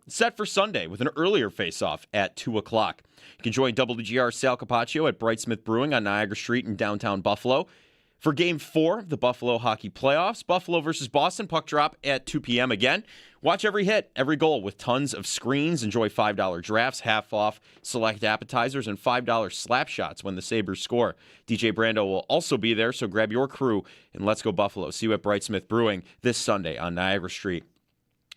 set for Sunday with an earlier face-off at 2 o'clock. You can join WGR Sal Capaccio at Brightsmith Brewing on Niagara Street in downtown Buffalo. For Game 4 of the Buffalo Hockey Playoffs, Buffalo versus Boston, puck drop at 2 p.m. again. Watch every hit, every goal with tons of screens. Enjoy $5 drafts, half off select appetizers, and $5 slap shots when the Sabres score. DJ Brando will also be there, so grab your crew and let's go Buffalo. See you at Brightsmith Brewing this Sunday on Niagara Street.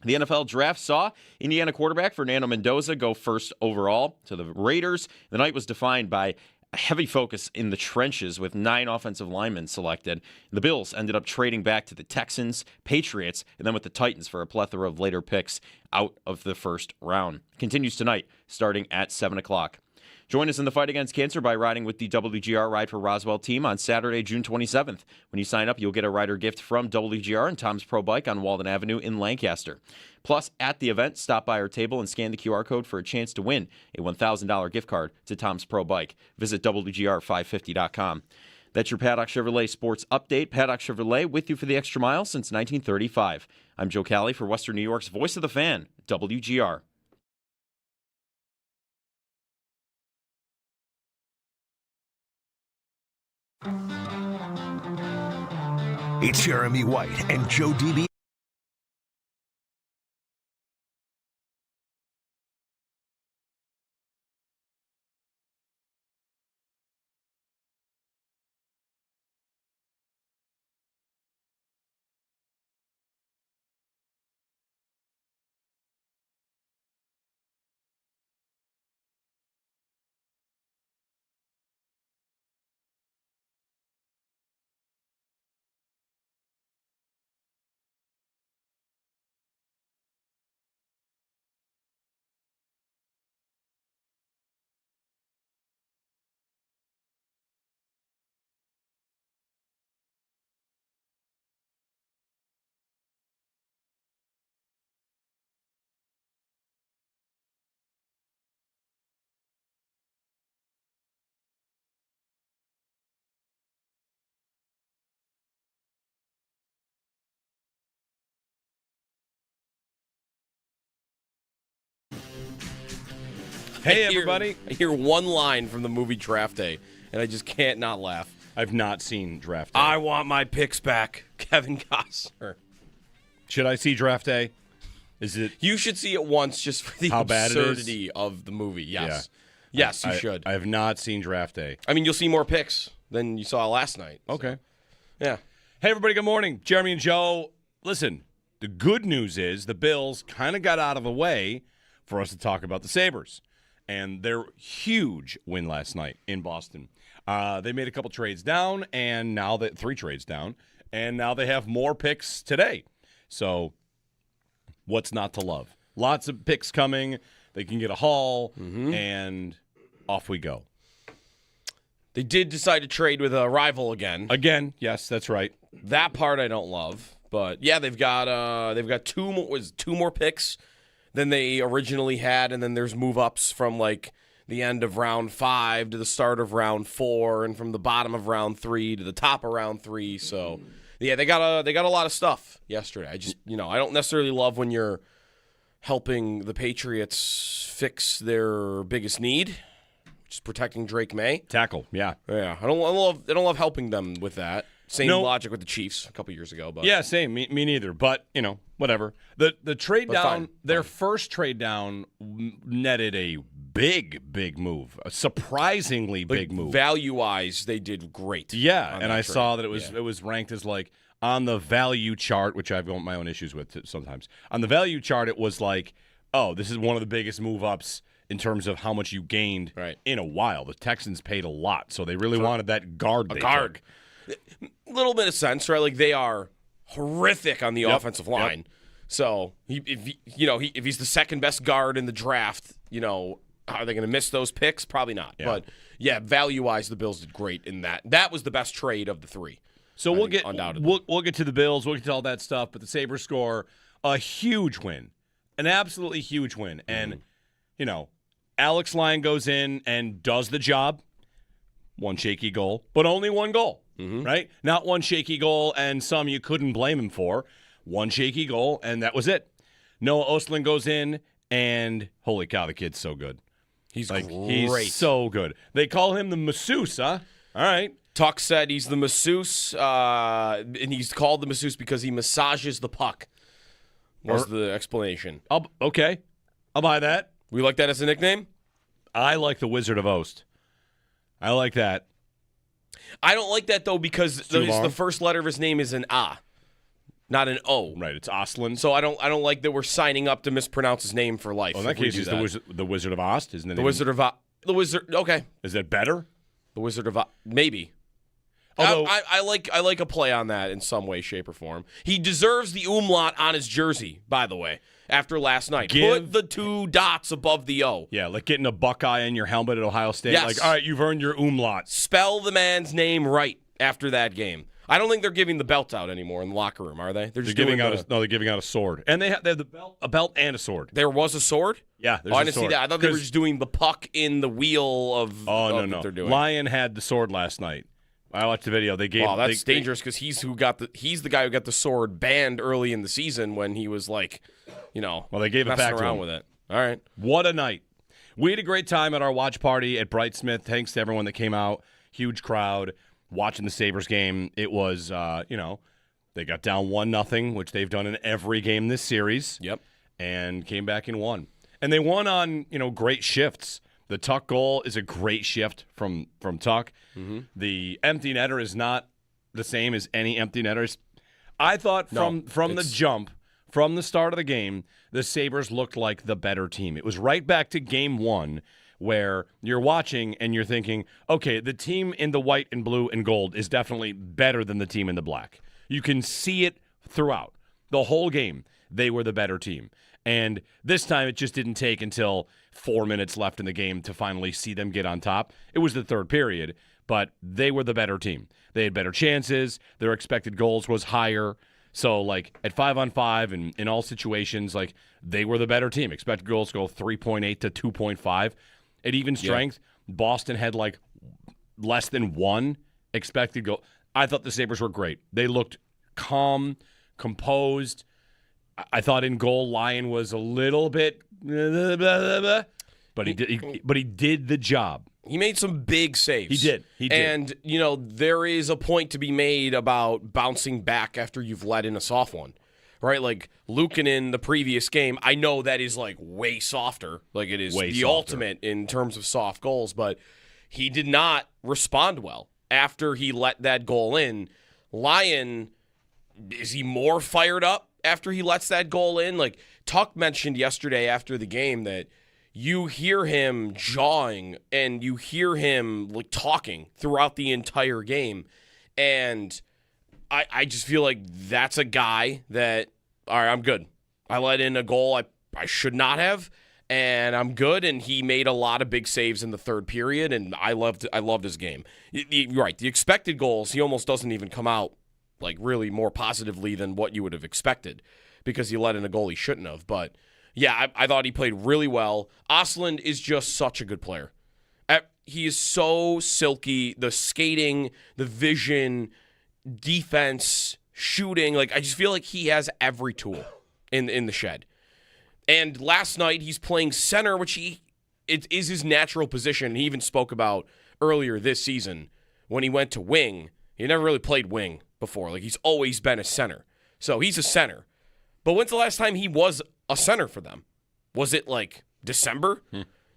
The NFL draft saw Indiana quarterback Fernando Mendoza go first overall to the Raiders. The night was defined by a heavy focus in the trenches with 9 offensive linemen selected. The Bills ended up trading back to the Texans, Patriots, and then with the Titans for a plethora of later picks out of the first round. Continues tonight, starting at 7 o'clock. Join us in the fight against cancer by riding with the WGR Ride for Roswell team on Saturday, June 27th. When you sign up, you'll get a rider gift from WGR and Tom's Pro Bike on Walden Avenue in Lancaster. Plus, at the event, stop by our table and scan the QR code for a chance to win a $1,000 gift card to Tom's Pro Bike. Visit WGR550.com. That's your Paddock Chevrolet Sports Update. Paddock Chevrolet with you for the extra mile since 1935. I'm Joe Cali for Western New York's Voice of the Fan, WGR. It's Jeremy White and Joe DB. Hey, everybody. I hear one line from the movie Draft Day, and I just can't not laugh. I've not seen Draft Day. I want my picks back, Kevin Costner. Should I see Draft Day? Is it? You should see it once just for the How bad it is? absurdity of the movie. Yes. Yeah. Yes, you should. I have not seen Draft Day. I mean, you'll see more picks than you saw last night. Okay. So, yeah. Hey, everybody. Good morning. Jeremy and Joe. Listen, the good news is the Bills kind of got out of the way for us to talk about the Sabres and their huge win last night in Boston. They made a couple trades down, and now 3 trades down, and now they have more picks today. So what's not to love? Lots of picks coming. They can get a haul, and off we go. They did decide to trade with a rival again. Again, yes, that's right. That part I don't love, but yeah, they've got two more picks than they originally had, and then there's move-ups from like the end of round 5 to the start of round 4, and from the bottom of round 3 to the top of round 3. So, yeah, they got a lot of stuff yesterday. I just I don't necessarily love when you're helping the Patriots fix their biggest need, which is protecting Drake May. Tackle, yeah. Yeah, I don't love helping them with that. Same logic with the Chiefs a couple years ago, but yeah, same. Me neither. But whatever. The trade down, their first trade down netted a big move, a surprisingly big move. Value wise, they did great. Yeah, and I saw that it was ranked as like on the value chart, which I've got my own issues with sometimes. On the value chart, it was like, oh, this is one of the biggest move ups in terms of how much you gained in a while. The Texans paid a lot, so they really wanted that guard. Took. A little bit of sense, right? Like they are horrific on the offensive line. Yep. So if he's the second best guard in the draft, are they going to miss those picks? Probably not. Yeah. But yeah, value wise, the Bills did great in that. That was the best trade of the 3. So we'll get to the Bills, we'll get to all that stuff. But the Sabres score a huge win, an absolutely huge win, and Alex Lyon goes in and does the job. One shaky goal, but only one goal. Right? Not one shaky goal and some you couldn't blame him for. One shaky goal, and that was it. Noah Ostlund goes in And holy cow, the kid's so good. He's Like, great. he's so good. They call him the masseuse, huh? All right. Tuck said he's the masseuse, and he's called the masseuse because he massages the puck. Was the explanation. Okay. I'll buy that. We like that as a nickname? I like the Wizard of Ost. I like that. I don't like that, though, because too long. the first letter of his name is an A, not an O. Right, it's Ostlund. So I don't like that we're signing up to mispronounce his name for life. Well, in that if we case, do he's that. the Wizard of Ost, isn't it? The Wizard of the Wizard. Okay, Is that better? the Wizard of maybe. Although I like a play on that in some way, shape, or form. He deserves the umlaut on his jersey, by the way, after last night. Put the 2 dots above the O. yeah, like getting a Buckeye in your helmet at Ohio State. Yes. Like, all right, you've earned your umlaut. Spell the man's name right after that game. I don't think they're giving the belt out anymore in the locker room, are they? They're just They're giving doing out they're giving out a sword, and they have the belt, a belt and a sword. There was a sword? Yeah, there's I a didn't sword. see that. I thought they were 'Cause- just doing the puck in the wheel of no. that they're doing. Lion had the sword last night. I watched the video. They gave. Wow, that's they- dangerous because he's the guy who got the sword banned early in the season when he was like, Well, they gave it messing back to around him. with it. All right. What a night. We had a great time at our watch party at Brightsmith. Thanks to everyone that came out. Huge crowd watching the Sabres game. It was, they got down 1-0, which they've done in every game this series. Yep. And came back and won. And they won on, great shifts. The Tuck goal is a great shift from Tuck. Mm-hmm. The empty netter is not the same as any empty netters. I thought from the jump, from the start of the game, the Sabres looked like the better team. It was right back to game 1 where you're watching and you're thinking, okay, the team in the white and blue and gold is definitely better than the team in the black. You can see it throughout. The whole game, they were the better team. And this time it just didn't take until 4 minutes left in the game to finally see them get on top. It was the third period, but they were the better team. They had better chances. Their expected goals was higher. So, like, at 5-on-5 and in all situations, like, they were the better team. Expected goals go 3.8 to 2.5. At even strength, Boston had, like, less than 1 expected goal. I thought the Sabres were great. They looked calm, composed. I thought in goal, Lion was a little bit, but he did the job. He made some big saves. He did. And, there is a point to be made about bouncing back after you've let in a soft one, right? Like, Luukkonen the previous game, I know that is, like, way softer. Like, it is Way the softer. ultimate in terms of soft goals, but he did not respond well after he let that goal in. Lion, is he more fired up after he lets that goal in? Like, Tuck mentioned yesterday after the game that you hear him jawing and you hear him like talking throughout the entire game. And I just feel like that's a guy that, all right, I'm good. I let in a goal I should not have, and I'm good. And he made a lot of big saves in the third period, and I loved his game. You're right. The expected goals, he almost doesn't even come out like really more positively than what you would have expected because he let in a goal he shouldn't have. But yeah, I thought he played really well. Ostlund is just such a good player. He is so silky. The skating, the vision, defense, shooting. Like, I just feel like he has every tool in the shed. And last night he's playing center, which it is his natural position. He even spoke about earlier this season when he went to wing. He never really played wing before. Like, he's always been a center. So he's a center. But when's the last time he was a center for them? Was it like December?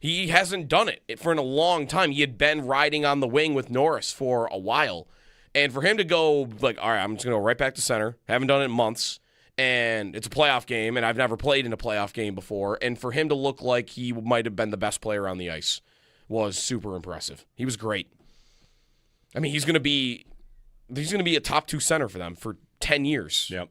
He hasn't done it for a long time. He had been riding on the wing with Norris for a while. And for him to go like, all right, I'm just going to go right back to center. Haven't done it in months. And it's a playoff game, and I've never played in a playoff game before. And for him to look like he might have been the best player on the ice was super impressive. He was great. I mean, he's going to be a top 2 center for them for 10 years. Yep.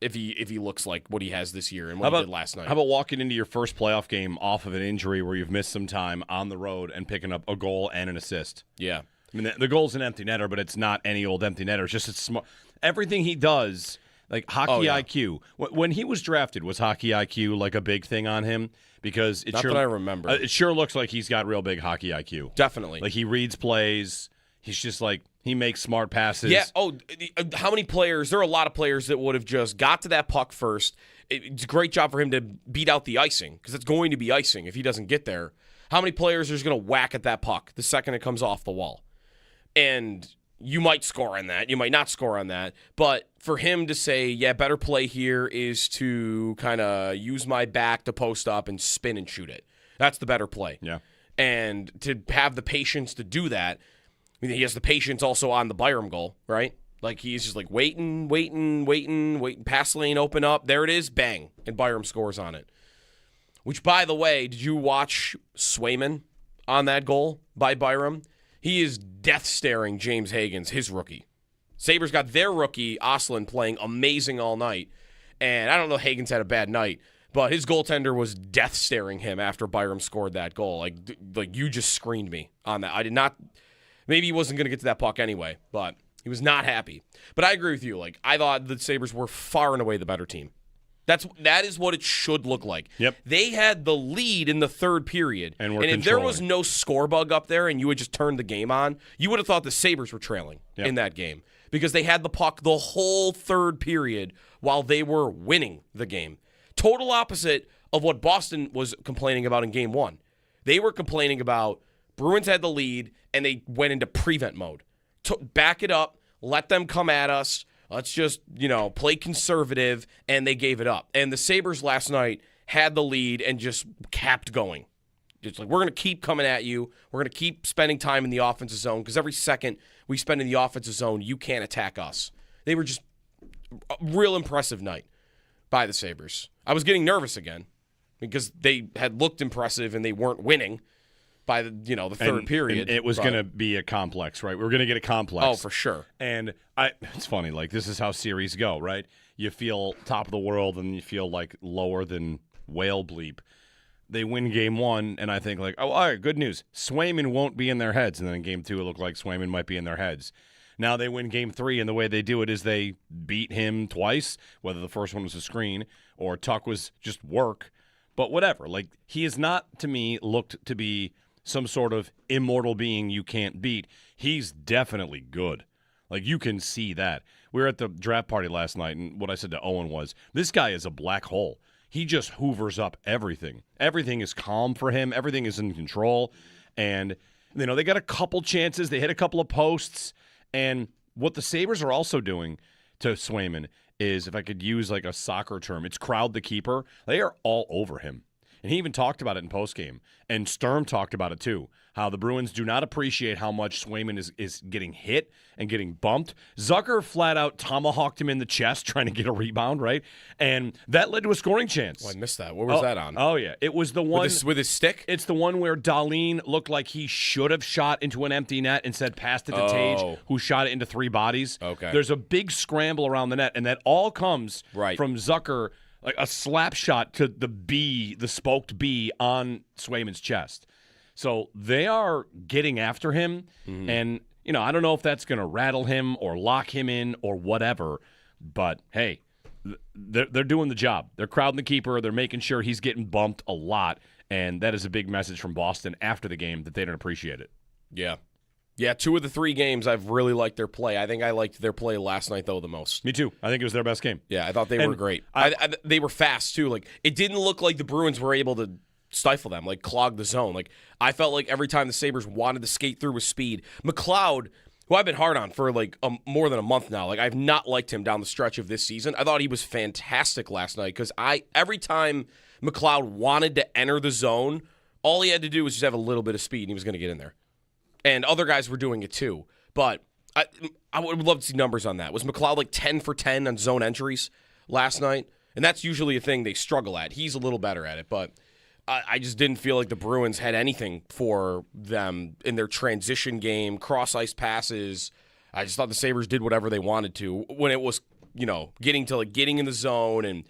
If he looks like what he has this year and what he did last night. How about walking into your first playoff game off of an injury where you've missed some time on the road and picking up a goal and an assist? Yeah. I mean, the goal's an empty netter, but it's not any old empty netter. It's just it's smart. Everything he does, like hockey IQ. When he was drafted, was hockey IQ like a big thing on him? Because Not that I remember. It sure looks like he's got real big hockey IQ. Definitely. Like, he reads plays. He's just like, He makes smart passes. Yeah. Oh, how many players? There are a lot of players that would have just got to that puck first. It's a great job for him to beat out the icing because it's going to be icing if he doesn't get there. How many players are just going to whack at that puck the second it comes off the wall? And you might score on that. You might not score on that. But for him to say, yeah, better play here is to kind of use my back to post up and spin and shoot it. That's the better play. Yeah. And to have the patience to do that, I mean, he has the patience also on the Byram goal, right? Like, he's just like waiting, pass lane, open up. There it is, bang, and Byram scores on it. Which, by the way, did you watch Swayman on that goal by Byram? He is death-staring James Higgins, his rookie. Sabres got their rookie, Oslin, playing amazing all night. And I don't know, Higgins had a bad night, but his goaltender was death-staring him after Byram scored that goal. Like you just screened me on that. I did not... Maybe he wasn't going to get to that puck anyway, but he was not happy. But I agree with you. Like, I thought the Sabres were far and away the better team. That is what it should look like. Yep. They had the lead in the third period. And if there was no score bug up there and you had just turned the game on, you would have thought the Sabres were trailing in that game because they had the puck the whole third period while they were winning the game. Total opposite of what Boston was complaining about in game one. They were complaining about Bruins had the lead and they went into prevent mode. Back it up, let them come at us. Let's just, play conservative, and they gave it up. And the Sabres last night had the lead and just kept going. It's like, we're going to keep coming at you. We're going to keep spending time in the offensive zone because every second we spend in the offensive zone, you can't attack us. They were just a real impressive night by the Sabres. I was getting nervous again because they had looked impressive and they weren't winning by the third period. And it was going to be a complex, right? We were going to get a complex. Oh, for sure. And it's funny, like, this is how series go, right? You feel top of the world and you feel like lower than whale bleep. They win game one, and I think, like, oh, all right, good news. Swayman won't be in their heads. And then in game two, it looked like Swayman might be in their heads. Now they win game three, and the way they do it is they beat him twice, whether the first one was a screen or Tuck was just work. But whatever. Like, he has not, to me, looked to be some sort of immortal being you can't beat. He's definitely good. Like, you can see that. We were at the draft party last night, and what I said to Owen was, this guy is a black hole. He just hoovers up everything. Everything is calm for him. Everything is in control. And, they got a couple chances. They hit a couple of posts. And what the Sabres are also doing to Swayman is, if I could use like a soccer term, it's crowd the keeper. They are all over him. And he even talked about it in postgame. And Sturm talked about it too, how the Bruins do not appreciate how much Swayman is getting hit and getting bumped. Zucker flat out tomahawked him in the chest trying to get a rebound, right? And that led to a scoring chance. Oh, I missed that. What was that on? Oh, yeah. It was the one. With his stick? It's the one where Dahlin looked like he should have shot into an empty net, instead passed it to Tage, who shot it into three bodies. Okay. There's a big scramble around the net, and that all comes from Zucker, like a slap shot to the spoked B on Swayman's chest. So they are getting after him, and I don't know if that's going to rattle him or lock him in or whatever, but hey, they're doing the job. They're crowding the keeper. They're making sure he's getting bumped a lot, and that is a big message from Boston after the game that they don't appreciate it. Yeah. Yeah, 2 of the 3 games I've really liked their play. I think I liked their play last night, though, the most. Me too. I think it was their best game. Yeah, I thought they were great. They were fast, too. Like, it didn't look like the Bruins were able to stifle them, like clog the zone. Like, I felt like every time the Sabres wanted to skate through with speed, McLeod, who I've been hard on for like more than a month now, like I've not liked him down the stretch of this season. I thought he was fantastic last night because every time McLeod wanted to enter the zone, all he had to do was just have a little bit of speed and he was going to get in there. And other guys were doing it too. But I would love to see numbers on that. Was McLeod like 10 for 10 on zone entries last night? And that's usually a thing they struggle at. He's a little better at it, but I just didn't feel like the Bruins had anything for them in their transition game, cross-ice passes. I just thought the Sabres did whatever they wanted to when it was, getting in the zone. And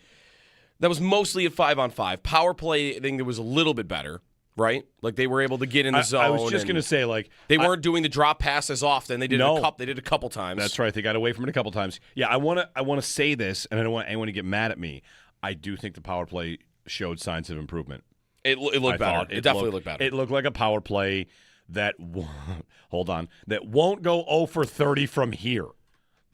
that was mostly a 5-on-5. Power play, I think it was a little bit better, right? Like they were able to get in the zone. I was just going to say, like, they weren't doing the drop pass as often. They did they did a couple times. That's right. They got away from it a couple times. Yeah, I want to say this, and I don't want anyone to get mad at me. I do think the power play showed signs of improvement. It looked better. It definitely looked better. It looked like a power play that hold on, that won't go 0 for 30 from here.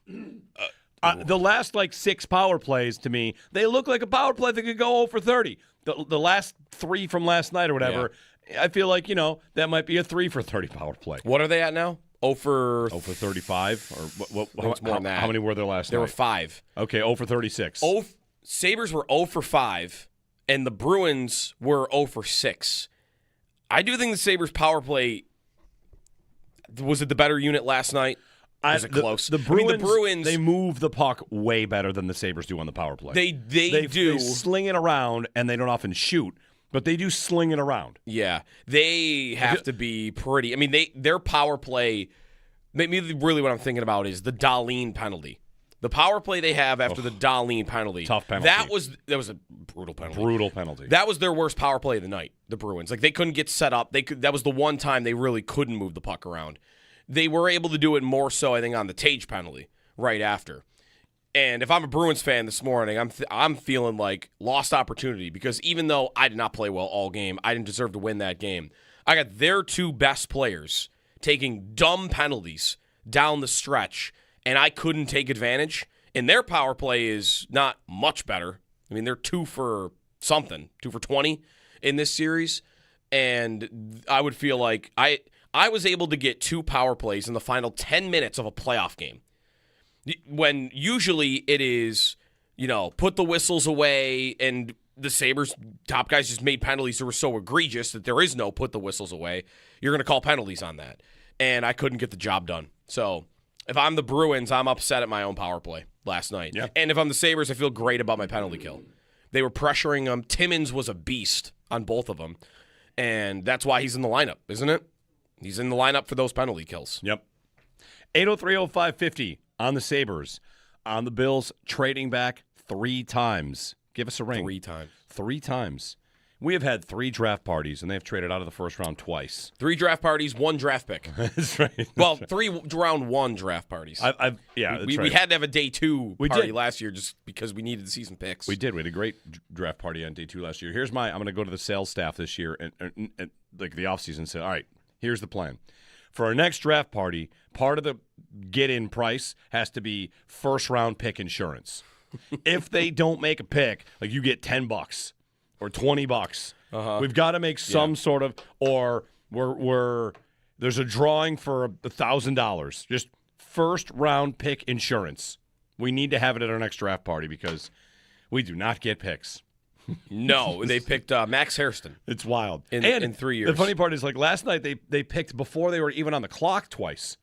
The last 6 power plays to me, they look like a power play that could go 0 for 30. The last 3 from last night or whatever, I feel like, that might be a 3 for 30 power play. What are they at now? 0 for 35 or what more than that. How many were there last night? There were 5. Okay, 0 for 36. Sabres were 0 for 5 and the Bruins were 0 for 6. I do think the Sabres power play was it the better unit last night? Was it close? The Bruins, they move the puck way better than the Sabres do on the power play. They do. They sling it around, and they don't often shoot, but they do sling it around. Yeah, they have to be pretty. I mean, their power play. Maybe really what I'm thinking about is the Dahlin penalty. The power play they have after the Dahlin penalty. Tough penalty. That was a brutal penalty. Brutal penalty. That was their worst power play of the night. The Bruins, they couldn't get set up. That was the one time they really couldn't move the puck around. They were able to do it more so, I think, on the Tage penalty right after. And if I'm a Bruins fan this morning, I'm feeling like lost opportunity because even though I did not play well all game, I didn't deserve to win that game. I got their 2 best players taking dumb penalties down the stretch, and I couldn't take advantage. And their power play is not much better. I mean, they're 2 for something, 2 for 20 in this series. And I would feel like I was able to get 2 power plays in the final 10 minutes of a playoff game. When usually it is, put the whistles away, and the Sabres top guys just made penalties that were so egregious that there is no put the whistles away. You're going to call penalties on that. And I couldn't get the job done. So if I'm the Bruins, I'm upset at my own power play last night. Yeah. And if I'm the Sabres, I feel great about my penalty kill. They were pressuring them. Timmins was a beast on both of them. And that's why he's in the lineup, isn't it? He's in the lineup for those penalty kills. Yep. 803-0550 on the Sabres. On the Bills, trading back 3 times. Give us a ring. 3 times. 3 times. We have had 3 draft parties, and they've traded out of the first round twice. 3 draft parties, 1 draft pick. That's right. Well, 3 round 1 draft parties. We had to have a day 2 party last year just because we needed to see some picks. We did. We had a great draft party on day 2 last year. I'm going to go to the sales staff this year and the offseason and say, all right, here's the plan. For our next draft party, part of the get-in price has to be first-round pick insurance. If they don't make a pick, you get $10 or $20. We've got to make some sort of, or there's a drawing for $1,000. Just first-round pick insurance. We need to have it at our next draft party because we do not get picks. No, they picked Max Hairston. It's wild. In 3 years. The funny part is, last night they picked before they were even on the clock twice.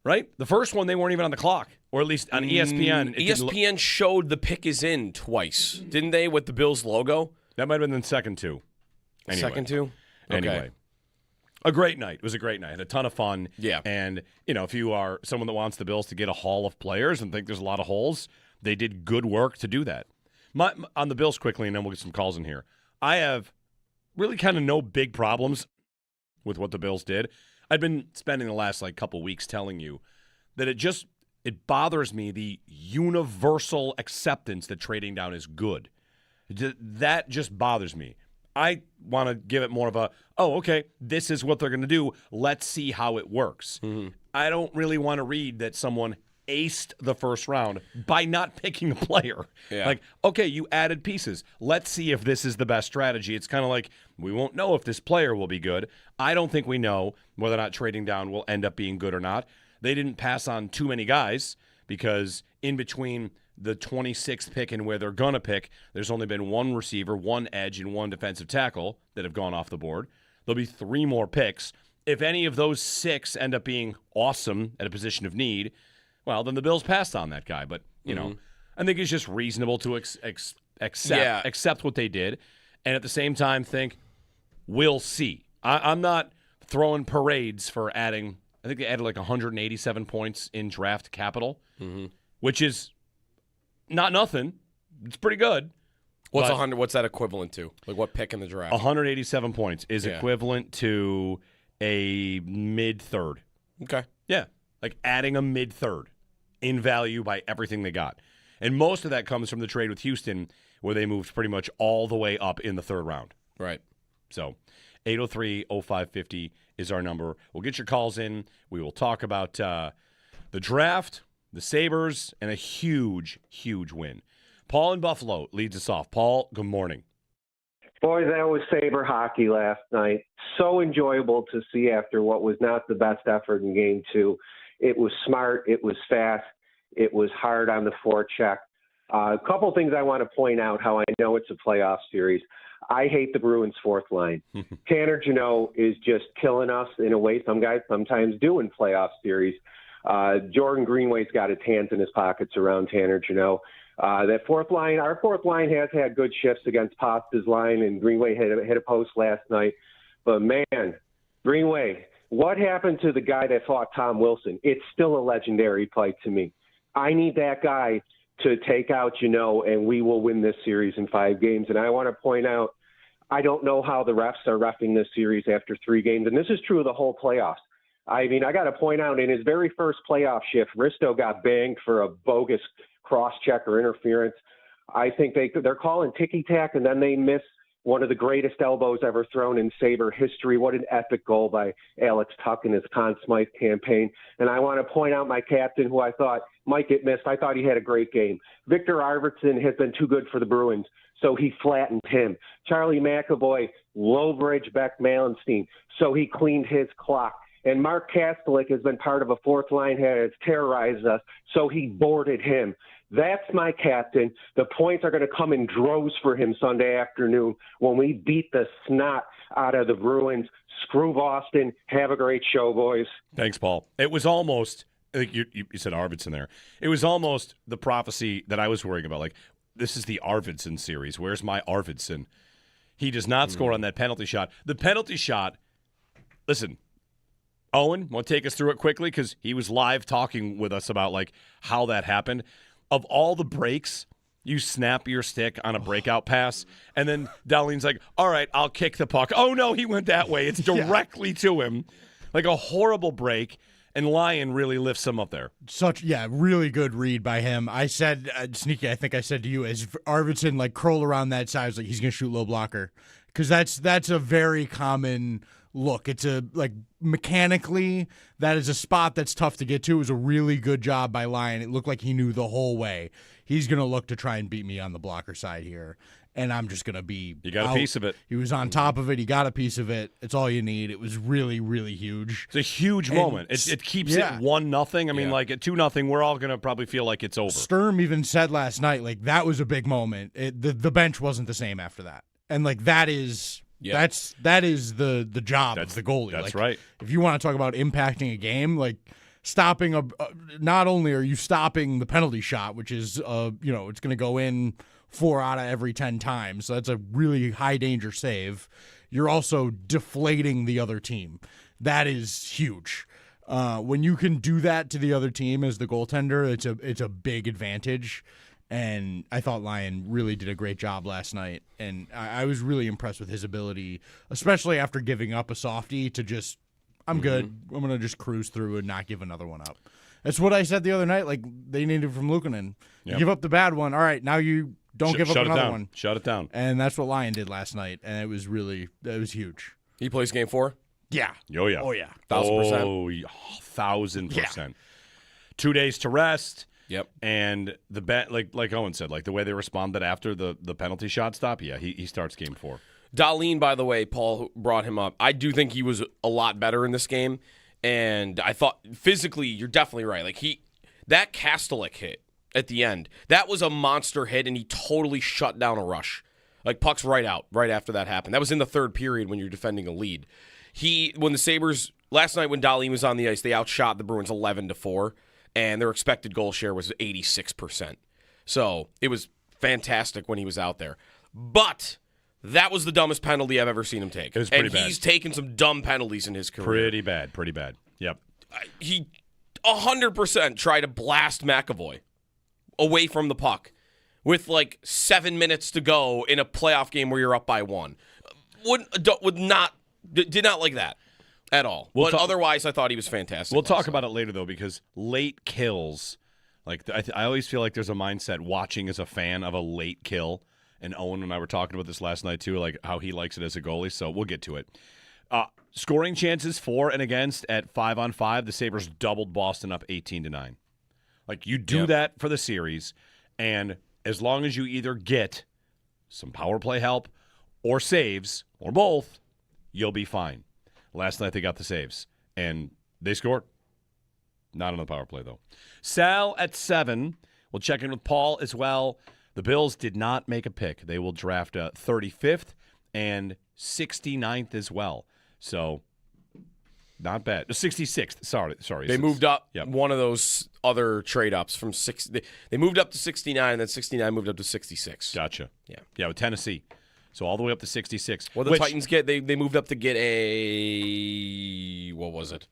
Right? The first one, they weren't even on the clock, or at least on ESPN. ESPN showed the pick is in twice, didn't they, with the Bills logo? That might have been the second 2. Anyway. Second 2? Anyway. Okay. A great night. It was a great night. Had a ton of fun. Yeah. And, if you are someone that wants the Bills to get a haul of players and think there's a lot of holes, they did good work to do that. On the Bills quickly, and then we'll get some calls in here. I have really kind of no big problems with what the Bills did. I've been spending the last couple weeks telling you that it bothers me, the universal acceptance that trading down is good. That just bothers me. I want to give it more of a, okay, this is what they're going to do. Let's see how it works. Mm-hmm. I don't really want to read that someone aced the first round by not picking a player. Yeah. Okay, you added pieces. Let's see if this is the best strategy. It's kind of like we won't know if this player will be good. I don't think we know whether or not trading down will end up being good or not. They didn't pass on too many guys because in between the 26th pick and where they're going to pick, there's only been 1 receiver, 1 edge, and 1 defensive tackle that have gone off the board. There'll be 3 more picks. If any of those 6 end up being awesome at a position of need, well, then the Bills passed on that guy. But, I think it's just reasonable to accept what they did. And at the same time think, we'll see. I'm not throwing parades for adding, I think they added 187 points in draft capital, which is not nothing. It's pretty good. What's 100? What's that equivalent to? What pick in the draft? 187 points is equivalent to a mid-third. Okay. Yeah. Adding a mid-third in value by everything they got. And most of that comes from the trade with Houston where they moved pretty much all the way up in the 3rd round. Right. So 803-0550 is our number. We'll get your calls in. We will talk about the draft, the Sabres, and a huge, huge win. Paul in Buffalo leads us off. Paul, good morning. Boy, that was Sabre hockey last night. So enjoyable to see after what was not the best effort in Game 2. It was smart. It was fast. It was hard on the forecheck. A couple things I want to point out how I know it's a playoff series. I hate the Bruins' fourth line. Tanner Jeannot is just killing us in a way some guys sometimes do in playoff series. Jordan Greenway's got his hands in his pockets around Tanner Jeannot. That fourth line, our fourth line has had good shifts against Pasta's line, and Greenway hit a post last night. But, man, Greenway, what happened to the guy that fought Tom Wilson? It's still a legendary fight to me. I need that guy to take out Jeannot, and we will win this series in 5 games. And I want to point out, I don't know how the refs are reffing this series after 3 games, and this is true of the whole playoffs. I mean, I got to point out, in his very first playoff shift, Risto got banged for a bogus cross-check or interference. I think they're calling ticky-tack, and then they miss one of the greatest elbows ever thrown in Sabre history. What an epic goal by Alex Tuck in his Conn Smythe campaign. And I want to point out my captain, who I thought might get missed. I thought he had a great game. Victor Arvidsson has been too good for the Bruins, so he flattened him. Charlie McAvoy, low-bridge Beck Malenstein, so he cleaned his clock. And Mark Kastelik has been part of a fourth line that has terrorized us, so he boarded him. That's my captain. The points are going to come in droves for him Sunday afternoon when we beat the snot out of the Bruins. Screw Boston. Have a great show, boys. Thanks, Paul. It was almost, you said Arvidsson there. It was almost the prophecy that I was worrying about. Like, this is the Arvidsson series. Where's my Arvidsson? He does not score on that penalty shot. The penalty shot, listen, Owen, want to take us through it quickly? Because he was live talking with us about, like, how that happened. Of all the breaks, you snap your stick on a breakout pass, and then Dahlin's like, all right, I'll kick the puck. Oh, no, he went that way. It's directly to him. Like a horrible break, and Lyon really lifts him up there. Really good read by him. I said, Sneaky, I think I said to you, as Arvidsson, like, curled around that side, I was like, he's going to shoot low blocker. Because that's a very common look. It's mechanically, that is a spot that's tough to get to. It was a really good job by Lyon. It looked like he knew the whole way. He's going to look to try and beat me on the blocker side here, and I'm just going to be You got a piece of it. He was on top of it. He got a piece of it. It's all you need. It was really, really huge. It's a huge moment. It keeps it 1-0. I mean, like at 2-0, we're all going to probably feel like it's over. Sturm even said last night, like, that was a big moment. The bench wasn't the same after that. And, like, that is... Yeah. That is the job of the goalie. That's like, right. If you want to talk about impacting a game, like stopping not only are you stopping the penalty shot, which is it's going to go in 4 out of every 10 times. So that's a really high danger save. You're also deflating the other team. That is huge. When you can do that to the other team as the goaltender, it's a big advantage. And I thought Lyon really did a great job last night. And I was really impressed with his ability, especially after giving up a softie, to just, I'm good. I'm going to just cruise through and not give another one up. That's what I said the other night. Like, they needed from Luukkonen. You give up the bad one. All right, now you don't give up another one. Shut it down. And that's what Lyon did last night. And it was huge. He plays Game 4? Yeah. Oh, yeah. Oh, yeah. 1,000%. Oh, 1,000%. 2 days to rest. Yep. And the like Owen said, like the way they responded after the penalty shot stop, he starts Game 4. Dahlin, by the way, Paul brought him up. I do think he was a lot better in this game, and I thought physically, you're definitely right. Like that Kastelik hit at the end, that was a monster hit, and he totally shut down a rush. Like puck's right out right after that happened. That was in the third period when you're defending a lead. When the Sabres last night when Dahlin was on the ice, they outshot the Bruins 11-4. And their expected goal share was 86%. So it was fantastic when he was out there. But that was the dumbest penalty I've ever seen him take. It was pretty bad. And he's taken some dumb penalties in his career. Pretty bad. Yep. He 100% tried to blast McAvoy away from the puck with like 7 minutes to go in a playoff game where you're up by 1. Did not like that. At all. But otherwise, I thought he was fantastic. We'll talk about it later, though, because late kills, like I always feel like there's a mindset watching as a fan of a late kill and Owen and I were talking about this last night too, like how he likes it as a goalie. So we'll get to it. Scoring chances for and against at 5-on-5, the Sabres doubled Boston up 18-9. Like, you do that for the series, and as long as you either get some power play help or saves, or both, you'll be fine. Last night they got the saves, and they scored. Not on the power play, though. Sal at 7. We'll check in with Paul as well. The Bills did not make a pick. They will draft 35th and 69th as well. So, not bad. 66th. Sorry. They moved up Yep. one of those other trade-ups from 6. They moved up to 69, and then 69 moved up to 66. Gotcha. Yeah. Yeah, with Tennessee. So all the way up to 66. Well, the Titans they moved up to get a, what was it?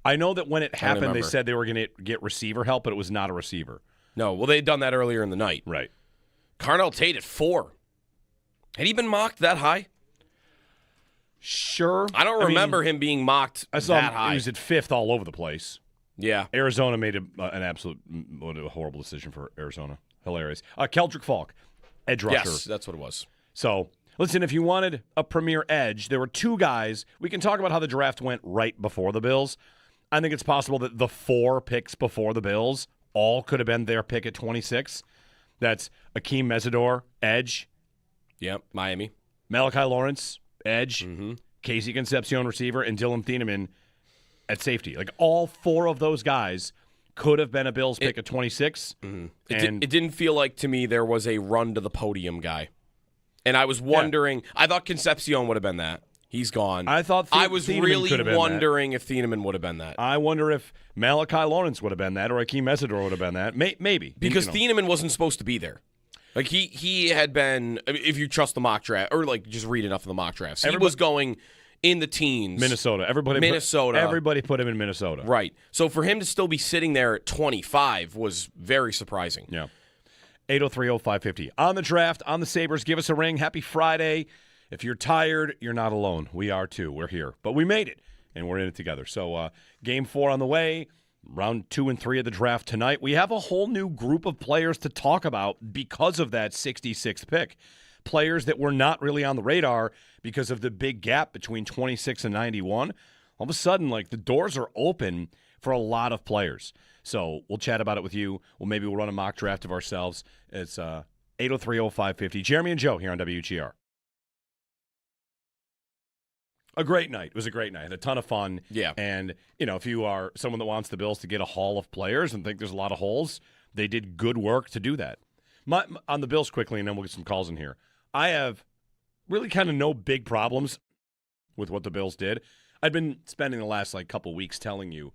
I know that when it happened, they remember. said they were going to get receiver help, but it was not a receiver. No, well, they had done that earlier in the night. Right. Carnell Tate at 4. Had he been mocked that high? Sure. I don't remember him being mocked I saw that him, high. he was at 5th all over the place. Yeah. Arizona made an absolute what a horrible decision for Arizona. Hilarious. Keldrick Falk, edge rusher. Yes, that's what it was. So, listen, if you wanted a premier edge, there were 2 guys. We can talk about how the draft went right before the Bills. I think it's possible that the 4 picks before the Bills all could have been their pick at 26. That's Akeem Mesidor, edge. Yep, Miami. Malachi Lawrence, edge. Casey Concepcion, receiver. And Dylan Thieneman at safety. Like, all 4 of those guys could have been a Bills pick at 26. It didn't feel like to me there was a run to the podium guy. And I was wondering, I thought Concepcion would have been that. He's gone. I thought I was Thieneman really could have been wondering if Thieneman would have been that. I wonder if Malachi Lawrence would have been that or Akeem Mesidor would have been that. Maybe. Because You know. Thieneman wasn't supposed to be there. Like, he had been, I mean, if you trust the mock draft, or like just read enough of the mock drafts, he was going in the teens. Minnesota. Everybody put him in Minnesota. Right. So for him to still be sitting there at 25 was very surprising. Yeah. 803-0550. On the draft, on the Sabres, give us a ring. Happy Friday. If you're tired, you're not alone. We are too. We're here. But we made it, and we're in it together. So game 4 on the way. Round 2 and 3 of the draft tonight. We have a whole new group of players to talk about because of that 66th pick. Players that were not really on the radar because of the big gap between 26 and 91. All of a sudden, like, the doors are open for a lot of players. So we'll chat about it with you. Maybe we'll run a mock draft of ourselves. It's 803-0550. Jeremy and Joe here on WGR. A great night. It was a great night. A ton of fun. Yeah. And, you know, if you are someone that wants the Bills to get a haul of players and think there's a lot of holes, they did good work to do that. On the Bills quickly, and then we'll get some calls in here. I have really kind of no big problems with what the Bills did. I've been spending the last, couple weeks telling you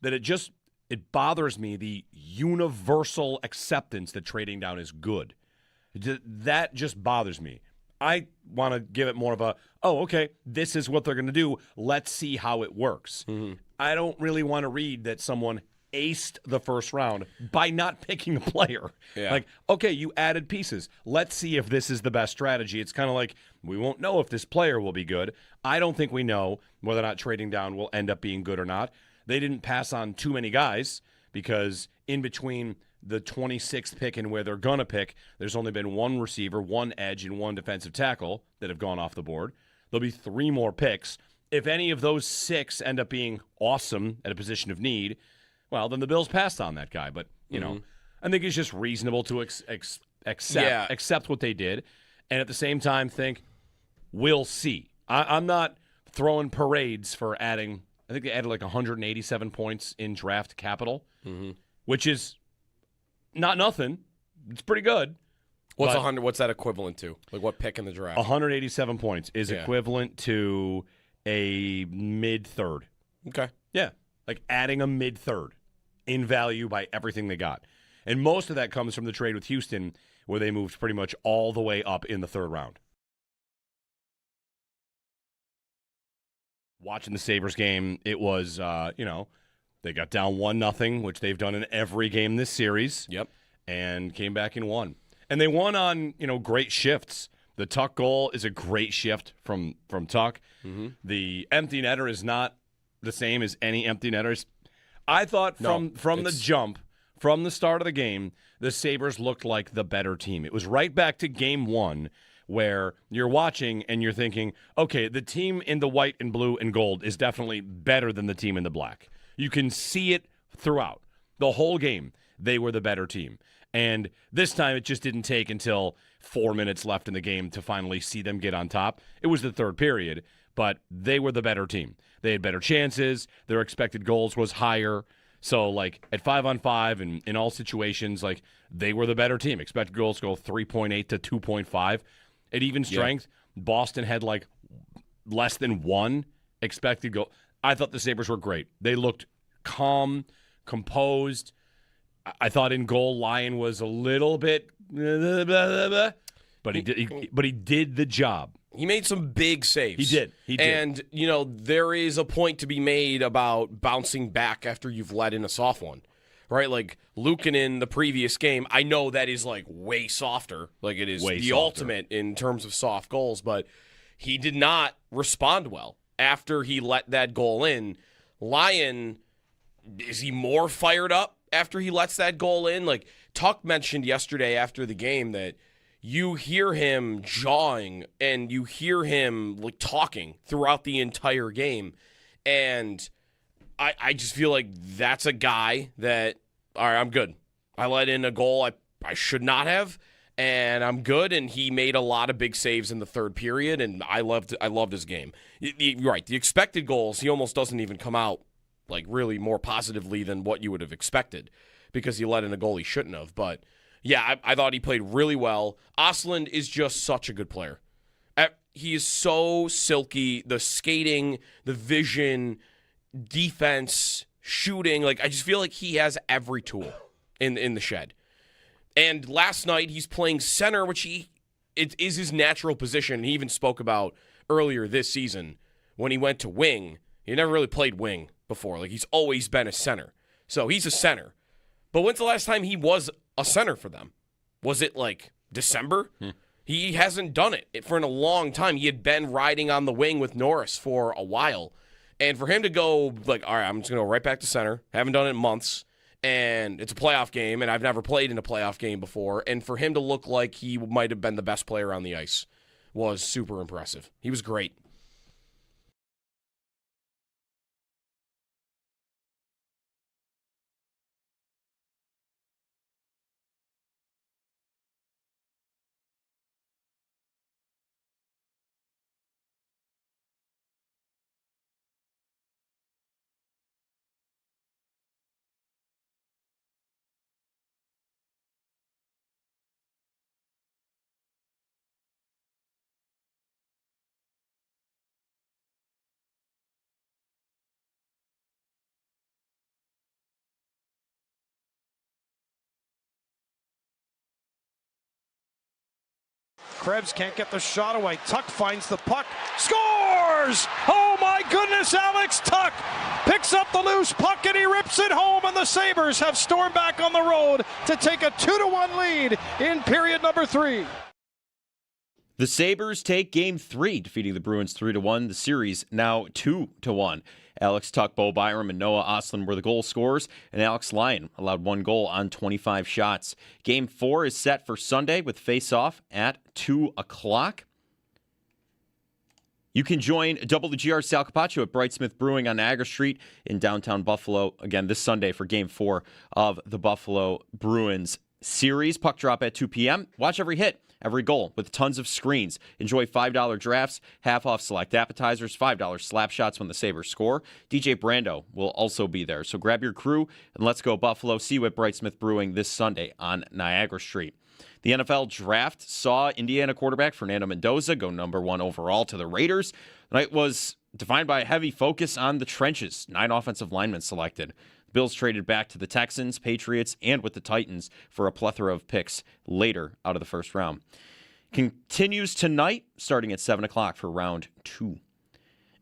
that it bothers me, the universal acceptance that trading down is good. That just bothers me. I want to give it more of a, okay, this is what they're going to do. Let's see how it works. Mm-hmm. I don't really want to read that someone aced the first round by not picking a player. Yeah. Okay, you added pieces. Let's see if this is the best strategy. It's kind of like, we won't know if this player will be good. I don't think we know whether or not trading down will end up being good or not. They didn't pass on too many guys because in between the 26th pick and where they're going to pick, there's only been 1 receiver, 1 edge, and 1 defensive tackle that have gone off the board. There'll be 3 more picks. If any of those 6 end up being awesome at a position of need, well, then the Bills passed on that guy. But, you know, I think it's just reasonable to accept what they did. And at the same time think, we'll see. I'm not throwing parades for adding, I think they added 187 points in draft capital, which is not nothing. It's pretty good. What's 100? What's that equivalent to? What pick in the draft? 187 points is equivalent to a mid-third. Okay. Yeah, adding a mid-third in value by everything they got. And most of that comes from the trade with Houston, where they moved pretty much all the way up in the 3rd round. Watching the Sabres game, it was, they got down 1-0, which they've done in every game this series. Yep. And came back and won. And they won on, great shifts. The Tuck goal is a great shift from Tuck. Mm-hmm. The empty netter is not the same as any empty netters. I thought from the jump, from the start of the game, the Sabres looked like the better team. It was right back to game one where you're watching and you're thinking, okay, the team in the white and blue and gold is definitely better than the team in the black. You can see it throughout. The whole game, they were the better team. And this time, it just didn't take until 4 minutes left in the game to finally see them get on top. It was the third period, but they were the better team. They had better chances. Their expected goals was higher. So, like, at 5-on-5 and in all situations, like, they were the better team. Expected goals go 3.8 to 2.5. At even strength, Boston had, like, less than 1 expected goal. I thought the Sabres were great. They looked calm, composed. I thought in goal, Lyon was a little bit, but he did the job. He made some big saves. He did. And, there is a point to be made about bouncing back after you've let in a soft one, right? Like, Luukkonen the previous game, I know that is, like, way softer. Like, it is the ultimate in terms of soft goals, but he did not respond well after he let that goal in. Lyon, is he more fired up after he lets that goal in? Like, Tuck mentioned yesterday after the game that you hear him jawing and you hear him, like, talking throughout the entire game. And I just feel like that's a guy that, all right, I'm good. I let in a goal I should not have, and I'm good. And he made a lot of big saves in the third period, and I loved his game. You're right. The expected goals, he almost doesn't even come out, like, really more positively than what you would have expected because he let in a goal he shouldn't have. But, yeah, I thought he played really well. Ostlund is just such a good player. He is so silky. The skating, the vision, defense, shooting. Like, I just feel like he has every tool in the shed. And last night he's playing center, which it is his natural position. He even spoke about earlier this season when he went to wing. He never really played wing before. Like, he's always been a center. So he's a center. But when's the last time he was a center for them? Was it, like, December? He hasn't done it for a long time. He had been riding on the wing with Norris for a while. And for him to go, like, all right, I'm just going to go right back to center. Haven't done it in months. And it's a playoff game, and I've never played in a playoff game before. And for him to look like he might have been the best player on the ice was super impressive. He was great. Krebs can't get the shot away. Tuck finds the puck. Scores! Oh my goodness, Alex Tuck picks up the loose puck and he rips it home, and the Sabres have stormed back on the road to take a 2-1 lead in period number 3. The Sabres take Game 3, defeating the Bruins 3-1. The series now 2-1. Alex Tuck, Bo Byram, and Noah Ostlund were the goal scorers, and Alex Lyon allowed 1 goal on 25 shots. Game 4 is set for Sunday with face-off at 2 o'clock. You can join WGR Sal Capaccio at Brightsmith Brewing on Niagara Street in downtown Buffalo again this Sunday for Game 4 of the Buffalo Bruins series. Puck drop at 2 p.m. Watch every hit, every goal with tons of screens. Enjoy $5 drafts, half off select appetizers, $5 slap shots when the Sabres score. DJ Brando will also be there. So grab your crew and let's go Buffalo. See you at Brightsmith Brewing this Sunday on Niagara Street. The NFL draft saw Indiana quarterback Fernando Mendoza go number 1 overall to the Raiders. The night was defined by a heavy focus on the trenches. 9 offensive linemen selected. The Bills traded back to the Texans, Patriots, and with the Titans for a plethora of picks later out of the first round. Continues tonight, starting at 7 o'clock for round 2.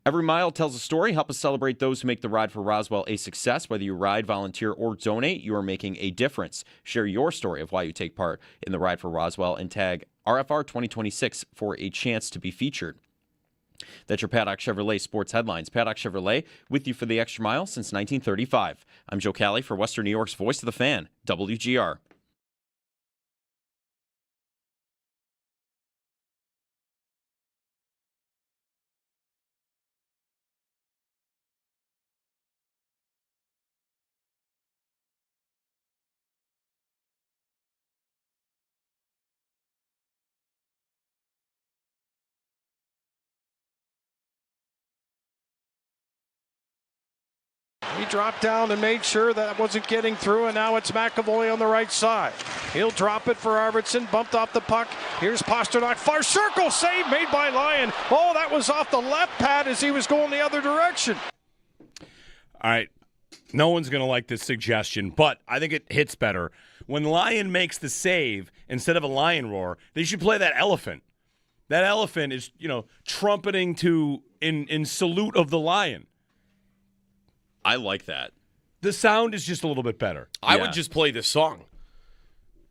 Every mile tells a story. Help us celebrate those who make the Ride for Roswell a success. Whether you ride, volunteer, or donate, you are making a difference. Share your story of why you take part in the Ride for Roswell and tag RFR 2026 for a chance to be featured. That's your Paddock Chevrolet sports headlines. Paddock Chevrolet, with you for the extra mile since 1935. I'm Joe Cali for Western New York's Voice of the Fan, WGR. He dropped down and made sure that wasn't getting through, and now it's McAvoy on the right side. He'll drop it for Arvidsson, bumped off the puck. Here's Pasternak, far circle, save made by Lyon. Oh, that was off the left pad as he was going the other direction. All right. No one's going to like this suggestion, but I think it hits better. When Lyon makes the save, instead of a lion roar, they should play that elephant. That elephant is, trumpeting in salute of the lion. I like that. The sound is just a little bit better. I would just play this song.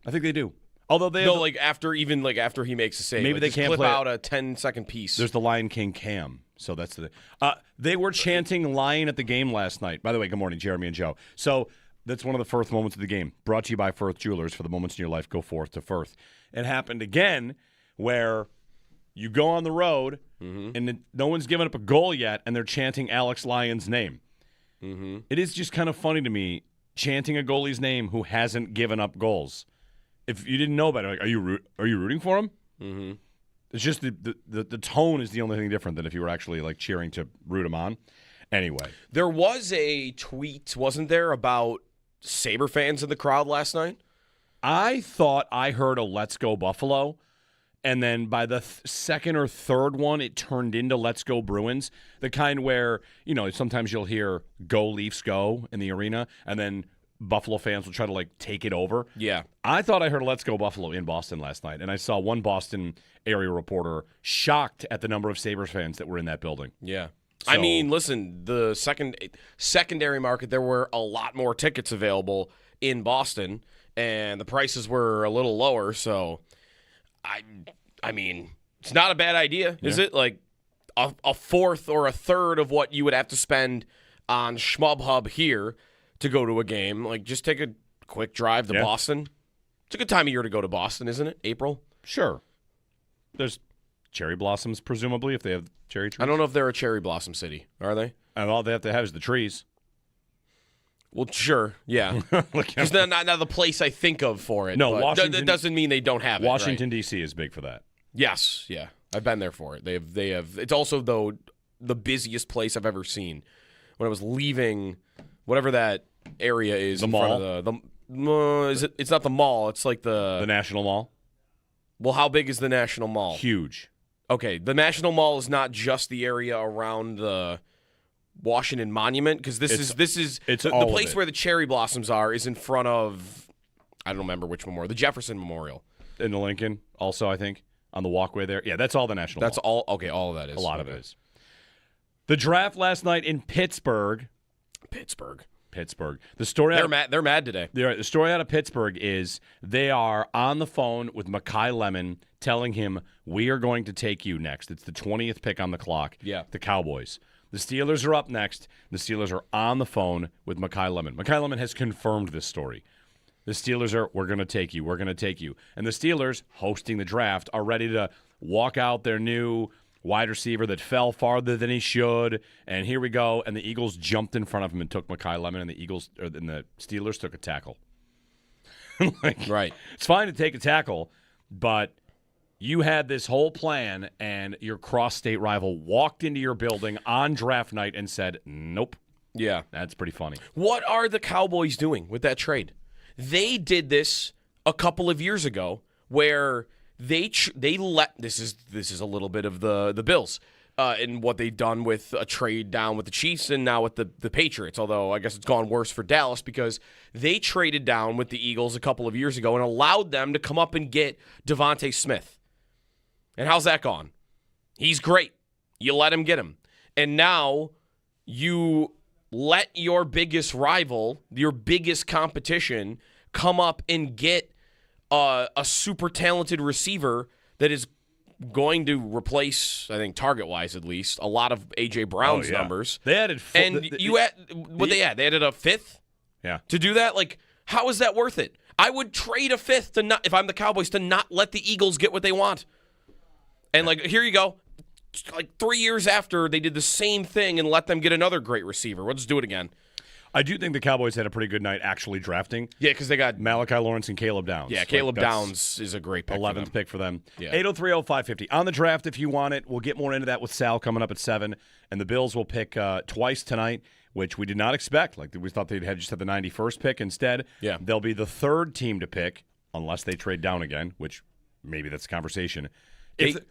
I think they do. Although they after he makes a save. Maybe they can't clip play out a 10-second piece. There's the Lion King cam. So that's the they were chanting Lion at the game last night. By the way, good morning, Jeremy and Joe. So that's one of the Firth moments of the game. Brought to you by Firth Jewelers. For the moments in your life, go forth to Firth. It happened again where you go on the road and no one's given up a goal yet, and they're chanting Alex Lyon's name. Mm-hmm. It is just kind of funny to me chanting a goalie's name who hasn't given up goals. If you didn't know about it, are you rooting for him? Mm-hmm. It's just the tone is the only thing different than if you were actually cheering to root him on. Anyway, there was a tweet, wasn't there, about Sabre fans in the crowd last night? I thought I heard a "Let's Go Buffalo." And then by the second or third one, it turned into Let's Go Bruins, the kind where, sometimes you'll hear Go Leafs Go in the arena, and then Buffalo fans will try to, take it over. Yeah. I thought I heard Let's Go Buffalo in Boston last night, and I saw one Boston area reporter shocked at the number of Sabres fans that were in that building. Yeah. So, I mean, listen, the secondary market, there were a lot more tickets available in Boston, and the prices were a little lower, so... I mean, it's not a bad idea, is it? A fourth or a third of what you would have to spend on SchmubHub here to go to a game. Just take a quick drive to Boston. It's a good time of year to go to Boston, isn't it? April? Sure. There's cherry blossoms, presumably, if they have cherry trees. I don't know if they're a cherry blossom city, are they? And all they have to have is the trees. Well, sure, yeah. It's not the place I think of for it. No, Washington. That doesn't mean they don't have it. Washington, right? D.C. is big for that. Yes, yeah. I've been there for it. They have. It's also, though, the busiest place I've ever seen. When I was leaving, whatever that area is, the in mall. Front of it's not the mall. It's like the National Mall. Well, how big is the National Mall? Huge. Okay, the National Mall is not just the area around the Washington Monument, because this is the place where the cherry blossoms are is in front of, I don't remember which memorial, the Jefferson Memorial. In the Lincoln, also, I think, on the walkway there. Yeah, that's all the National That's Mall. all. Okay, all of that is. A lot of it is. The draft last night in Pittsburgh. The story they're mad today. The story out of Pittsburgh is they are on the phone with Mackay Lemon telling him, we are going to take you next. It's the 20th pick on the clock. Yeah. The Cowboys. The Steelers are up next. The Steelers are on the phone with Mackay Lemon. Mackay Lemon has confirmed this story. The Steelers are, we're going to take you. We're going to take you. And the Steelers, hosting the draft, are ready to walk out their new wide receiver that fell farther than he should. And here we go. And the Eagles jumped in front of him and took Mackay Lemon, and the Steelers took a tackle. Right. It's fine to take a tackle, but you had this whole plan, and your cross-state rival walked into your building on draft night and said, nope. Yeah. That's pretty funny. What are the Cowboys doing with that trade? They did this a couple of years ago where they let this is a little bit of the Bills and what they've done with a trade down with the Chiefs and now with the Patriots, although I guess it's gone worse for Dallas because they traded down with the Eagles a couple of years ago and allowed them to come up and get Devontae Smith. And how's that gone? He's great. You let him get him. And now you let your biggest rival, your biggest competition, come up and get a super talented receiver that is going to replace, I think target-wise at least, a lot of A.J. Brown's numbers. They added they added a fifth to do that? Like, how is that worth it? I would trade a fifth if I'm the Cowboys, to not let the Eagles get what they want. And, like, here you go. Like 3 years after, they did the same thing and let them get another great receiver. We'll just do it again. I do think the Cowboys had a pretty good night actually drafting. Yeah, because they got Malachi Lawrence and Caleb Downs. Yeah, Caleb Downs is a great pick. 11th pick for them. Yeah. 8030550. On the draft, if you want it, we'll get more into that with Sal coming up at 7. And the Bills will pick twice tonight, which we did not expect. Like, we thought they'd just have the 91st pick. Instead, they'll be the third team to pick, unless they trade down again, which maybe that's a conversation.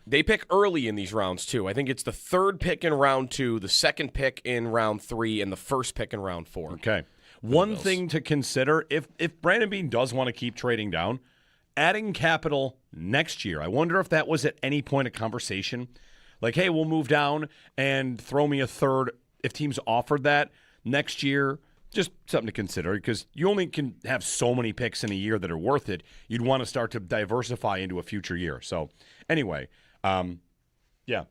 They pick early in these rounds, too. I think it's the third pick in round 2, the second pick in round 3, and the first pick in round 4. Okay. One thing to consider, if Brandon Beane does want to keep trading down, adding capital next year, I wonder if that was at any point a conversation. Like, hey, we'll move down and throw me a third if teams offered that next year. Just something to consider, because you only can have so many picks in a year that are worth it. You'd want to start to diversify into a future year. So, anyway, yeah.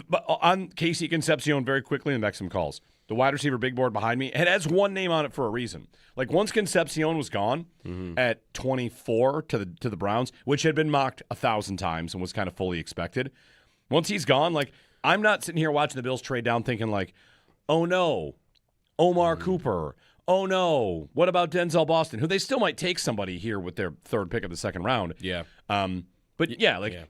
But on Casey Concepcion, very quickly, and back some calls. The wide receiver big board behind me, it has one name on it for a reason. Like, once Concepcion was gone at 24 to the Browns, which had been mocked 1,000 times and was kind of fully expected. Once he's gone, like, I'm not sitting here watching the Bills trade down thinking like, oh no, Omar Cooper. Oh, no. What about Denzel Boston, who they still might take somebody here with their third pick of the second round. Yeah.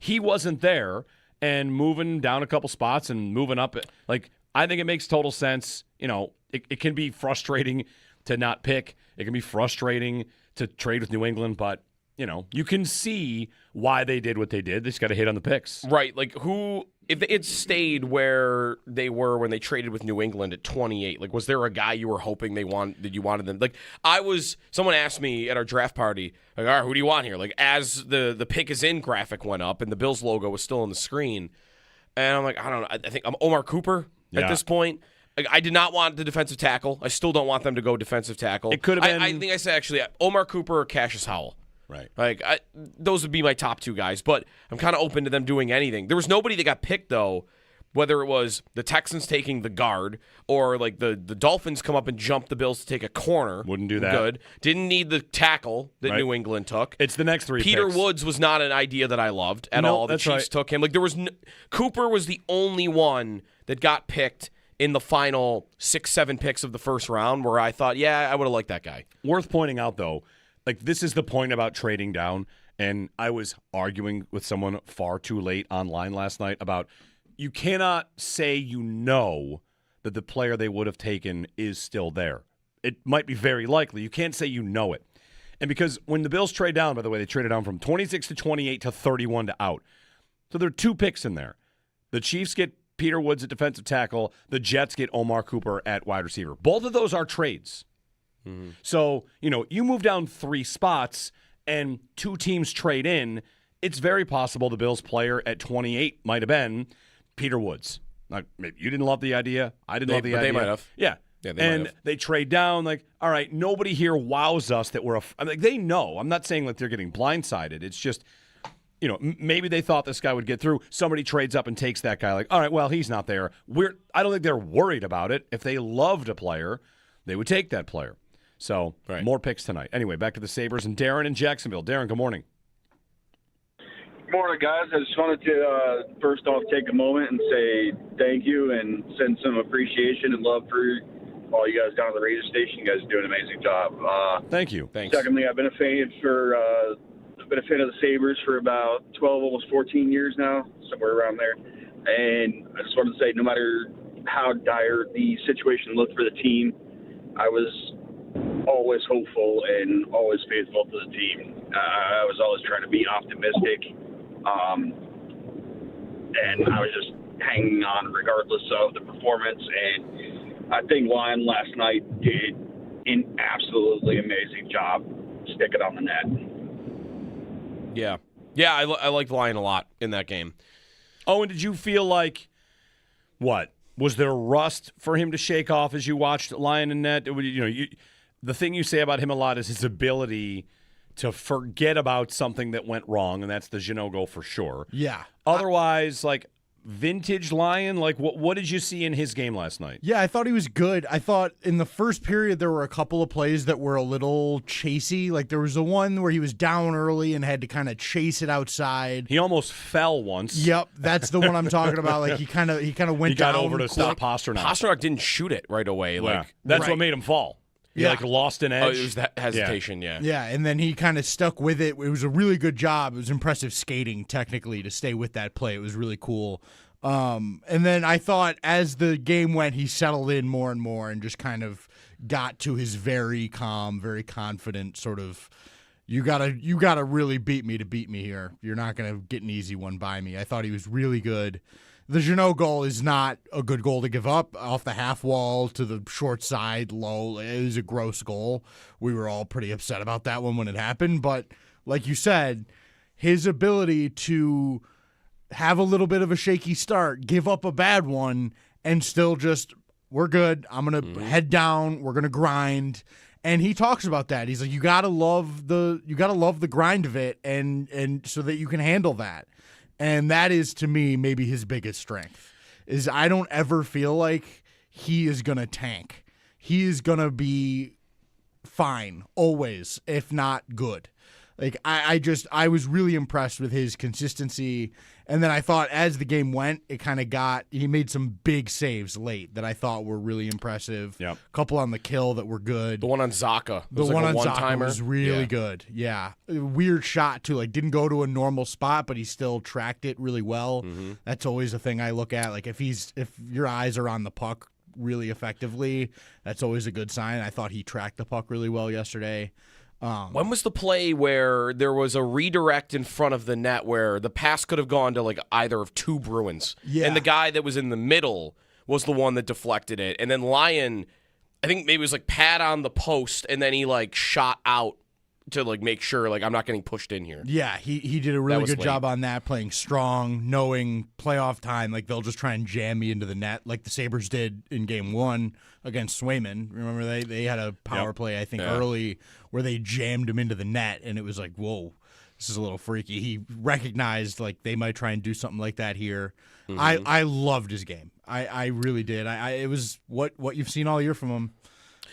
He wasn't there, and moving down a couple spots and moving up, like, I think it makes total sense. You know, it can be frustrating to not pick. It can be frustrating to trade with New England, but, you know, you can see why they did what they did. They just got to hit on the picks. Right. Like, if it stayed where they were when they traded with New England at 28, like, was there a guy you were hoping you wanted them? Like, someone asked me at our draft party, like, all right, who do you want here? Like, as the pick is in graphic went up and the Bills logo was still on the screen. And I'm like, I don't know. I think I'm Omar Cooper at this point. Like, I did not want the defensive tackle. I still don't want them to go defensive tackle. It could have been. I think I said, actually, Omar Cooper or Cassius Howell. Right. Like, those would be my top two guys, but I'm kind of open to them doing anything. There was nobody that got picked, though, whether it was the Texans taking the guard or, like, the Dolphins come up and jump the Bills to take a corner. Wouldn't do that. Good. Didn't need the tackle that New England took. It's the next three Peter picks. Woods was not an idea that I loved at all. The Chiefs took him. Like, there was Cooper was the only one that got picked in the final 6-7 picks of the first round where I thought, yeah, I would have liked that guy. Worth pointing out, though, like, this is the point about trading down, and I was arguing with someone far too late online last night about you cannot say you know that the player they would have taken is still there. It might be very likely. You can't say you know it. And because when the Bills trade down, by the way, they traded down from 26 to 28 to 31 to out. So there are two picks in there. The Chiefs get Peter Woods at defensive tackle. The Jets get Omar Cooper at wide receiver. Both of those are trades. So, you know, you move down 3 spots and 2 teams trade in, it's very possible the Bills player at 28 might have been Peter Woods. Like, maybe you didn't love the idea. I didn't love the idea. They might have. Yeah. They trade down, like, all right, nobody here wows us that we're they know. I'm not saying like they're getting blindsided. It's just, you know, maybe they thought this guy would get through. Somebody trades up and takes that guy. Like, all right, well, he's not there. I don't think they're worried about it. If they loved a player, they would take that player. So, more picks tonight. Anyway, back to the Sabres and Darren in Jacksonville. Darren, good morning. Good morning, guys. I just wanted to, first off, take a moment and say thank you and send some appreciation and love for all you guys down at the radio station. You guys are doing an amazing job. Thank you. Thanks. Secondly, I've been a fan of the Sabres for about 12, almost 14 years now, somewhere around there. And I just wanted to say, no matter how dire the situation looked for the team, I was always hopeful and always faithful to the team. I was always trying to be optimistic, and I was just hanging on regardless of the performance. And I think Lyon last night did an absolutely amazing job sticking on the net. Yeah, I liked Lyon a lot in that game. Oh, and did you feel like, what? Was there rust for him to shake off as you watched Lyon and net? The thing you say about him a lot is his ability to forget about something that went wrong, and that's the Jeannot goal for sure. Yeah. Otherwise, like, vintage Lion, like, what did you see in his game last night? Yeah, I thought he was good. I thought in the first period there were a couple of plays that were a little chasey. Like there was the one where he was down early and had to kind of chase it outside. He almost fell once. Yep, that's the one I'm talking about. Like he kind of went He got down over to quick. stop Pasternak. Pasternak didn't shoot it right away. Like That's Right. what made him fall. He Yeah. like lost an Oh, edge. it was that hesitation. Yeah. Yeah, and then he kind of stuck with it. It was a really good job. It was impressive skating technically to stay with that play. It was really cool. And then I thought as the game went, he settled in more and more and just kind of got to his very calm, very confident sort of, you gotta really beat me to beat me here. You're not gonna get an easy one by me. I thought he was really good. The Jeannot goal is not a good goal to give up off the half wall to the short side, low. It was a gross goal. We were all pretty upset about that one when it happened. But like you said, his ability to have a little bit of a shaky start, give up a bad one, and still just, we're good. I'm going to head down. We're going to grind. And he talks about that. He's like, you got to love the grind of it and so that you can handle that. And that is, to me, maybe his biggest strength, is I don't ever feel like he is going to tank. He is going to be fine, always, if not good. Like, I was really impressed with his consistency. And then I thought as the game went, he made some big saves late that I thought were really impressive. Yep. A couple on the kill that were good. The one on Zaka. The one on Zaka one-timer. was really good. Yeah. Weird shot, too. Like, didn't go to a normal spot, but he still tracked it really well. That's always a thing I look at. Like, if your eyes are on the puck really effectively, that's always a good sign. I thought he tracked the puck really well yesterday. When was the play where there was a redirect in front of the net where the pass could have gone to like either of two Bruins? Yeah. And the guy that was in the middle was the one that deflected it. And then Lyon, I think maybe it was like pad on the post, and then he like shot out to like make sure like I'm not getting pushed in here. Yeah, he did a really was good late. job on that, playing strong, knowing playoff time, like they'll just try and jam me into the net like the Sabres did in game 1 against Swayman. Remember they had a power play, I think, early where they jammed him into the net, and it was like, whoa, this is a little freaky. He recognized like they might try and do something like that here. I loved his game. I really did. It was what you've seen all year from him.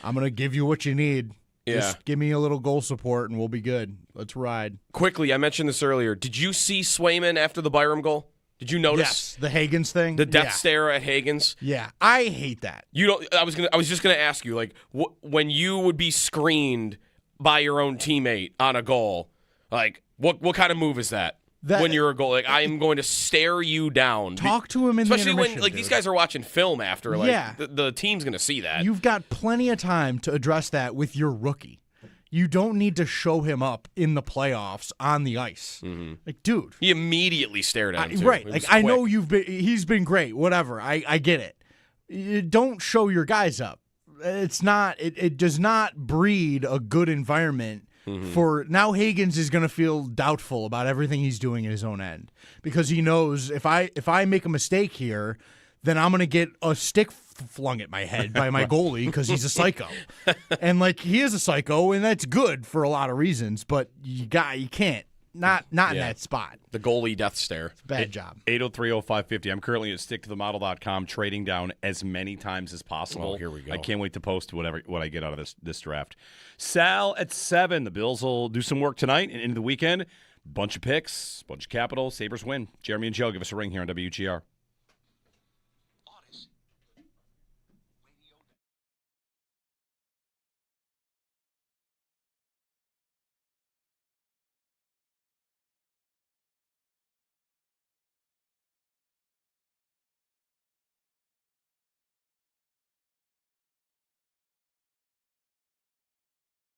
I'm going to give you what you need. Yeah. Just give me a little goal support and we'll be good. Let's ride. Quickly, I mentioned this earlier. Did you see Swayman after the Byram goal? Did you notice? Yes, the Hagens thing. The death stare at Hagens. Yeah, I hate that. You don't. I was just gonna ask you, like, when you would be screened by your own teammate on a goal, like, what kind of move is that? When you're a goal, like, I am going to stare you down. Talk to him in especially the intermission, when like dude. these guys are watching film after. Like, Yeah. the team's gonna see that. You've got plenty of time to address that with your rookie. You don't need to show him up in the playoffs on the ice. Like, dude. He immediately stared at him. Too. Right. It Like, was I quick. know he's been great, whatever. I get it. You don't show your guys up. It does not breed a good environment for now. Hagens is going to feel doubtful about everything he's doing in his own end because he knows if I make a mistake here, then I'm going to get a stick flung at my head by my goalie because he's a psycho. And like, he is a psycho, and that's good for a lot of reasons, but you can't. Not in that spot. The goalie death stare. Bad job. 8030550. I'm currently at sticktothemodel.com trading down as many times as possible. Oh, here we go. I can't wait to post what I get out of this draft. Sal at 7. The Bills will do some work tonight and into the weekend. Bunch of picks, bunch of capital. Sabres win. Jeremy and Joe, give us a ring here on WGR.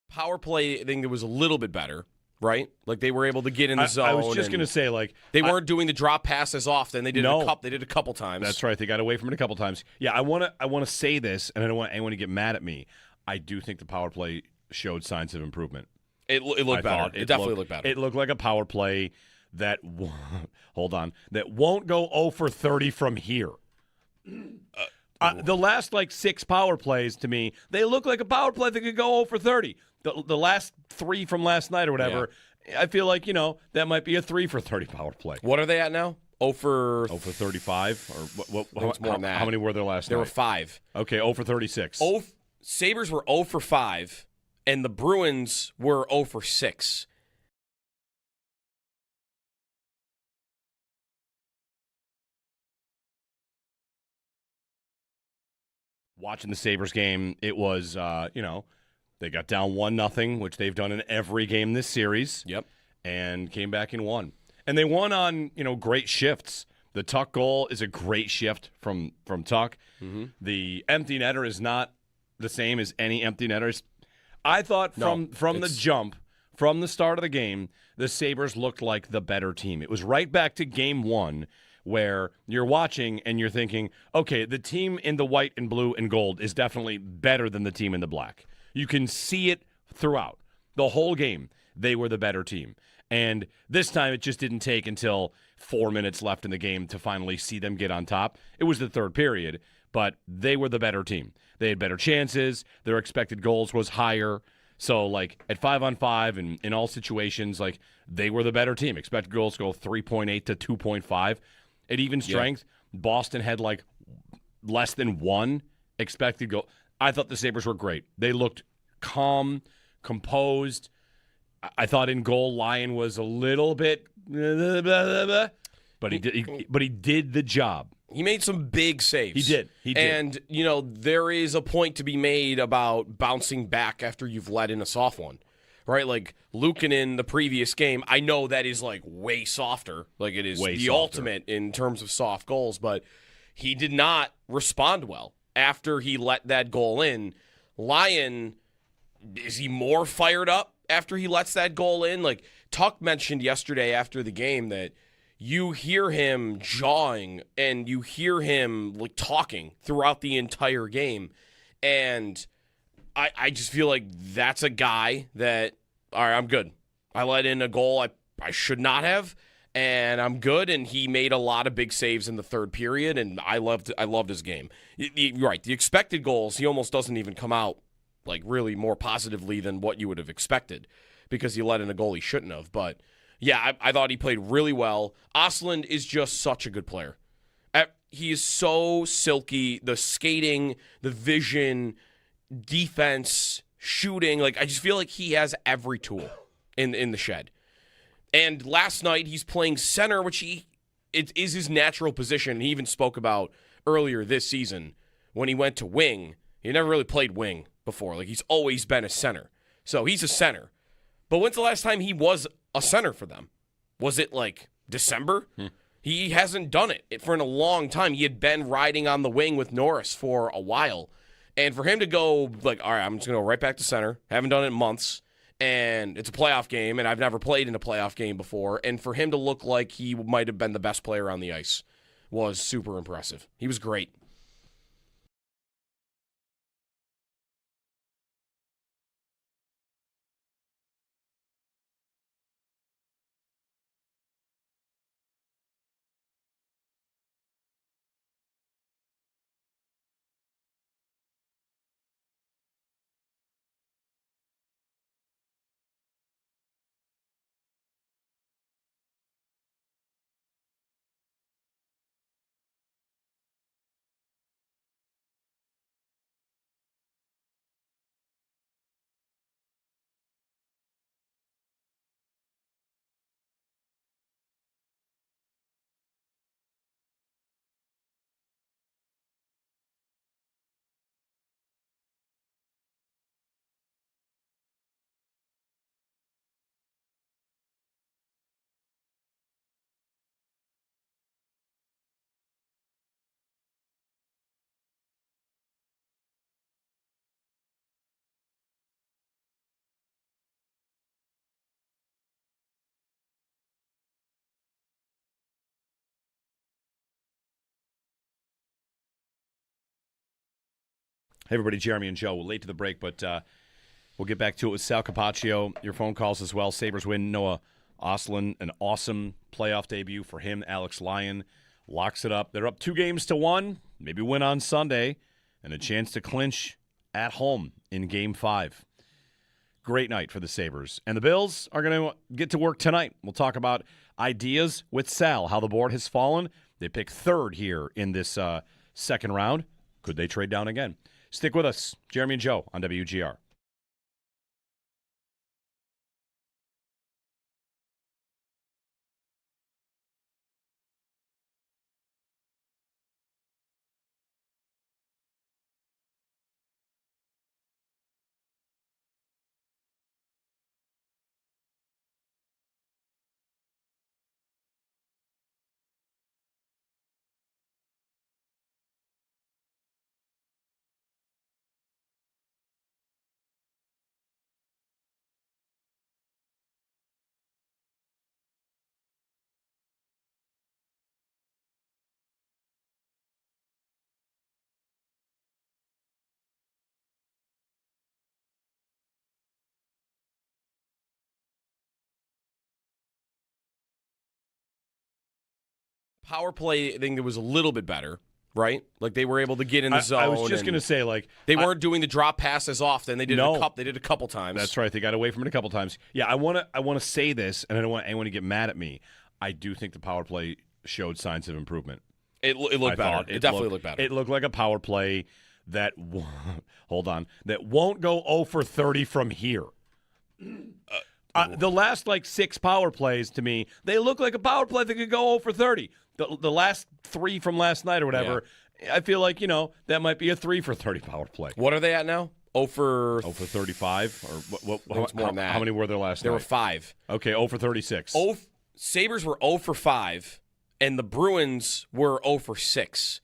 Power play, I think it was a little bit better, right? Like they were able to get in the zone. I was just going to say, like, they weren't doing the drop pass as often. They did they did a couple times. That's right. They got away from it a couple times. Yeah, I want to say this, and I don't want anyone to get mad at me. I do think the power play showed signs of improvement. It looked better. It definitely looked better. It looked like a power play that that won't go 0 for 30 from here. The last like 6 power plays to me, they look like a power play that could go 0 for 30. the last 3 from last night or whatever, I feel like, that might be a 3 for 30 power play. What are they at now? 0 for 35? Or what, more than that. How many were there last night? There were 5. Okay, 0 for 36. Sabres were 0 for 5, and the Bruins were 0 for 6. Watching the Sabres game, it was, they got down 1-0, which they've done in every game this series. Yep. And came back and won. And they won on, great shifts. The Tuck goal is a great shift from Tuck. Mm-hmm. The empty netter is not the same as any empty netters. I thought from the jump, from the start of the game, the Sabres looked like the better team. It was right back to game 1 where you're watching and you're thinking, okay, the team in the white and blue and gold is definitely better than the team in the black. You can see it throughout. The whole game, they were the better team. And this time it just didn't take until 4 minutes left in the game to finally see them get on top. It was the third period, but they were the better team. They had better chances. Their expected goals was higher. So, at 5-on-5 and in all situations, they were the better team. Expected goals go 3.8 to 2.5. At even strength, Boston had, less than 1 expected goal. I thought the Sabres were great. They looked calm, composed. I thought in goal, Lyon was a little bit, but he did the job. He made some big saves. He did. And, there is a point to be made about bouncing back after you've let in a soft one, right? Luukkonen the previous game, I know that is, way softer. It is way the softer. ultimate in terms of soft goals, but he did not respond well after he let that goal in. Lyon, is he more fired up after he lets that goal in? Tuck mentioned yesterday after the game that you hear him jawing and you hear him talking throughout the entire game. And I just feel like that's a guy that, all right, I'm good. I let in a goal I should not have, and I'm good. And he made a lot of big saves in the third period, and I loved his game. You're right. The expected goals, he almost doesn't even come out really more positively than what you would have expected because he let in a goal he shouldn't have. But yeah, I thought he played really well. Ostlund is just such a good player. He is so silky. The skating, the vision, defense, shooting. I just feel like he has every tool in the shed. And last night he's playing center, which it is his natural position. He even spoke about earlier this season when he went to wing. He never really played wing before. He's always been a center. So he's a center. But when's the last time he was a center for them? Was it December? He hasn't done it for a long time. He had been riding on the wing with Norris for a while. And for him to go all right, I'm just going to go right back to center. Haven't done it in months. And it's a playoff game, and I've never played in a playoff game before. And for him to look like he might have been the best player on the ice was super impressive. He was great. Hey, everybody, Jeremy and Joe. We're late to the break, but we'll get back to it with Sal Capaccio. Your phone calls as well. Sabres win. Noah Ostlund, an awesome playoff debut for him. Alex Lyon locks it up. They're up 2-1. Maybe win on Sunday, and a chance to clinch at home in Game 5. Great night for the Sabres. And the Bills are going to get to work tonight. We'll talk about ideas with Sal, how the board has fallen. They pick third here in this second round. Could they trade down again? Stick with us. Jeremy and Joe on WGR. Power play, I think it was a little bit better, right? Like they were able to get in the zone. I was just going to say, like, they weren't doing the drop pass as often. They did they did a couple times. That's right. They got away from it a couple times. Yeah, I want to say this, and I don't want anyone to get mad at me. I do think the power play showed signs of improvement. It looked better. It definitely looked better. It looked like a power play that that won't go 0 for 30 from here. The last 6 power plays to me, they look like a power play that could go 0 for 30. The last 3 from last night or whatever, I feel like, that might be a 3 for 30 power play. What are they at now? 0 for 35? Or more than that. How many were there last night? There were 5. Okay, 0 for 36. Sabres were 0 for 5, and the Bruins were 0 for 6.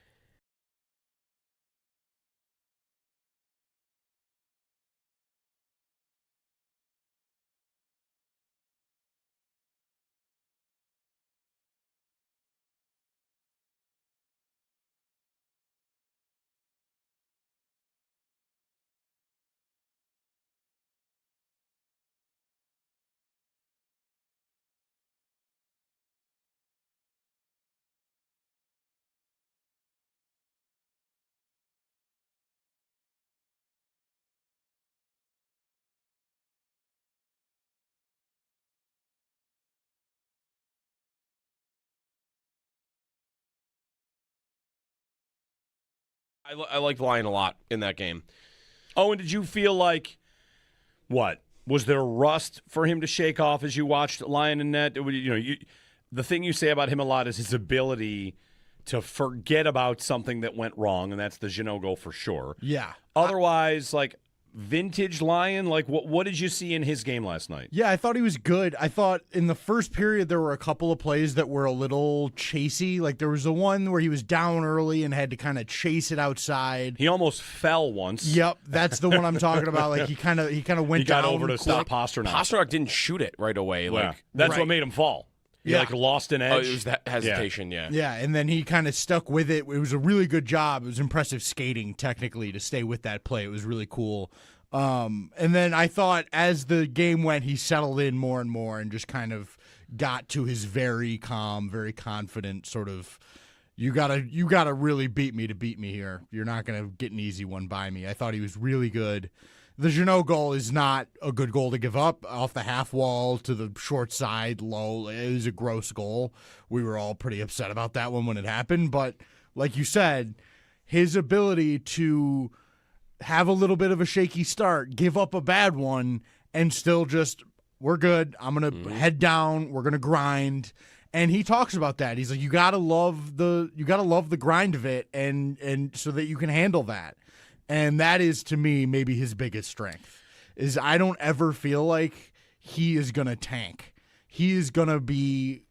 I liked Lyon a lot in that game. Oh, and did you feel like, what? Was there rust for him to shake off as you watched Lyon and net? The thing you say about him a lot is his ability to forget about something that went wrong, and that's the Jeannot goal for sure. Yeah. Otherwise, vintage Lyon, what did you see in his game last night? Yeah, I thought he was good. I thought in the first period there were a couple of plays that were a little chasey. Like there was the one where he was down early and had to kind of chase it outside. He almost fell once. Yep, that's the one I'm talking about. Like he kind of went down. He got over to stop Pasternak. Pasternak didn't shoot it right away. That's what made him fall. He lost an edge. Oh, it was that hesitation, yeah. Yeah, and then he kind of stuck with it. It was a really good job. It was impressive skating, technically, to stay with that play. It was really cool. And then I thought as the game went, he settled in more and more and just kind of got to his very calm, very confident sort of, you gotta really beat me to beat me here. You're not going to get an easy one by me. I thought he was really good. The Jeannot goal is not a good goal to give up. Off the half wall to the short side, low. It was a gross goal. We were all pretty upset about that one when it happened. But like you said, his ability to have a little bit of a shaky start, give up a bad one, and still just, we're good. I'm going to head down. We're going to grind. And he talks about that. He's like, you got to love the grind of it and so that you can handle that. And that is, to me, maybe his biggest strength, is I don't ever feel like he is going to tank. He is going to be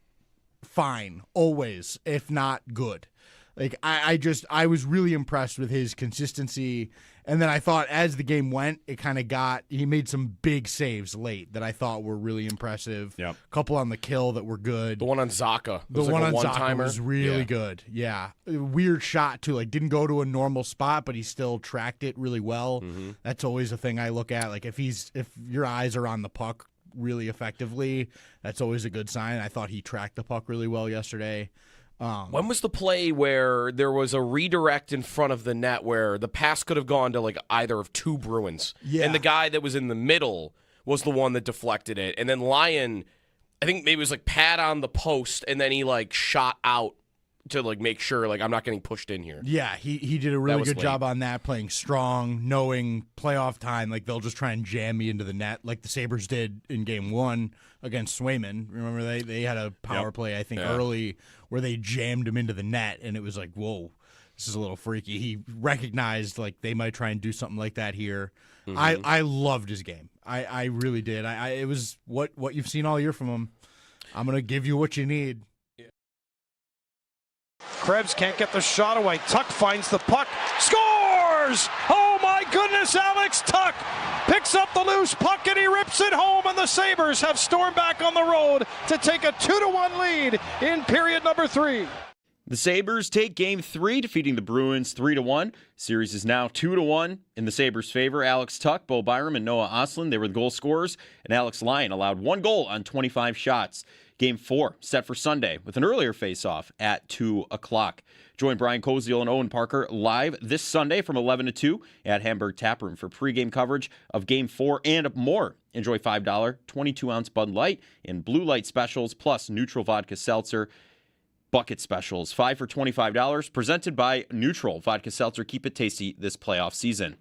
fine, always, if not good. Like, I was really impressed with his consistency. And then I thought as the game went, it kind of he made some big saves late that I thought were really impressive. Yep. A couple on the kill that were good. The one on Zaka. The one on Zaka was really good. Yeah. Weird shot, too. Like, didn't go to a normal spot, but he still tracked it really well. Mm-hmm. That's always a thing I look at. Like, if your eyes are on the puck really effectively, that's always a good sign. I thought he tracked the puck really well yesterday. When was the play where there was a redirect in front of the net where the pass could have gone to either of two Bruins? Yeah. And the guy that was in the middle was the one that deflected it. And then Lyon, I think maybe it was like pad on the post, and then he like shot out to like make sure like I'm not getting pushed in here. Yeah, he did a really good late. job on that, playing strong, knowing playoff time, like they'll just try and jam me into the net like the Sabres did in game 1 against Swayman. Remember they had a power play, I think, early where they jammed him into the net, and it was like, whoa, this is a little freaky. He recognized like they might try and do something like that here. I loved his game. I really did. It was what you've seen all year from him. I'm going to give you what you need. Krebs can't get the shot away. Tuck finds the puck. Scores! Oh my goodness, Alex Tuck picks up the loose puck and he rips it home, and the Sabres have stormed back on the road to take a 2-1 lead in period number 3. The Sabres take Game 3, defeating the Bruins 3-1. Series is now 2-1 in the Sabres' favor. Alex Tuck, Bo Byram, and Noah Ostlund, they were the goal scorers, and Alex Lyon allowed 1 goal on 25 shots. Game 4 set for Sunday with an earlier face-off at 2 o'clock. Join Brian Koziel and Owen Parker live this Sunday from 11 to 2 at Hamburg Taproom for pregame coverage of Game 4 and more. Enjoy $5 22-ounce Bud Light and Blue Light specials, plus neutral vodka seltzer bucket specials. 5 for $25, presented by Neutral Vodka Seltzer. Keep it tasty this playoff season.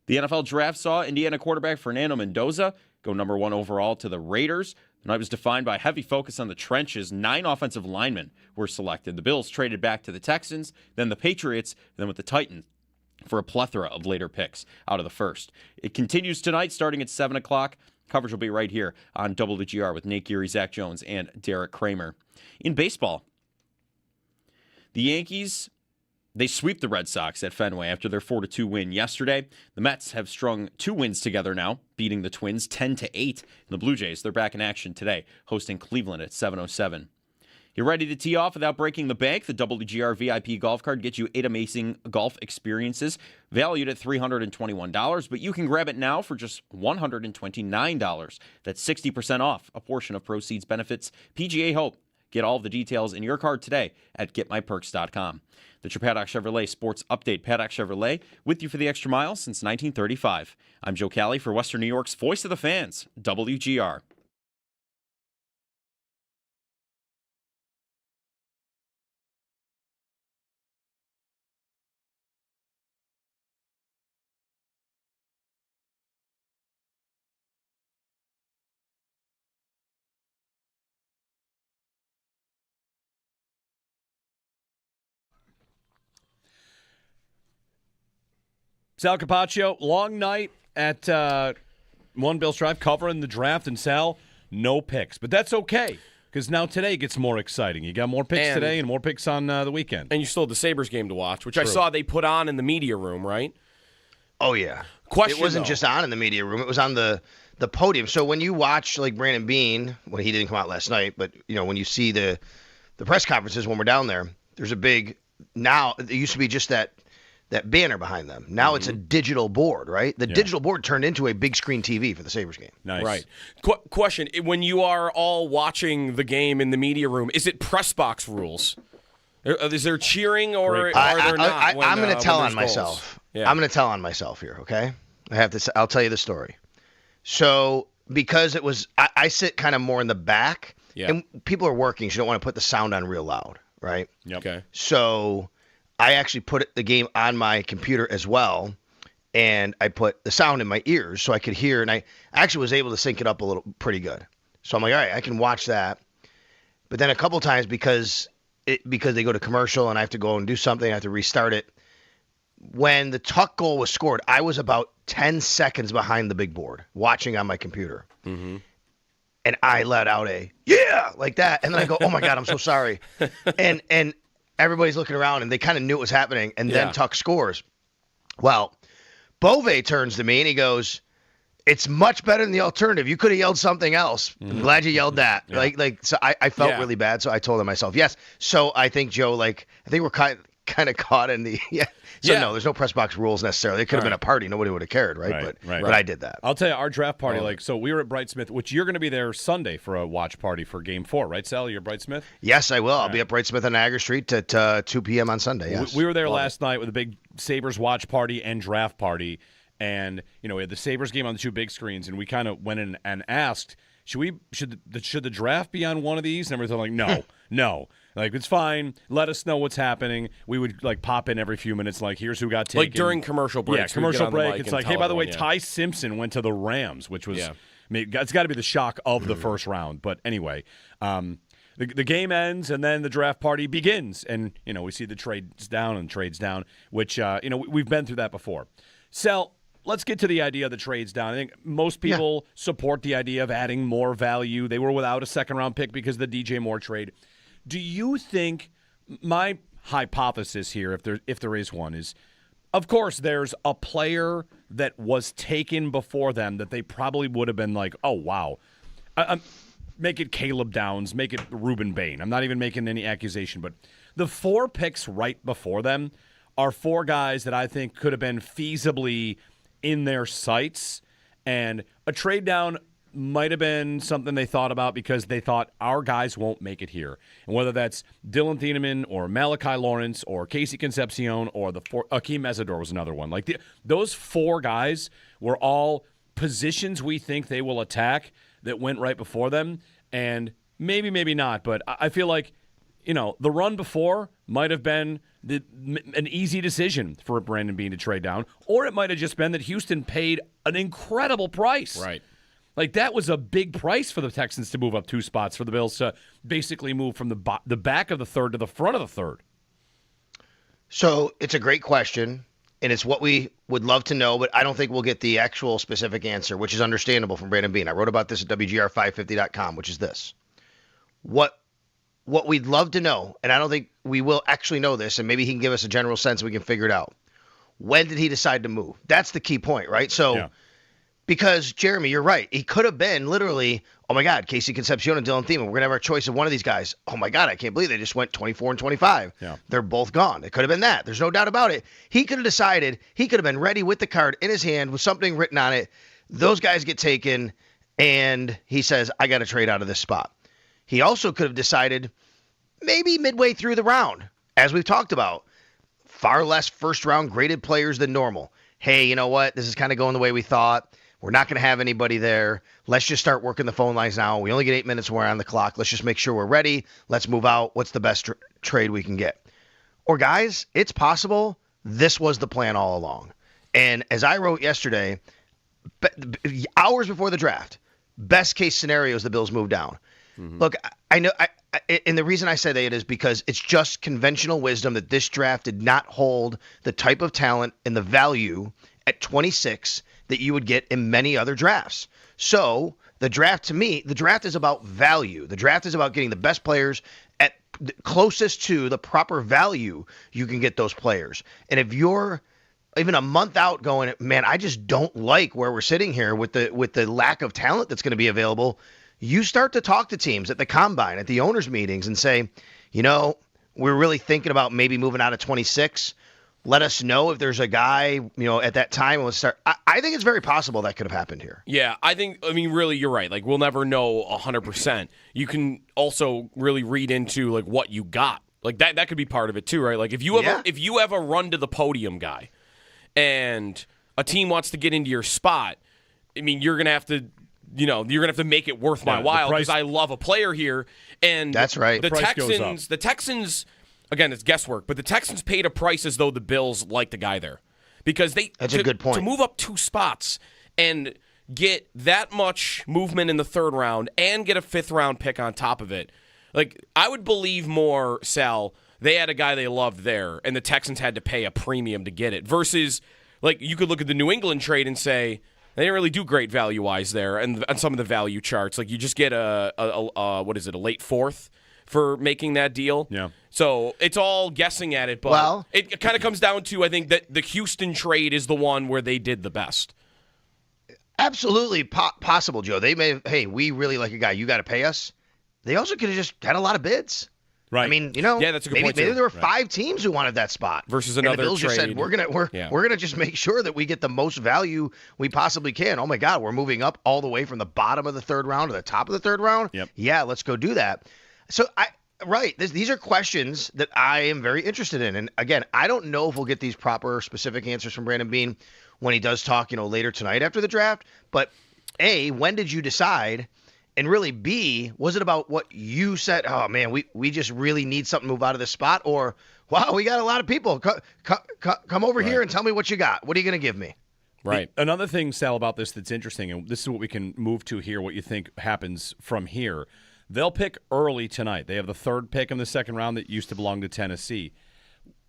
The NFL draft saw Indiana quarterback Fernando Mendoza go number 1 overall to the Raiders. The night was defined by heavy focus on the trenches. 9 offensive linemen were selected. The Bills traded back to the Texans, then the Patriots, then with the Titans for a plethora of later picks out of the first. It continues tonight starting at 7 o'clock. Coverage will be right here on WGR with Nate Geary, Zach Jones, and Derek Kramer. In baseball, the Yankees, they sweep the Red Sox at Fenway after their 4-2 win yesterday. The Mets have strung 2 wins together now, beating the Twins 10-8. And the Blue Jays, they're back in action today, hosting Cleveland at 7:07. You're ready to tee off without breaking the bank? The WGR VIP golf card gets you 8 amazing golf experiences valued at $321, but you can grab it now for just $129. That's 60% off. A portion of proceeds benefits PGA Hope. Get all of the details in your card today at getmyperks.com. That's your Paddock Chevrolet Sports Update. Paddock Chevrolet, with you for the extra mile since 1935. I'm Joe Cali for Western New York's Voice of the Fans, WGR. Sal Capaccio, long night at One Bills Drive covering the draft, and Sal, no picks. But that's okay, because now today gets more exciting. You got more picks today and more picks on the weekend. And you still have the Sabres game to watch, which I saw they put on in the media room, right? Oh, yeah. Question, it wasn't though. just on in the media room. It was on the podium. So when you watch, like, Brandon Beane, well, he didn't come out last night, but, you know, when you see the press conferences when we're down there, there's a big – now, it used to be just that banner behind them. Now it's a digital board, right? The digital board turned into a big screen TV for the Sabres game. Nice. Right. Question, when you are all watching the game in the media room, is it press box rules? Is there cheering or are there not? I'm going to tell on goals? myself. Yeah. I'm going to tell on myself here, okay? I'll tell you the story. So because it was, I sit kind of more in the back, and people are working, so you don't want to put the sound on real loud, right? Yep. Okay. So I actually put the game on my computer as well, and I put the sound in my ears so I could hear, and I actually was able to sync it up a little pretty good. So I'm like, all right, I can watch that. But then a couple times because they go to commercial and I have to go and do something, I have to restart it. When the Tuck goal was scored, I was about 10 seconds behind the big board watching on my computer. Mm-hmm. And I let out a, yeah, like that. And then I go, oh, my God, I'm so sorry. And everybody's looking around, and they kind of knew what was happening, and then Tuck scores. Well, Bove turns to me, and he goes, it's much better than the alternative. You could have yelled something else. I'm glad you yelled that. Yeah. So I felt really bad, so I told him myself, yes. So I think, Joe, I think we're kind of caught in the no, there's no press box rules necessarily. It could have been a party. Nobody would have cared, right? But I did that. I'll tell you, our draft party, so we were at Brightsmith, which you're going to be there Sunday for a watch party for Game 4, right, Sal? You're at Brightsmith? Yes, I will. I'll be at Brightsmith on Niagara Street at 2 p.m. on Sunday, yes. We were there last night with a big Sabres watch party and draft party, And, we had the Sabres game on the two big screens, and we kind of went in and asked, should the draft be on one of these? And everything like, no. Like, it's fine. Let us know what's happening. We would, pop in every few minutes, here's who got taken. Like during commercial breaks. Yeah, commercial break. It's hey, by the way, everyone, Ty Simpson went to the Rams, which was, it's got to be the shock of the first round. But anyway, the game ends, and then the draft party begins. And, we see the trades down, which, we've been through that before. Sal, let's get to the idea of the trades down. I think most people support the idea of adding more value. They were without a second-round pick because of the DJ Moore trade. Do you think my hypothesis here, if there is one, is, of course, there's a player that was taken before them that they probably would have been like, oh, wow. Make it Caleb Downs, make it Reuben Bain. I'm not even making any accusation, but the 4 picks right before them are 4 guys that I think could have been feasibly in their sights, and a trade down might have been something they thought about because they thought our guys won't make it here. And whether that's Dylan Thieneman or Malachi Lawrence or Casey Concepcion or Akeem Mesidor was another one. Those 4 guys were all positions we think they will attack that went right before them, and maybe not, but I feel like, the run before might have been an easy decision for Brandon Beane to trade down, or it might have just been that Houston paid an incredible price. Right. That was a big price for the Texans to move up 2 spots, for the Bills to basically move from the back of the third to the front of the third. So it's a great question, and it's what we would love to know, but I don't think we'll get the actual specific answer, which is understandable from Brandon Beane. I wrote about this at WGR550.com, which is this. What we'd love to know, and I don't think we will actually know this, and maybe he can give us a general sense and we can figure it out. When did he decide to move? That's the key point, right? So, because, Jeremy, you're right. He could have been literally, oh, my God, Casey Concepcion and Dylan Thieneman. We're going to have our choice of one of these guys. Oh, my God, I can't believe they just went 24 and 25. Yeah. They're both gone. It could have been that. There's no doubt about it. He could have decided, he could have been ready with the card in his hand with something written on it. Those guys get taken, and he says, I got to trade out of this spot. He also could have decided maybe midway through the round, as we've talked about, far less first-round graded players than normal. Hey, you know what? This is kind of going the way we thought. We're not going to have anybody there. Let's just start working the phone lines now. We only get 8 minutes more on the clock. Let's just make sure we're ready. Let's move out. What's the best trade we can get? Or, guys, it's possible this was the plan all along. And as I wrote yesterday, hours before the draft, best case scenario is the Bills move down. Look, I know, and the reason I say that is because it's just conventional wisdom that this draft did not hold the type of talent and the value at 26 that you would get in many other drafts. So the draft, to me, the draft is about value. The draft is about getting the best players at closest to the proper value you can get those players. And if you're even a month out going, man, I just don't like where we're sitting here with the lack of talent that's going to be available, you start to talk to teams at the combine, at the owners' meetings, and say, we're really thinking about maybe moving out of 26. Let us know if there's a guy, at that time. We'll start. I think it's very possible that could have happened here. Yeah, really, you're right. We'll never know 100%. You can also really read into, what you got. That could be part of it, too, right? If you have a run to the podium guy and a team wants to get into your spot, you're going to have to you're gonna have to make it worth my while because I love a player here. And that's right. The Texans, again, it's guesswork, but the Texans paid a price as though the Bills liked the guy there, because that's a good point. To move up 2 spots and get that much movement in the third round and get a 5th round pick on top of it. I would believe more, Sal, they had a guy they loved there, and the Texans had to pay a premium to get it. Versus, you could look at the New England trade and say, they didn't really do great value-wise there, and on some of the value charts, you just get a late 4th for making that deal. Yeah. So it's all guessing at it, but it kind of comes down to, I think, that the Houston trade is the one where they did the best. Absolutely possible, Joe. They may have, hey, we really like a guy. You got to pay us. They also could have just had a lot of bids. Right. Yeah, that's a good point. Maybe there were 5 teams who wanted that spot versus another. And the Bills trade. Just said we're gonna just make sure that we get the most value we possibly can. Oh my God, we're moving up all the way from the bottom of the 3rd round to the top of the 3rd round. Yep. Yeah, let's go do that. So Right. These are questions that I am very interested in. And again, I don't know if we'll get these proper specific answers from Brandon Beane when he does talk, later tonight after the draft. But A, when did you decide? And really, B, was it about what you said? Oh, man, we just really need something to move out of this spot. Or, wow, we got a lot of people. Come over here and tell me what you got. What are you going to give me? Right. Another thing, Sal, about this that's interesting, and this is what we can move to here, what you think happens from here. They'll pick early tonight. They have the third pick in the second round that used to belong to Tennessee.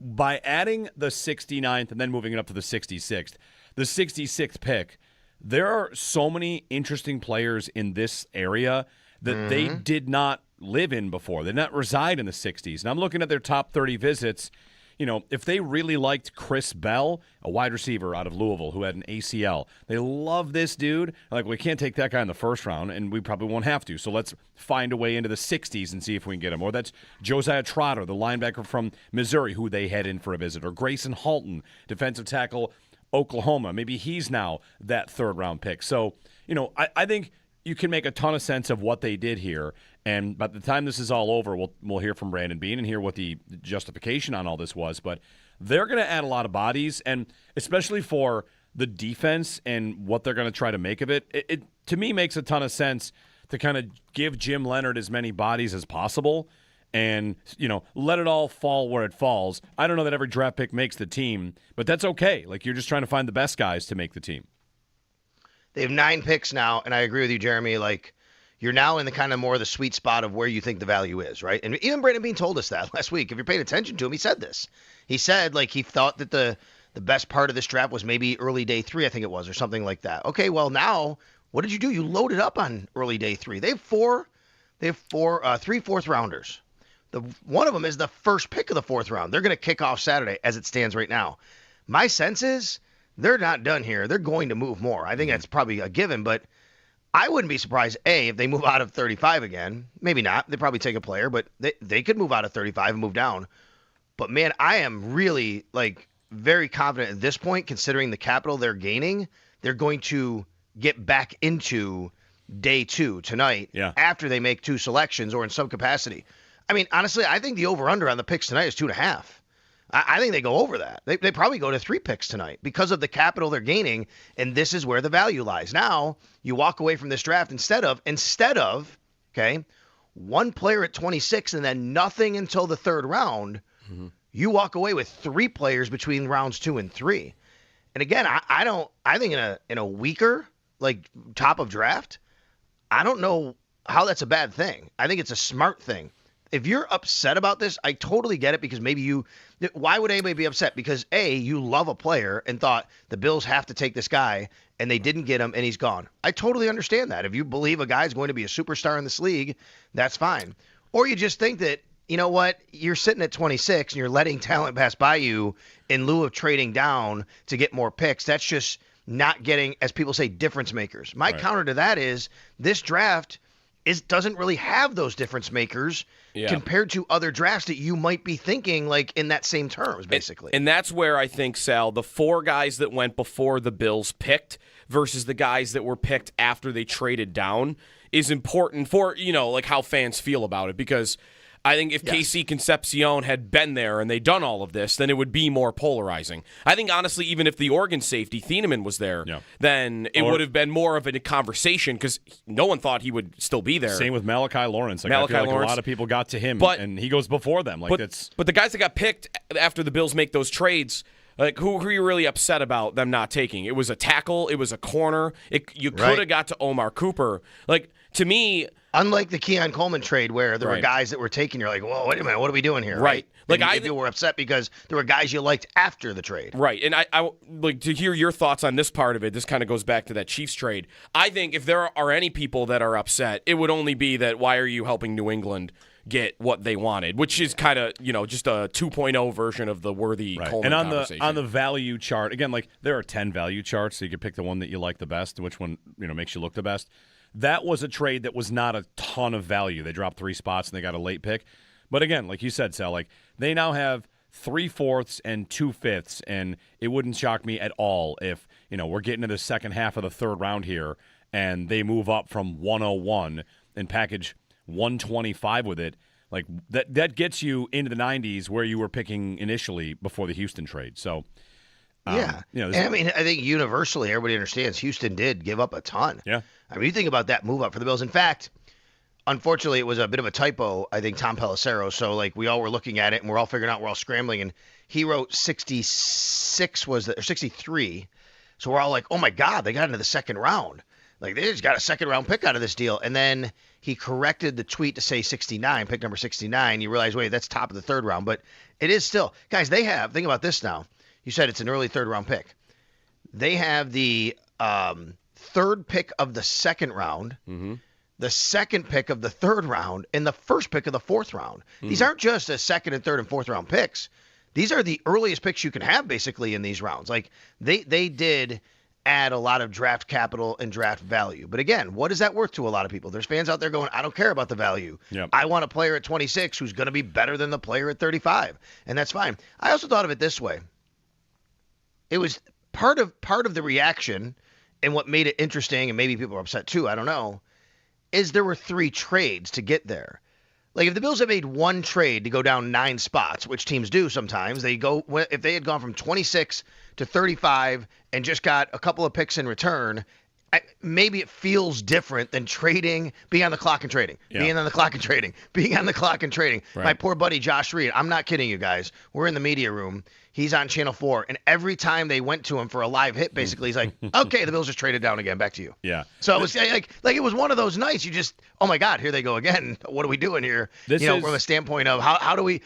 By adding the 69th and then moving it up to the 66th, the 66th pick, there are so many interesting players in this area that they did not live in before. They did not reside in the 60s. And I'm looking at their top 30 visits. If they really liked Chris Bell, a wide receiver out of Louisville who had an ACL, they love this dude. Like, we can't take that guy in the first round, and we probably won't have to. So let's find a way into the 60s and see if we can get him. Or that's Josiah Trotter, the linebacker from Missouri, who they had in for a visit. Or Grayson Halton, defensive tackle, Oklahoma. Maybe he's now that third-round pick. So, I think you can make a ton of sense of what they did here. And by the time this is all over, we'll hear from Brandon Beane and hear what the justification on all this was. But they're going to add a lot of bodies, and especially for the defense and what they're going to try to make of it, it to me makes a ton of sense to kind of give Jim Leonard as many bodies as possible and, let it all fall where it falls. I don't know that every draft pick makes the team, but that's okay. Like, you're just trying to find the best guys to make the team. They have 9 picks now, and I agree with you, Jeremy. Like, you're now in the kind of more the sweet spot of where you think the value is, right? And even Brandon Beane told us that last week. If you're paying attention to him, he said this. He said, like, he thought that the best part of this draft was maybe early day 3, I think it was, or something like that. Okay, well, now, what did you do? You loaded up on early day 3. They have 3 fourth-rounders. One of them is the first pick of the 4th round. They're going to kick off Saturday as it stands right now. My sense is they're not done here. They're going to move more. I think that's probably a given, but I wouldn't be surprised, A, if they move out of 35 again. Maybe not. They probably take a player, but they could move out of 35 and move down. But, man, I am really, very confident at this point, considering the capital they're gaining, they're going to get back into day 2 tonight after they make 2 selections or in some capacity. I mean, honestly, I think the over-under on the picks tonight is 2.5. I think they go over that. They probably go to 3 picks tonight because of the capital they're gaining, and this is where the value lies. Now, you walk away from this draft instead of, okay, 1 player at 26 and then nothing until the 3rd round, you walk away with 3 players between rounds 2 and 3. And again, I think in a weaker, top of draft, I don't know how that's a bad thing. I think it's a smart thing. If you're upset about this, I totally get it because maybe why would anybody be upset? Because A, you love a player and thought the Bills have to take this guy and they didn't get him and he's gone. I totally understand that. If you believe a guy's going to be a superstar in this league, that's fine. Or you just think that, you know what, you're sitting at 26 and you're letting talent pass by you in lieu of trading down to get more picks. That's just not getting, as people say, difference makers. My counter to that is this draft doesn't really have those difference makers compared to other drafts that you might be thinking in that same terms, basically. And that's where I think, Sal, the 4 guys that went before the Bills picked versus the guys that were picked after they traded down is important for, how fans feel about it. Because I think if KC Concepcion had been there and they'd done all of this, then it would be more polarizing. I think, honestly, even if the Oregon safety, Thieneman, was there, then it would have been more of a conversation because no one thought he would still be there. Same with Malachi Lawrence. I feel like a lot of people got to him, and he goes before them. But the guys that got picked after the Bills make those trades, who are you really upset about them not taking? It was a tackle. It was a corner. You could have got to Omar Cooper. To me, unlike the Keon Coleman trade where there were guys that were taken, you're like, whoa, wait a minute, what are we doing here? Right. You were upset because there were guys you liked after the trade. Right. And I to hear your thoughts on this part of it. This kind of goes back to that Chiefs trade. I think if there are any people that are upset, it would only be that why are you helping New England get what they wanted, which is kind of, just a 2.0 version of the Worthy Coleman conversation. On the value chart, again, there are 10 value charts, so you can pick the one that you like the best, which one, makes you look the best. That was a trade that was not a ton of value. They dropped 3 spots and they got a late pick. But again, like you said, Sal, they now have 3 fourths and 2 fifths, and it wouldn't shock me at all if, we're getting to the second half of the 3rd round here and they move up from 101 and package 125 with it. Like that gets you into the 90s where you were picking initially before the Houston trade. So, I think universally everybody understands Houston did give up a ton. Yeah. I mean, you think about that move up for the Bills. In fact, unfortunately, it was a bit of a typo, I think, Tom Pelissero. So, like, we all were looking at it, and we're all figuring out, we're all scrambling, and he wrote 66 or 63. So we're all like, oh, my God, they got into the second round. Like, they just got a second-round pick out of this deal. And then he corrected the tweet to say 69, pick number 69. You realize, wait, that's top of the third round. But it is still – guys, they have – think about this now. You said it's an early third-round pick. They have the third pick of the second round, the second pick of the third round, and the first pick of the fourth round. These aren't just the second and third and fourth round picks. These are the earliest picks you can have basically in these rounds. Like they did add a lot of draft capital and draft value. But again, what is that worth to a lot of people? There's fans out there going, I don't care about the value. Yep. I want a player at 26 who's going to be better than the player at 35. And that's fine. I also thought of it this way. It was part of the reaction, and what made it interesting, and maybe people are upset too, I don't know, is there were 3 trades to get there. Like, if the Bills had made one trade to go down 9 spots, which teams do sometimes, if they had gone from 26 to 35 and just got a couple of picks in return, maybe it feels different than being on the clock and trading, being on the clock and trading. Right. My poor buddy Josh Reed, I'm not kidding you guys. We're in the media room. He's on Channel 4, and every time they went to him for a live hit, basically, he's like, okay, the Bills just traded down again. Back to you. Yeah. So it was like it was one of those nights. You just, oh my God, here they go again. What are we doing here? From a standpoint of how do we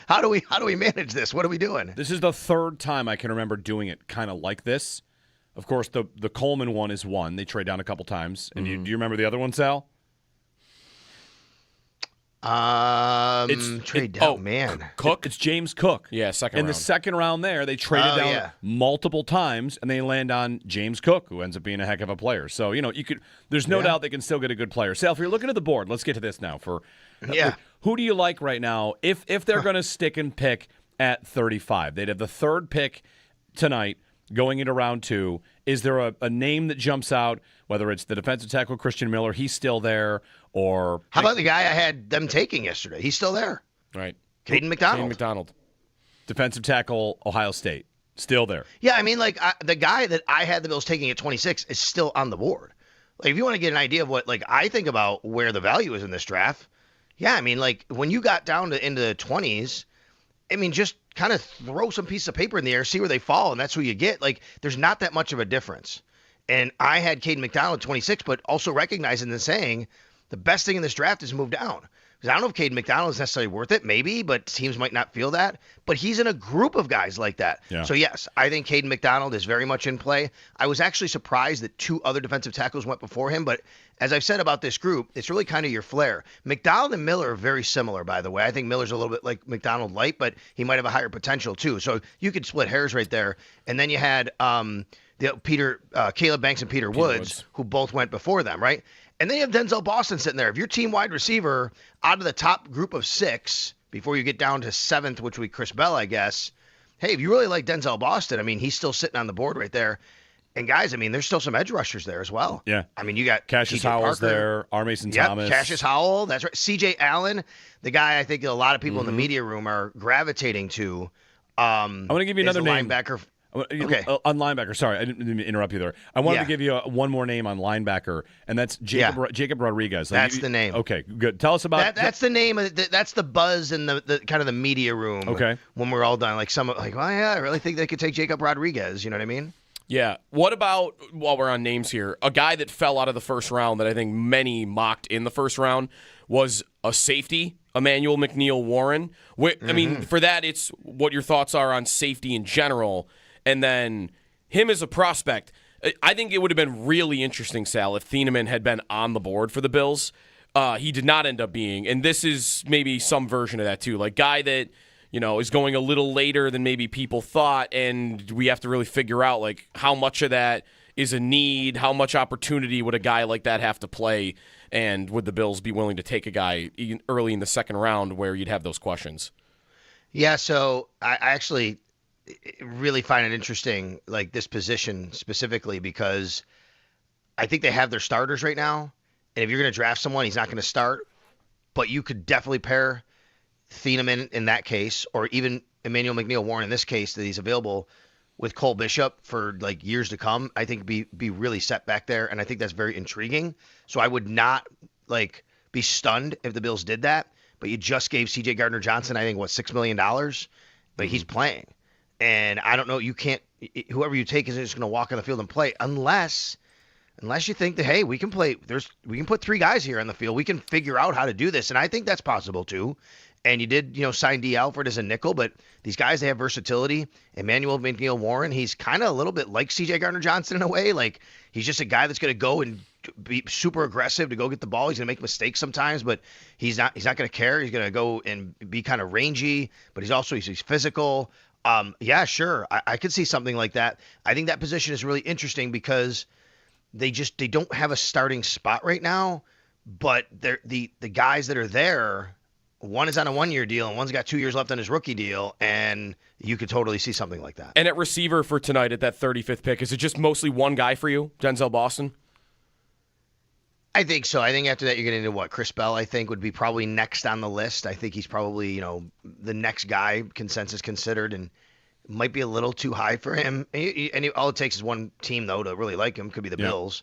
manage this? What are we doing? This is the third time I can remember doing it kind of like this. Of course, the Coleman one is one. They trade down a couple times. And do you remember the other one, Sal? Trade down, man. Cook? It's James Cook. Yeah, second In round. the second round there, they traded down multiple times, and they land on James Cook, who ends up being a heck of a player. So, there's no doubt they can still get a good player. Sal, if you're looking at the board, let's get to this now. Who do you like right now if they're going to stick and pick at 35? They'd have the third pick tonight going into round 2. Is there a name that jumps out, whether it's the defensive tackle Christian Miller, he's still there, or... How about the guy I had them taking yesterday? He's still there. Right. Caden McDonald. Caden McDonald. Defensive tackle, Ohio State, still there. Yeah, I mean, the guy that I had the Bills taking at 26 is still on the board. Like, if you want to get an idea of what, I think about where the value is in this draft, yeah, I mean, when you got down into the 20s, I mean, just kind of throw some piece of paper in the air, see where they fall, and that's who you get. There's not that much of a difference. And I had Caden McDonald at 26, but also recognizing and saying the best thing in this draft is move down. Because I don't know if Caden McDonald is necessarily worth it, maybe, but teams might not feel that. But he's in a group of guys like that. Yeah. So, yes, I think Caden McDonald is very much in play. I was actually surprised that 2 other defensive tackles went before him, but as I've said about this group, it's really kind of your flair. McDonald and Miller are very similar, by the way. I think Miller's a little bit like McDonald light, but he might have a higher potential too. So you could split hairs right there. And then you had Caleb Banks and Peter Woods, who both went before them, right? And then you have Denzel Boston sitting there. If your team wide receiver out of the top group of 6, before you get down to 7th, which would be Chris Bell, I guess, hey, if you really like Denzel Boston, I mean, he's still sitting on the board right there. And guys, I mean, there's still some edge rushers there as well. Yeah. I mean, you got Cassius Howell's there, R. Mason Thomas. Cassius Howell, that's right. C.J. Allen, the guy I think a lot of people in the media room are gravitating to. I'm going to give you another name. Linebacker. Okay. On linebacker, sorry, I didn't mean to interrupt you there. I wanted to give you one more name on linebacker, and that's Jacob Rodriguez. That's the name. Okay, good. Tell us about that's the name. That's the buzz in the kind of the media room. Okay. When we're all done, well, yeah, I really think they could take Jacob Rodriguez. You know what I mean? Yeah. What about, while we're on names here, a guy that fell out of the first round that I think many mocked in the first round was a safety, Emmanuel McNeil-Warren. I mean, for that, it's what your thoughts are on safety in general, and then him as a prospect. I think it would have been really interesting, Sal, if Thieneman had been on the board for the Bills. He did not end up being, and this is maybe some version of that too. Guy that, is going a little later than maybe people thought, and we have to really figure out, how much of that is a need, how much opportunity would a guy like that have to play, and would the Bills be willing to take a guy early in the second round where you'd have those questions? Yeah, so I actually really find it interesting, this position specifically, because I think they have their starters right now, and if you're going to draft someone, he's not going to start, but you could definitely pair Thieneman in that case, or even Emmanuel McNeil-Warren in this case, that he's available with Cole Bishop for like years to come, I think be really set back there, and I think that's very intriguing. So I would not like be stunned if the Bills did that. But you just gave C.J. Gardner-Johnson, I think, $6 million, but he's playing, and I don't know. You can't. Whoever you take is just going to walk on the field and play unless you think that, hey, we can play. We can put 3 guys here on the field. We can figure out how to do this, and I think that's possible too. And you did, sign D. Alford as a nickel, but these guys, they have versatility. Emmanuel McNeil-Warren, he's kind of a little bit like C.J. Gardner-Johnson in a way. Like, he's just a guy that's going to go and be super aggressive to go get the ball. He's going to make mistakes sometimes, but he's not going to care. He's going to go and be kind of rangy, but he's physical. Yeah, sure. I could see something like that. I think that position is really interesting because they don't have a starting spot right now, but the guys that are there, one is on a 1-year deal and one's got 2 years left on his rookie deal, and you could totally see something like that. And at receiver for tonight at that 35th pick, is it just mostly one guy for you, Denzel Boston? I think so. I think after that you're getting into Chris Bell, I think, would be probably next on the list. I think he's probably, the next guy, consensus considered, and might be a little too high for him. And all it takes is one team, though, to really like him. Could be the Bills.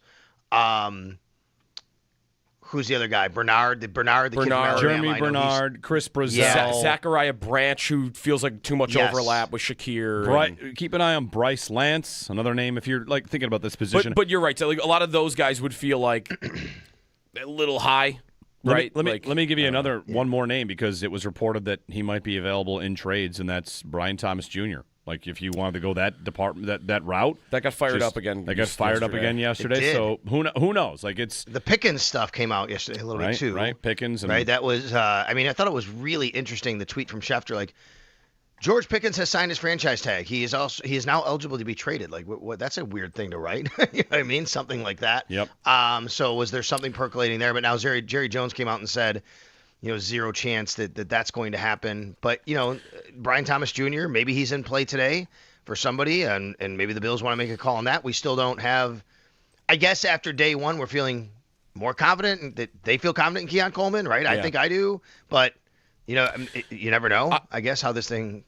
Who's the other guy? Bernard, the kid from Alabama. Jeremy Bernard, Chris Brazzell. Yeah. Zachariah Branch, who feels like too much overlap with Shakir. Keep an eye on Bryce Lance, another name if you're like thinking about this position. But you're right. So, like, a lot of those guys would feel like a little high, right? Let me give you one more name because it was reported that he might be available in trades, and that's Brian Thomas Jr. Like, if you wanted to go that route, that got fired up again. That got fired up again yesterday. So who knows? Like, it's the Pickens stuff came out yesterday a little bit too. Right, Pickens. Right, that was. I thought it was really interesting. The tweet from Schefter, like, George Pickens has signed his franchise tag. He is now eligible to be traded. Like, what? That's a weird thing to write. You know what I mean? Something like that. Yep. So was there something percolating there? But now Jerry Jones came out and said, zero chance that's going to happen. But, Brian Thomas Jr., maybe he's in play today for somebody, and maybe the Bills want to make a call on that. We still don't have, I guess after day one, we're feeling more confident, and that they feel confident in Keon Coleman, right? Yeah. I think I do. But, you never know, I guess, how this thing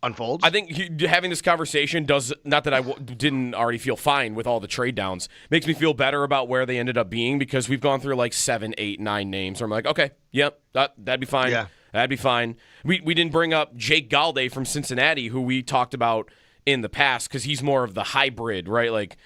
unfolds. I think having this conversation does, not that I didn't already feel fine with all the trade downs, makes me feel better about where they ended up being, because we've gone through like 7, 8, 9 names where I'm like, okay, yep, that'd be fine. Yeah. That'd be fine. We didn't bring up Jake Galde from Cincinnati, who we talked about in the past, because he's more of the hybrid, right? Like,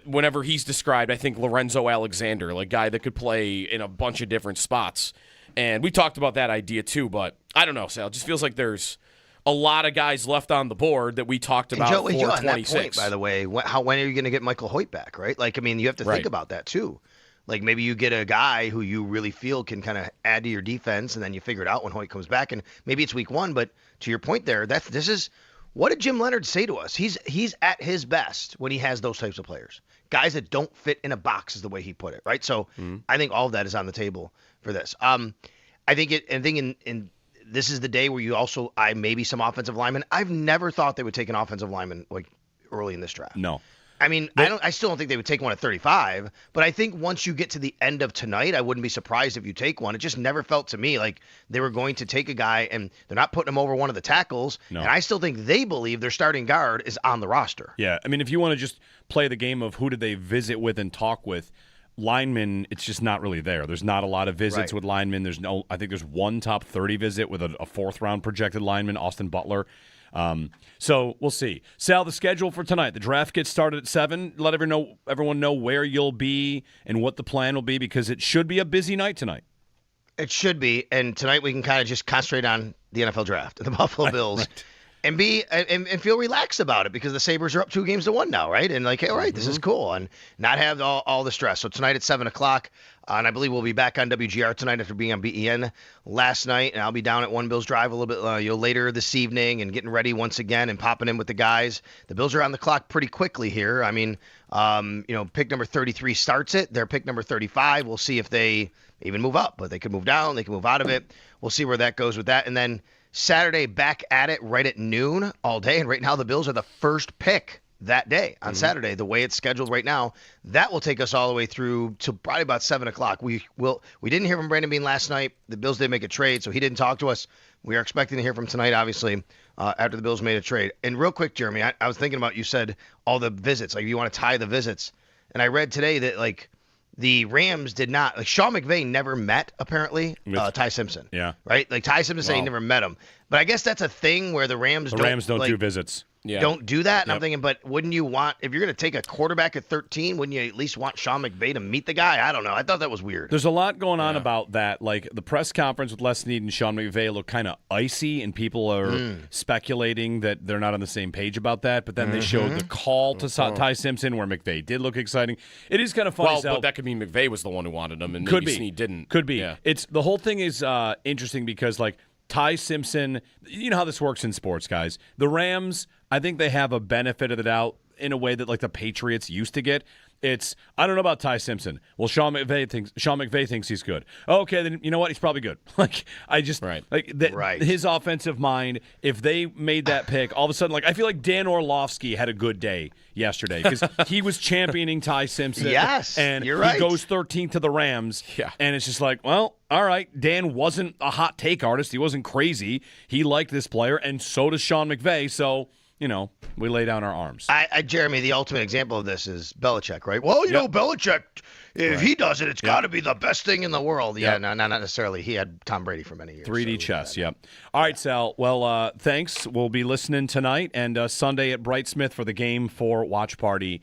whenever he's described, I think Lorenzo Alexander, like guy that could play in a bunch of different spots. And we talked about that idea too, but I don't know, Sal. It just feels like there's a lot of guys left on the board that we talked about for 26. On that point, by the way, when are you going to get Michael Hoyt back, right? Like, you have to think about that too. Like, maybe you get a guy who you really feel can kind of add to your defense, and then you figure it out when Hoyt comes back, and maybe it's week 1. But to your point there, this is what did Jim Leonard say to us? He's at his best when he has those types of players, guys that don't fit in a box, is the way he put it, right? So I think all of that is on the table for this. I think in this is the day where you also maybe some offensive linemen. I've never thought they would take an offensive lineman like early in this draft. No. I still don't think they would take one at 35, but I think once you get to the end of tonight, I wouldn't be surprised if you take one. It just never felt to me like they were going to take a guy and they're not putting him over one of the tackles. No. And I still think they believe their starting guard is on the roster. Yeah. If you want to just play the game of who did they visit with and talk with, linemen, it's just not really there. There's not a lot of visits with linemen. I think there's one top 30 visit with a fourth round projected lineman, Austin Butler. So we'll see. Sal, the schedule for tonight. The draft gets started at 7. Let everyone know where you'll be and what the plan will be, because it should be a busy night tonight. It should be. And tonight we can kind of just concentrate on the NFL draft and the Buffalo Bills. Right. And feel relaxed about it, because the Sabres are up 2-1 now, right? And like, hey, all right, this is cool, and not have all the stress. So tonight at 7 o'clock, and I believe we'll be back on WGR tonight after being on BEN last night, and I'll be down at One Bills Drive a little bit later this evening and getting ready once again and popping in with the guys. The Bills are on the clock pretty quickly here. Pick number 33 starts it. Their pick number 35. We'll see if they even move up, but they could move down. They can move out of it. We'll see where that goes with that, and then Saturday, back at it right at noon all day. And right now the Bills are the first pick that day on Saturday, the way it's scheduled right now. That will take us all the way through to probably about 7 o'clock. We didn't hear from Brandon Beane last night. The Bills did make a trade, so he didn't talk to us. We are expecting to hear from tonight, obviously, after the Bills made a trade. And real quick, Jeremy, I was thinking about, you said all the visits, like you want to tie the visits. And I read today that, like, the Rams did not, like, Sean McVay never met, apparently, Ty Simpson. Yeah. Right? Like, Ty Simpson said he never met him. But I guess that's a thing where the Rams don't do visits. Yeah. Don't do that. And I'm thinking, but wouldn't you want, if you're going to take a quarterback at 13, wouldn't you at least want Sean McVay to meet the guy? I don't know. I thought that was weird. There's a lot going on about that. Like, the press conference with Les Snead and Sean McVay look kind of icy, and people are speculating that they're not on the same page about that. But then they showed the call to Ty Simpson where McVay did look exciting. It is kind of funny. Well, but that could mean McVay was the one who wanted him, and could maybe be. Snead didn't. Could be. Yeah. It's the whole thing is interesting because, like, Ty Simpson, you know how this works in sports, guys. The Rams, I think they have a benefit of the doubt in a way that, like, the Patriots used to get. It's, I don't know about Ty Simpson. Well, Sean McVay thinks he's good. Okay, then you know what? He's probably good. Like, I just his offensive mind. If they made that pick, all of a sudden, like, I feel like Dan Orlovsky had a good day yesterday because he was championing Ty Simpson. Yes, and you're right. He goes 13th to the Rams. Yeah, and it's just like, well, all right. Dan wasn't a hot take artist. He wasn't crazy. He liked this player, and so does Sean McVay. So, you know, we lay down our arms. Jeremy, the ultimate example of this is Belichick, right? Well, you know, Belichick, if he does it, it's got to be the best thing in the world. Yeah, no, not necessarily. He had Tom Brady for many years. 3D chess, yeah. All right, Sal. Well, thanks. We'll be listening tonight and Sunday at Brightsmith for the Game 4 watch party.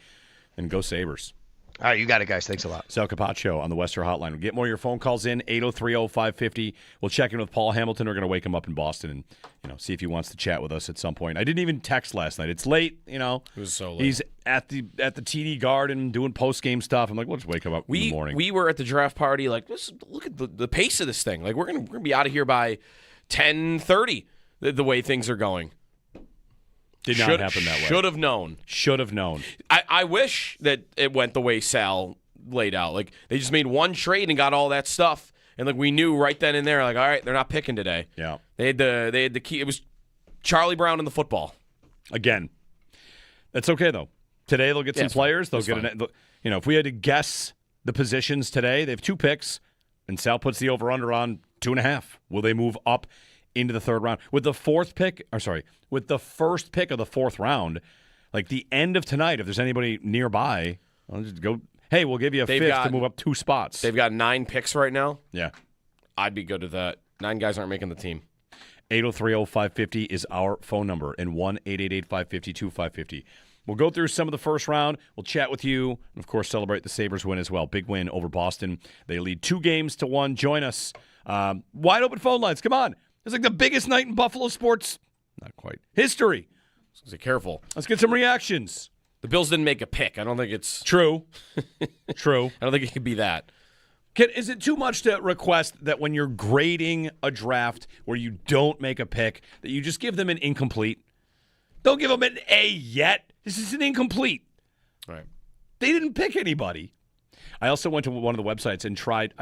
And go Sabres. All right, you got it, guys. Thanks a lot. Sal Capaccio on the Western Hotline. We'll get more of your phone calls in, 803-0550. We'll check in with Paul Hamilton. We're going to wake him up in Boston and, you know, see if he wants to chat with us at some point. I didn't even text last night. It's late, you know. It was so late. He's at the TD Garden doing post-game stuff. I'm like, we'll just wake him up in the morning. We were at the draft party, like, let's look at the pace of this thing. Like, we're gonna be out of here by 10:30, the way things are going. Did not happen that way. Should have known. Should have known. I wish that it went the way Sal laid out. Like, they just made one trade and got all that stuff, and like we knew right then and there, like, all right, they're not picking today. Yeah. They had the key. It was Charlie Brown in the football. Again, that's okay though. Today they'll get some players. They'll get you know, if we had to guess the positions today, they have 2 picks, and Sal puts the over/under on 2.5. Will they move up into the 3rd round with the 4th pick? With the first pick of the 4th round, like the end of tonight, if there's anybody nearby, I'll just go. Hey, we'll give you a 5th to move up 2 spots. They've got 9 picks right now. Yeah, I'd be good with that. 9 guys aren't making the team. 803-0550 is our phone number, and 1-888-552-550. We'll go through some of the first round. We'll chat with you, and of course, celebrate the Sabres win as well. Big win over Boston. They lead 2-1. Join us. Wide open phone lines. Come on. It's like the biggest night in Buffalo sports. Not quite. History. So careful. Let's get some reactions. The Bills didn't make a pick. I don't think it's true. True. I don't think it could be that. Is it too much to request that when you're grading a draft where you don't make a pick, that you just give them an incomplete? Don't give them an A yet. This is an incomplete. All right. They didn't pick anybody. I also went to one of the websites and tried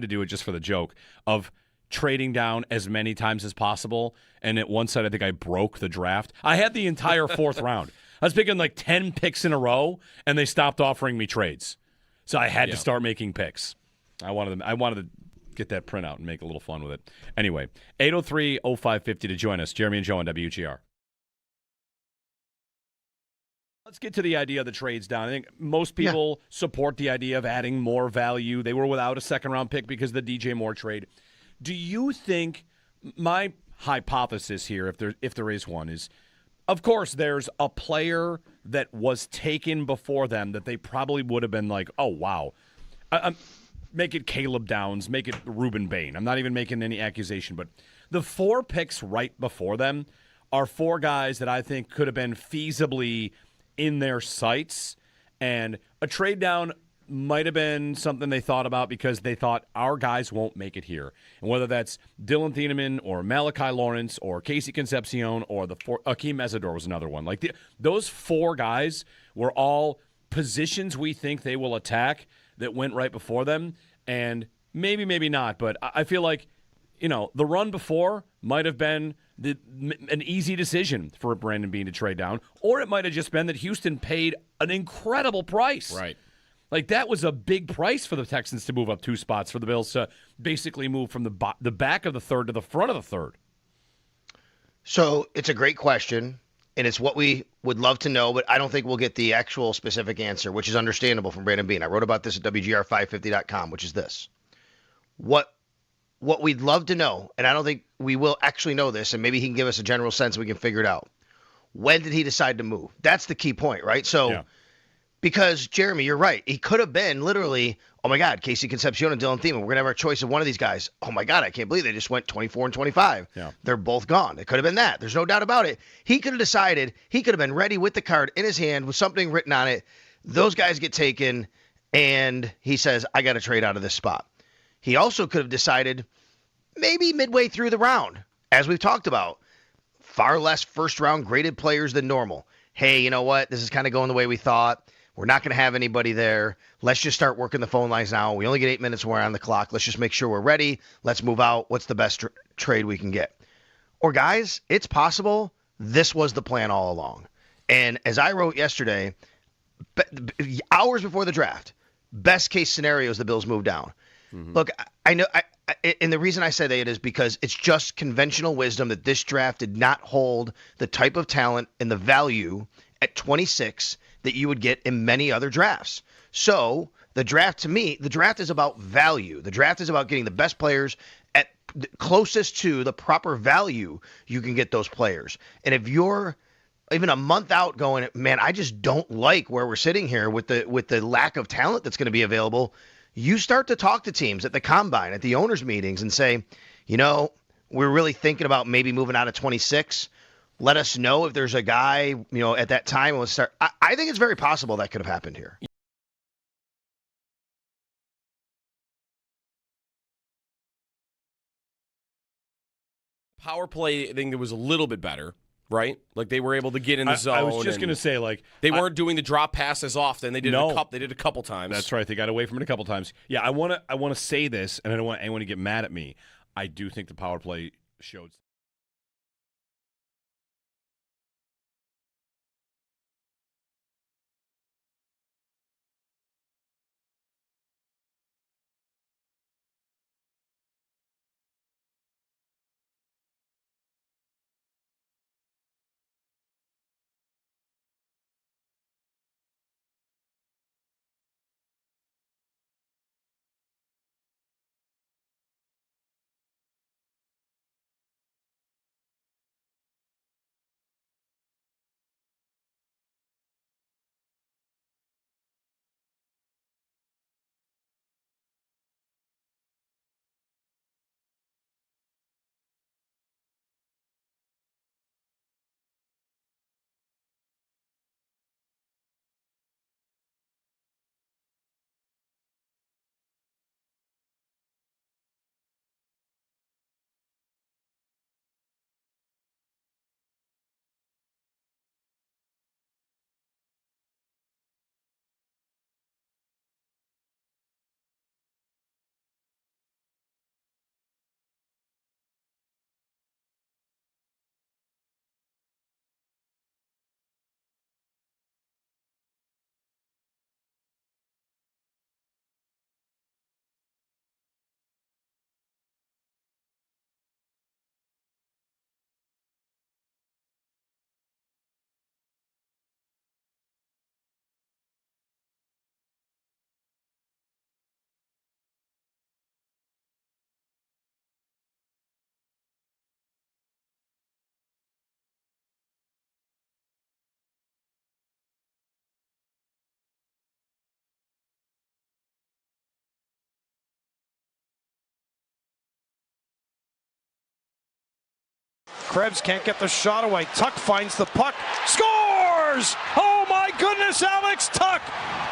to do it just for the joke of trading down as many times as possible. And at one side, I think I broke the draft. I had the entire 4th round. I was picking like 10 picks in a row, and they stopped offering me trades. So I had to start making picks. I wanted to get that printout and make a little fun with it. Anyway, 803-0550 to join us. Jeremy and Joe on WGR. Let's get to the idea of the trades down. I think most people support the idea of adding more value. They were without a 2nd-round pick because of the DJ Moore trade. Do you think, my hypothesis here, if there is one, is, of course, there's a player that was taken before them that they probably would have been like, oh, wow. Make it Caleb Downs, make it Reuben Bain. I'm not even making any accusation, but the 4 picks right before them are 4 guys that I think could have been feasibly in their sights, and a trade down might have been something they thought about because they thought our guys won't make it here. And whether that's Dylan Thieneman or Malachi Lawrence or Casey Concepcion or Akeem Mesidor was another one. Like those 4 guys were all positions we think they will attack that went right before them. And maybe not, but I feel like, you know, the run before might have been an easy decision for Brandon Beane to trade down, or it might have just been that Houston paid an incredible price. Right. Like, that was a big price for the Texans to move up 2 spots, for the Bills to basically move from the back of the 3rd to the front of the 3rd. So it's a great question, and it's what we would love to know, but I don't think we'll get the actual specific answer, which is understandable from Brandon Bean. I wrote about this at WGR550.com, which is this. What we'd love to know, and I don't think we will actually know this, and maybe he can give us a general sense and we can figure it out. When did he decide to move? That's the key point, right? So, because, Jeremy, you're right. He could have been literally, oh, my God, Casey Concepcion and Dylan Thiemann. We're going to have our choice of one of these guys. Oh, my God, I can't believe they just went 24 and 25. Yeah. They're both gone. It could have been that. There's no doubt about it. He could have decided, he could have been ready with the card in his hand with something written on it. Those guys get taken, and he says, I got to trade out of this spot. He also could have decided maybe midway through the round, as we've talked about, far less first-round graded players than normal. Hey, you know what? This is kind of going the way we thought. We're not going to have anybody there. Let's just start working the phone lines now. We only get 8 minutes more on the clock. Let's just make sure we're ready. Let's move out. What's the best trade we can get? Or, guys, it's possible this was the plan all along. And as I wrote yesterday, hours before the draft, best case scenario is the Bills move down. Look, I know, and the reason I say that is because it's just conventional wisdom that this draft did not hold the type of talent and the value at 26 that you would get in many other drafts. So the draft, to me, the draft is about value. The draft is about getting the best players at closest to the proper value you can get those players. And if you're even a month out going, man, I just don't like where we're sitting here with the lack of talent that's going to be available, you start to talk to teams at the combine, at the owners' meetings, and say, you know, we're really thinking about maybe moving out of 26. Let us know if there's a guy, you know, at that time. We'll start. I think it's very possible that could have happened here. Power play, I think it was a little bit better, right? Like they were able to get in the zone. I was just going to say, like, they weren't doing the drop pass as often. They did They did a couple times. That's right. They got away from it a couple times. Yeah, I want to say this, and I don't want anyone to get mad at me. I do think the power play showed. Krebs can't get the shot away. Tuck finds the puck. Scores! Oh my goodness, Alex Tuck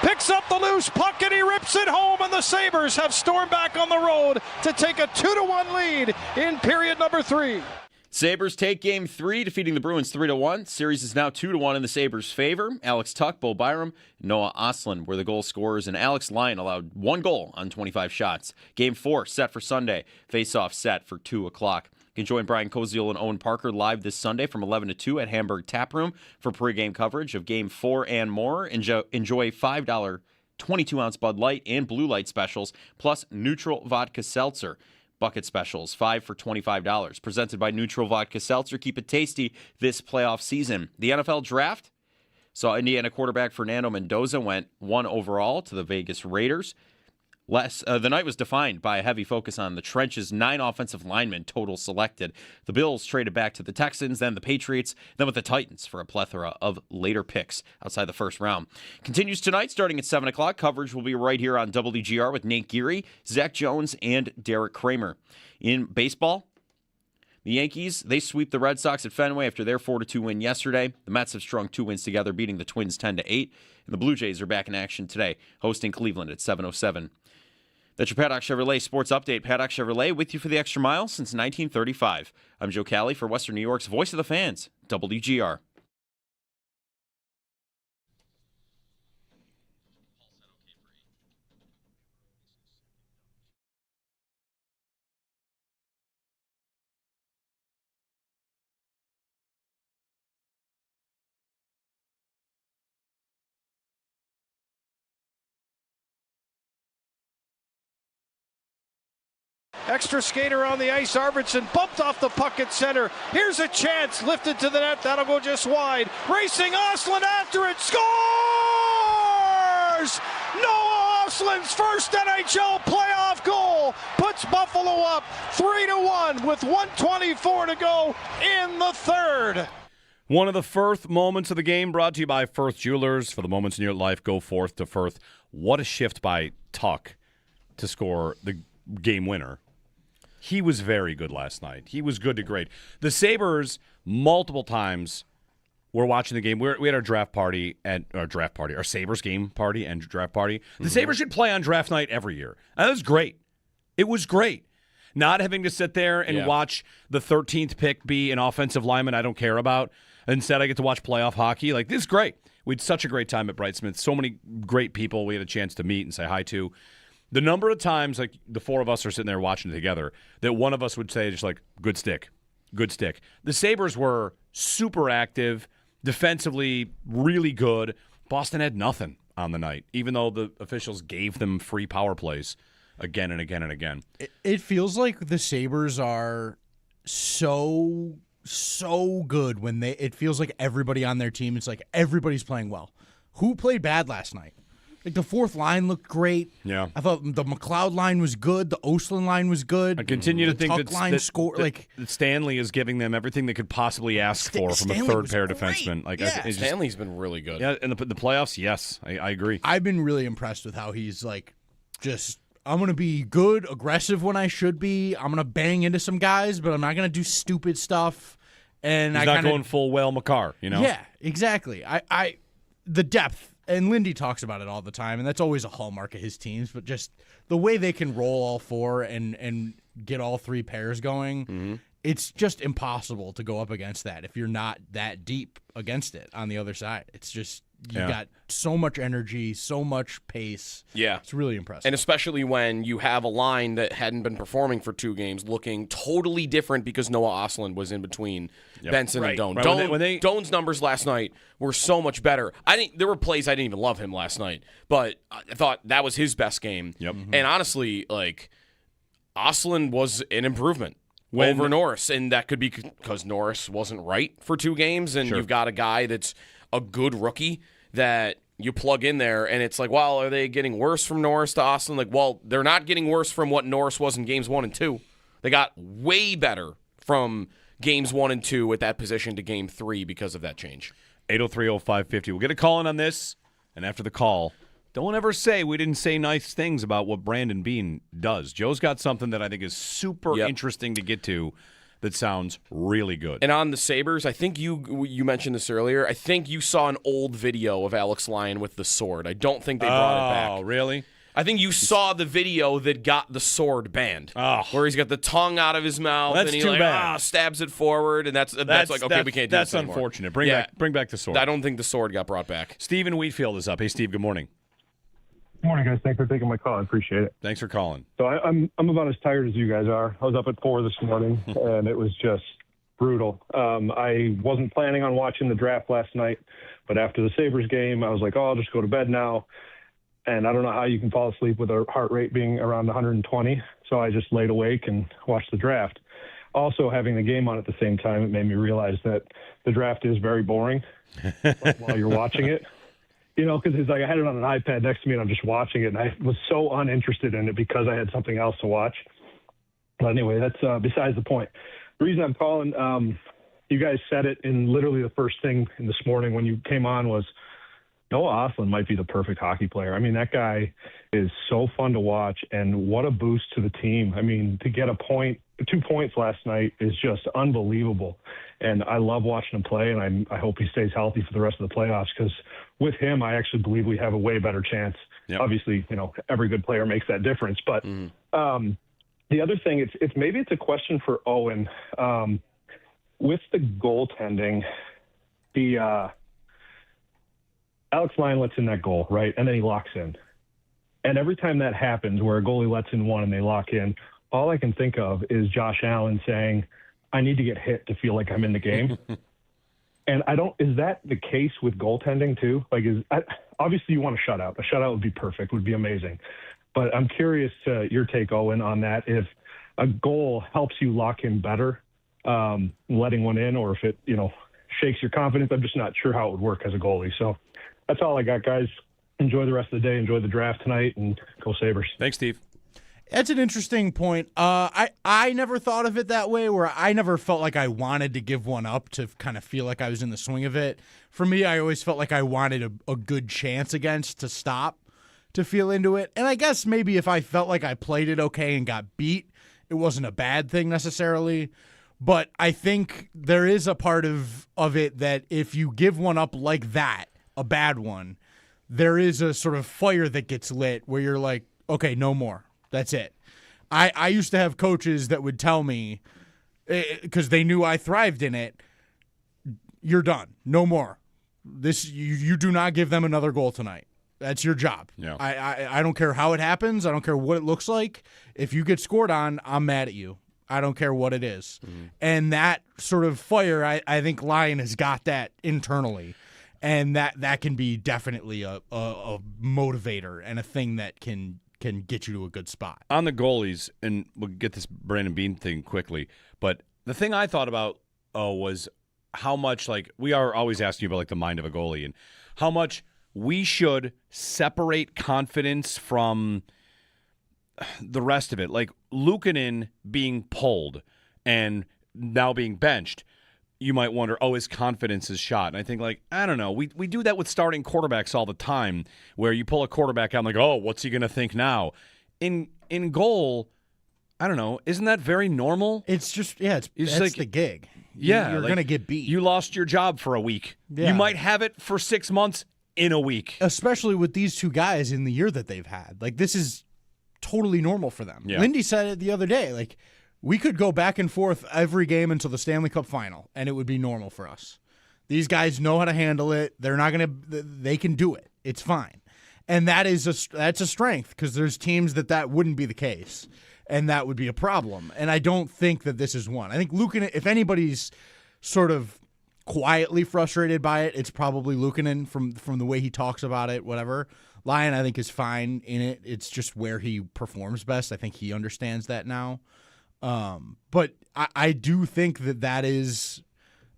picks up the loose puck and he rips it home, and the Sabres have stormed back on the road to take a 2-1 lead in period number 3. Sabres take game 3, defeating the Bruins 3-1. Series is now 2-1 in the Sabres' favor. Alex Tuck, Bo Byram, Noah Ostlund were the goal scorers, and Alex Lyon allowed 1 goal on 25 shots. Game 4 set for Sunday. Face-off set for 2 o'clock. You can join Brian Koziel and Owen Parker live this Sunday from 11 to 2 at Hamburg Tap Room for pregame coverage of Game 4 and more. Enjoy $5 22-ounce Bud Light and Blue Light specials, plus neutral vodka seltzer. bucket specials, 5 for $25. Presented by Neutral Vodka Seltzer. Keep it tasty this playoff season. The NFL Draft saw Indiana quarterback Fernando Mendoza went 1 overall to the Vegas Raiders. The night was defined by a heavy focus on the trenches. 9 offensive linemen total selected. The Bills traded back to the Texans, then the Patriots, then with the Titans for a plethora of later picks outside the first round. Continues tonight, starting at 7 o'clock. Coverage will be right here on WGR with Nate Geary, Zach Jones, and Derek Kramer. In baseball, the Yankees, they sweep the Red Sox at Fenway after their 4-2 win yesterday. The Mets have strung 2 wins together, beating the Twins 10-8. And the Blue Jays are back in action today, hosting Cleveland at 7:07. That's your Paddock Chevrolet Sports Update. Paddock Chevrolet with you for the extra mile since 1935. I'm Joe Cali for Western New York's Voice of the Fans, WGR. Extra skater on the ice. Arvidsson bumped off the puck at center. Here's a chance. Lifted to the net. That'll go just wide. Racing Ostlund after it. Scores! Noah Ostland's first NHL playoff goal puts Buffalo up 3-1 with 1:24 to go in the third. One of the Firth moments of the game brought to you by Firth Jewelers. For the moments in your life, go forth to Firth. What a shift by Tuck to score the game winner. He was very good last night. He was good to great. The Sabres, multiple times, were watching the game. We had our our Sabres game party and draft party. The Sabres should play on draft night every year. And that was great. It was great. Not having to sit there and watch the 13th pick be an offensive lineman I don't care about. Instead, I get to watch playoff hockey. Like, this is great. We had such a great time at Brightsmith. So many great people we had a chance to meet and say hi to. The number of times, like, the 4 of us are sitting there watching it together, that one of us would say just like, good stick, good stick. The Sabres were super active, defensively really good. Boston had nothing on the night, even though the officials gave them free power plays again and again and again. It feels like the Sabres are so good when it feels like everybody on their team, it's like everybody's playing well. Who played bad last night? Like, the fourth line looked great. Yeah. I thought the McLeod line was good. The Ostlund line was good. I continue to think that Stanley is giving them everything they could possibly ask for from Stanley a third-pair defenseman. Like, Stanley's been really good. Yeah, in the playoffs, yes, I agree. I've been really impressed with how he's, like, just, I'm going to be good, aggressive when I should be. I'm going to bang into some guys, but I'm not going to do stupid stuff. And he's not going full Whale McCarr, you know? Yeah, exactly. The depth. And Lindy talks about it all the time, and that's always a hallmark of his teams, but just the way they can roll all 4 and get all 3 pairs going, it's just impossible to go up against that if you're not that deep against it on the other side. It's just, you got so much energy, so much pace. Yeah. It's really impressive. And especially when you have a line that hadn't been performing for 2 games looking totally different because Noah Ostlund was in between Benson and Doan. Right. Doan's numbers last night were so much better. There were plays I didn't even love him last night, but I thought that was his best game. Yep. And honestly, like, Ostlund was an improvement over Norris, and that could be because Norris wasn't right for 2 games, and you've got a guy that's a good rookie that you plug in there, and it's like, well, are they getting worse from Norris to Ostlund? Like, well, they're not getting worse from what Norris was in games 1 and 2. They got way better from games 1 and 2 at that position to game 3 because of that change. 803-0550. We'll get a call in on this, and after the call, don't ever say we didn't say nice things about what Brandon Beane does. Joe's got something that I think is super interesting to get to that sounds really good. And on the Sabres, I think you mentioned this earlier. I think you saw an old video of Alex Lyon with the sword. I don't think they brought it back. Oh, really? I think you saw the video that got the sword banned, where he's got the tongue out of his mouth that's and he too bad. Stabs it forward, and that's like, okay, we can't do this anymore. That's unfortunate. Bring back the sword. I don't think the sword got brought back. Steve in Wheatfield is up. Hey, Steve, good morning. Good morning, guys. Thanks for taking my call. I appreciate it. Thanks for calling. So I'm about as tired as you guys are. I was up at 4 this morning, and it was just brutal. I wasn't planning on watching the draft last night, but after the Sabres game, I was like, I'll just go to bed now. And I don't know how you can fall asleep with a heart rate being around 120. So I just laid awake and watched the draft. Also, having the game on at the same time, it made me realize that the draft is very boring while you're watching it. You know, because it's like I had it on an iPad next to me and I'm just watching it. And I was so uninterested in it because I had something else to watch. But anyway, that's besides the point. The reason I'm calling, you guys said it in literally the first thing in this morning when you came on was Noah Ostlund might be the perfect hockey player. I mean, that guy is so fun to watch, and what a boost to the team. I mean, to get 2 points last night is just unbelievable. And I love watching him play, and I hope he stays healthy for the rest of the playoffs because with him, I actually believe we have a way better chance. Yep. Obviously, you know, every good player makes that difference. But the other thing, maybe it's a question for Owen. With the goaltending, Alex Lyon lets in that goal, right? And then he locks in. And every time that happens where a goalie lets in one and they lock in, all I can think of is Josh Allen saying, I need to get hit to feel like I'm in the game. And is that the case with goaltending too? Like, obviously you want a shutout. A shutout would be perfect, would be amazing. But I'm curious to your take, Owen, on that. If a goal helps you lock in better, letting one in, or if it, you know, shakes your confidence. I'm just not sure how it would work as a goalie. So that's all I got, guys. Enjoy the rest of the day. Enjoy the draft tonight, and go Sabres. Thanks, Steve. That's an interesting point. I never thought of it that way, where I never felt like I wanted to give one up to kind of feel like I was in the swing of it. For me, I always felt like I wanted a good chance against to stop to feel into it. And I guess maybe if I felt like I played it okay and got beat, it wasn't a bad thing necessarily. But I think there is a part of it that if you give one up like that, a bad one, there is a sort of fire that gets lit where you're like, okay, no more. That's it. I used to have coaches that would tell me, because they knew I thrived in it, you're done. No more. You do not give them another goal tonight. That's your job. Yeah. I don't care how it happens. I don't care what it looks like. If you get scored on, I'm mad at you. I don't care what it is. Mm-hmm. And that sort of fire, I think Lyon has got that internally. And that can be definitely a motivator and a thing that can get you to a good spot. On the goalies, and we'll get this Brandon Beane thing quickly, but the thing I thought about was how much, like, we are always asking you about, like, the mind of a goalie and how much we should separate confidence from the rest of it. Like, Luukkonen being pulled and now being benched, you might wonder, his confidence is shot. And I think, like, I don't know. We do that with starting quarterbacks all the time where you pull a quarterback out and, like, what's he going to think now? In goal, I don't know. Isn't that very normal? It's just, that's like the gig. Yeah. You're going to get beat. You lost your job for a week. Yeah. You might have it for 6 months in a week. Especially with these two guys in the year that they've had. Like, this is totally normal for them. Yeah. Lindy said it the other day, like, we could go back and forth every game until the Stanley Cup final, and it would be normal for us. These guys know how to handle it. They're not going to. They can do it. It's fine, and that's a strength because there's teams that wouldn't be the case, and that would be a problem. And I don't think that this is one. I think Luukkonen, if anybody's sort of quietly frustrated by it, it's probably Luukkonen from the way he talks about it. Whatever. Lyon, I think, is fine in it. It's just where he performs best. I think he understands that now. But I do think it's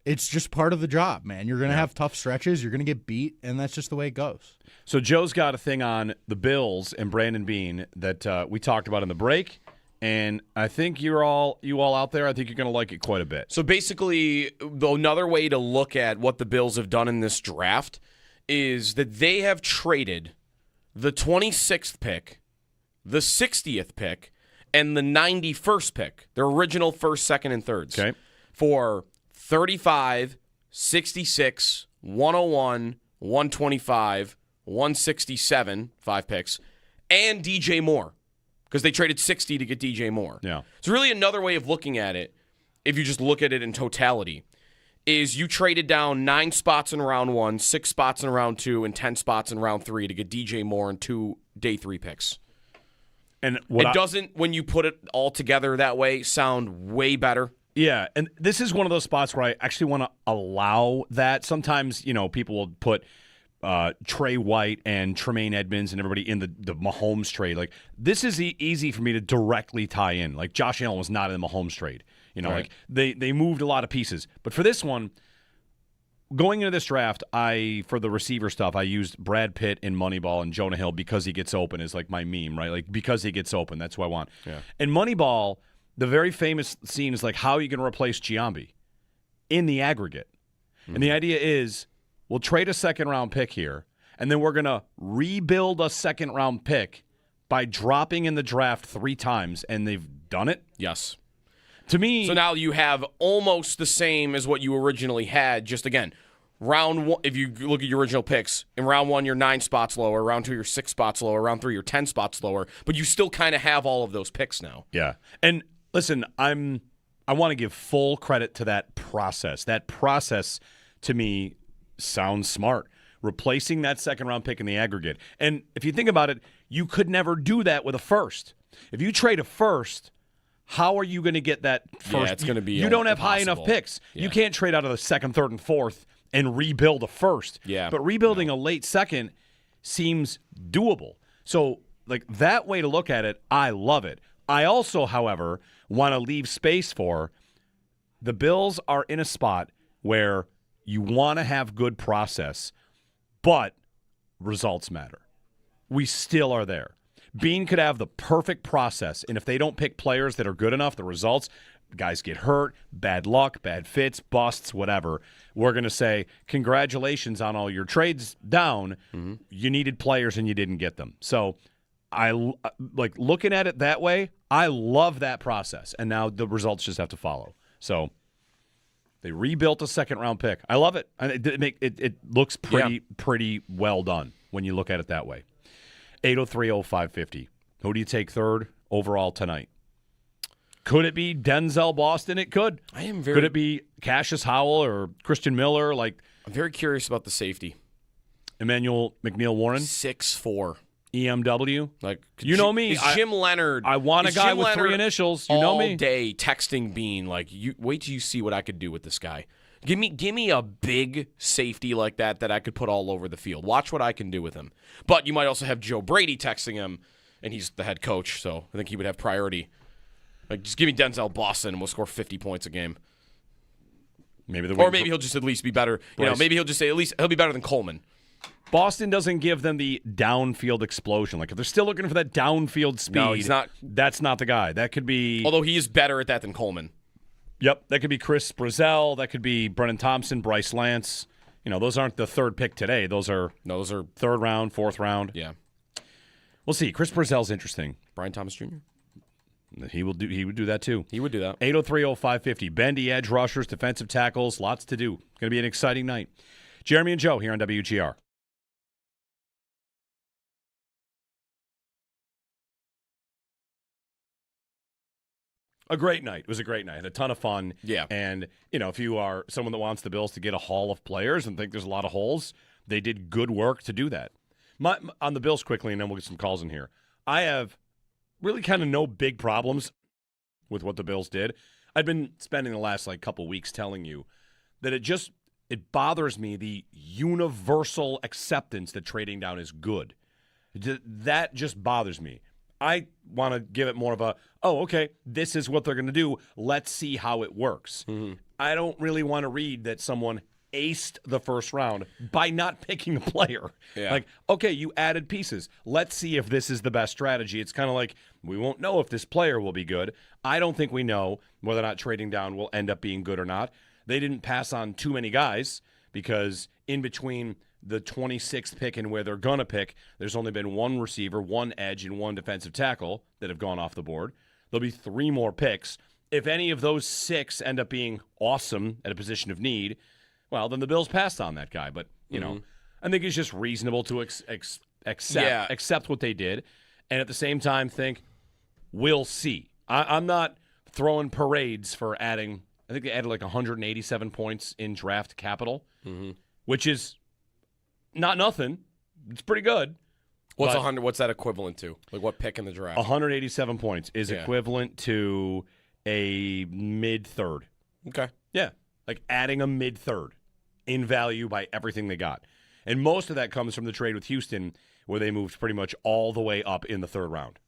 just part of the job, man. You're going to have tough stretches. You're going to get beat, and that's just the way it goes. So Joe's got a thing on the Bills and Brandon Beane that we talked about in the break, and I think you all out there, I think you're going to like it quite a bit. So basically, another way to look at what the Bills have done in this draft is that they have traded the 26th pick, the 60th pick, and the 91st pick, their original first, second, and thirds, for 35, 66, 101, 125, 167, 5 picks, and DJ Moore, because they traded 60 to get DJ Moore. Yeah. It's really another way of looking at it, if you just look at it in totality, is you traded down 9 spots in round 1, 6 spots in round 2, and 10 spots in round 3 to get DJ Moore and 2 day 3 picks. And it doesn't, when you put it all together that way, sound way better. Yeah, and this is one of those spots where I actually want to allow that. Sometimes, people will put Trey White and Tremaine Edmonds and everybody in the Mahomes trade. Like, this is easy for me to directly tie in. Like, Josh Allen was not in the Mahomes trade. You know, Right. like they moved a lot of pieces. But for this one, going into this draft, for the receiver stuff, I used Brad Pitt in Moneyball and Jonah Hill because he gets open is like my meme, right? Like, because he gets open, that's who I want. Yeah. In Moneyball, the very famous scene is like, how are you going to replace Giambi in the aggregate? And the idea is, we'll trade a second-round pick here, and then we're going to rebuild a second-round pick by dropping in the draft 3 times, and they've done it? Yes. To me... So now you have almost the same as what you originally had. Just again, round 1, if you look at your original picks, in round 1 you're 9 spots lower, round 2 you're 6 spots lower, round 3 you're 10 spots lower, but you still kind of have all of those picks now. Yeah. And listen, I want to give full credit to that process. That process, to me, sounds smart. Replacing that second-round pick in the aggregate. And if you think about it, you could never do that with a first. If you trade a first, how are you going to get that first? Yeah, it's going to be You don't have high enough impossible. picks. Yeah. You can't trade out of the second, third, and fourth and rebuild a first. Yeah. But rebuilding a late second seems doable. So, like, that way to look at it, I love it. I also, however, want to leave space for the Bills are in a spot where you want to have good process, but results matter. We still are there. Bean could have the perfect process, and if they don't pick players that are good enough, the results, guys get hurt, bad luck, bad fits, busts, whatever. We're going to say, congratulations on all your trades down. You needed players and you didn't get them. So I like looking at it that way. I love that process, and now the results just have to follow. So they rebuilt a second-round pick. I love it. And it looks pretty well done when you look at it that way. 803-0550. Who do you take third overall tonight? Could it be Denzel Boston? It could. Could it be Cassius Howell or Christian Miller? Like, I'm very curious about the safety. Emmanuel McNeil-Warren? 6'4". EMW? Like, you know me. Is Jim Leonard. I want a guy Jim with Leonard 3 initials. You know me. All day texting Bean, like, wait till you see what I could do with this guy. Give me a big safety like that I could put all over the field. Watch what I can do with him. But you might also have Joe Brady texting him, and he's the head coach, so I think he would have priority. Like, just give me Denzel Boston, and we'll score 50 points a game. Maybe he'll just at least be better. You know, maybe he'll just say at least he'll be better than Coleman. Boston doesn't give them the downfield explosion. Like, if they're still looking for that downfield speed, No, he's not. That's not the guy. That could be. Although he is better at that than Coleman. Yep, that could be Chris Brazzell. That could be Brennan Thompson, Bryce Lance. You know, those aren't the third pick today. Those are third round, fourth round. Yeah, we'll see. Chris Brazzell's interesting. Brian Thomas Jr. He would do that too. He would do that. 803-0550. Bendy edge rushers, defensive tackles, lots to do. Going to be an exciting night. Jeremy and Joe here on WGR. A great night. It was a great night. Had a ton of fun. Yeah. And, you know, if you are someone that wants the Bills to get a haul of players and think there's a lot of holes, they did good work to do that. On the Bills quickly, and then we'll get some calls in here. I have really kind of no big problems with what the Bills did. I've been spending the last, couple weeks telling you that it bothers me, the universal acceptance that trading down is good. That just bothers me. I want to give it more of a, okay, this is what they're going to do. Let's see how it works. Mm-hmm. I don't really want to read that someone aced the first round by not picking a player. Yeah. Like, okay, you added pieces. Let's see if this is the best strategy. It's kind of like, we won't know if this player will be good. I don't think we know whether or not trading down will end up being good or not. They didn't pass on too many guys because in between the 26th pick and where they're going to pick, there's only been one receiver, one edge, and one defensive tackle that have gone off the board. There'll be 3 more picks. If any of those 6 end up being awesome at a position of need, well, then the Bills passed on that guy. But, you know, I think it's just reasonable to accept what they did. And at the same time think, we'll see. I'm not throwing parades for adding, I think they added 187 points in draft capital, which is not nothing. It's pretty good. What's 100? What's that equivalent to? Like, what pick in the draft? 187 points is equivalent to a mid-third. Okay. Yeah. Like adding a mid-third in value by everything they got. And most of that comes from the trade with Houston, where they moved pretty much all the way up in the third round.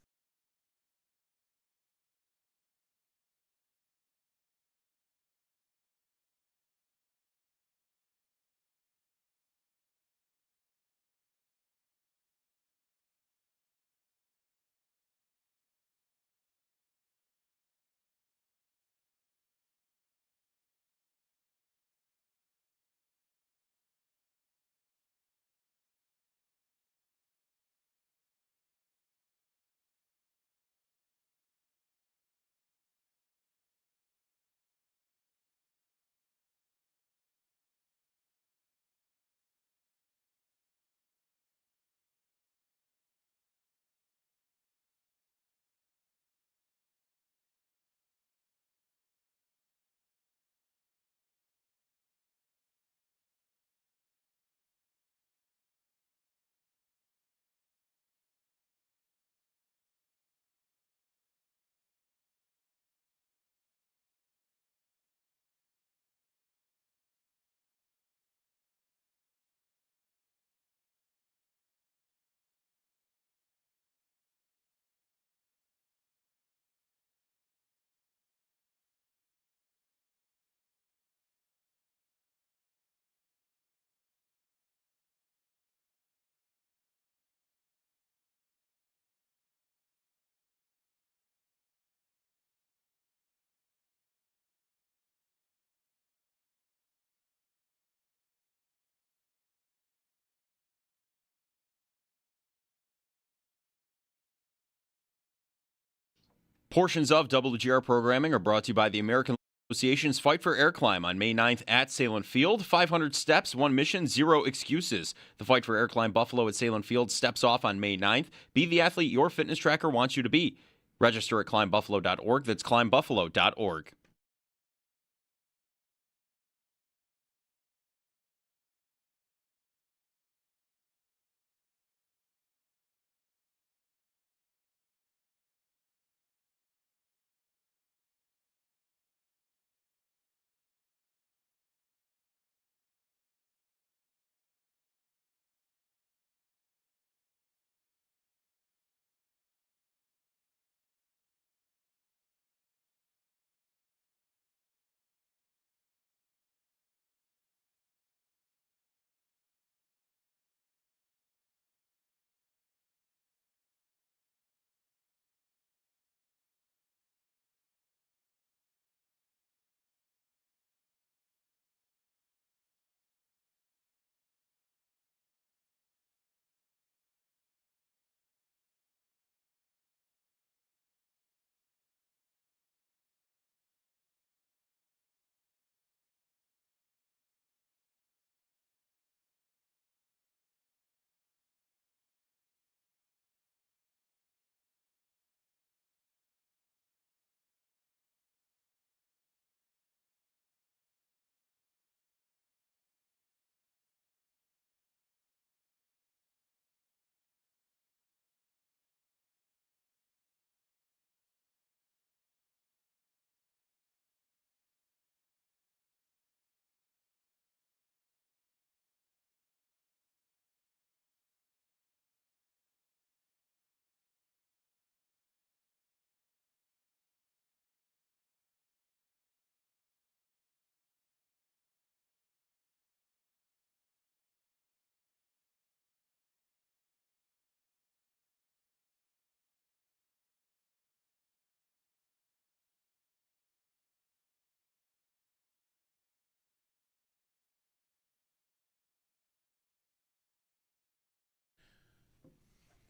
Portions of WGR programming are brought to you by the American Association's Fight for Air Climb on May 9th at Salem Field. 500 steps, one mission, zero excuses. The Fight for Air Climb Buffalo at Salem Field steps off on May 9th. Be the athlete your fitness tracker wants you to be. Register at climbbuffalo.org. That's climbbuffalo.org.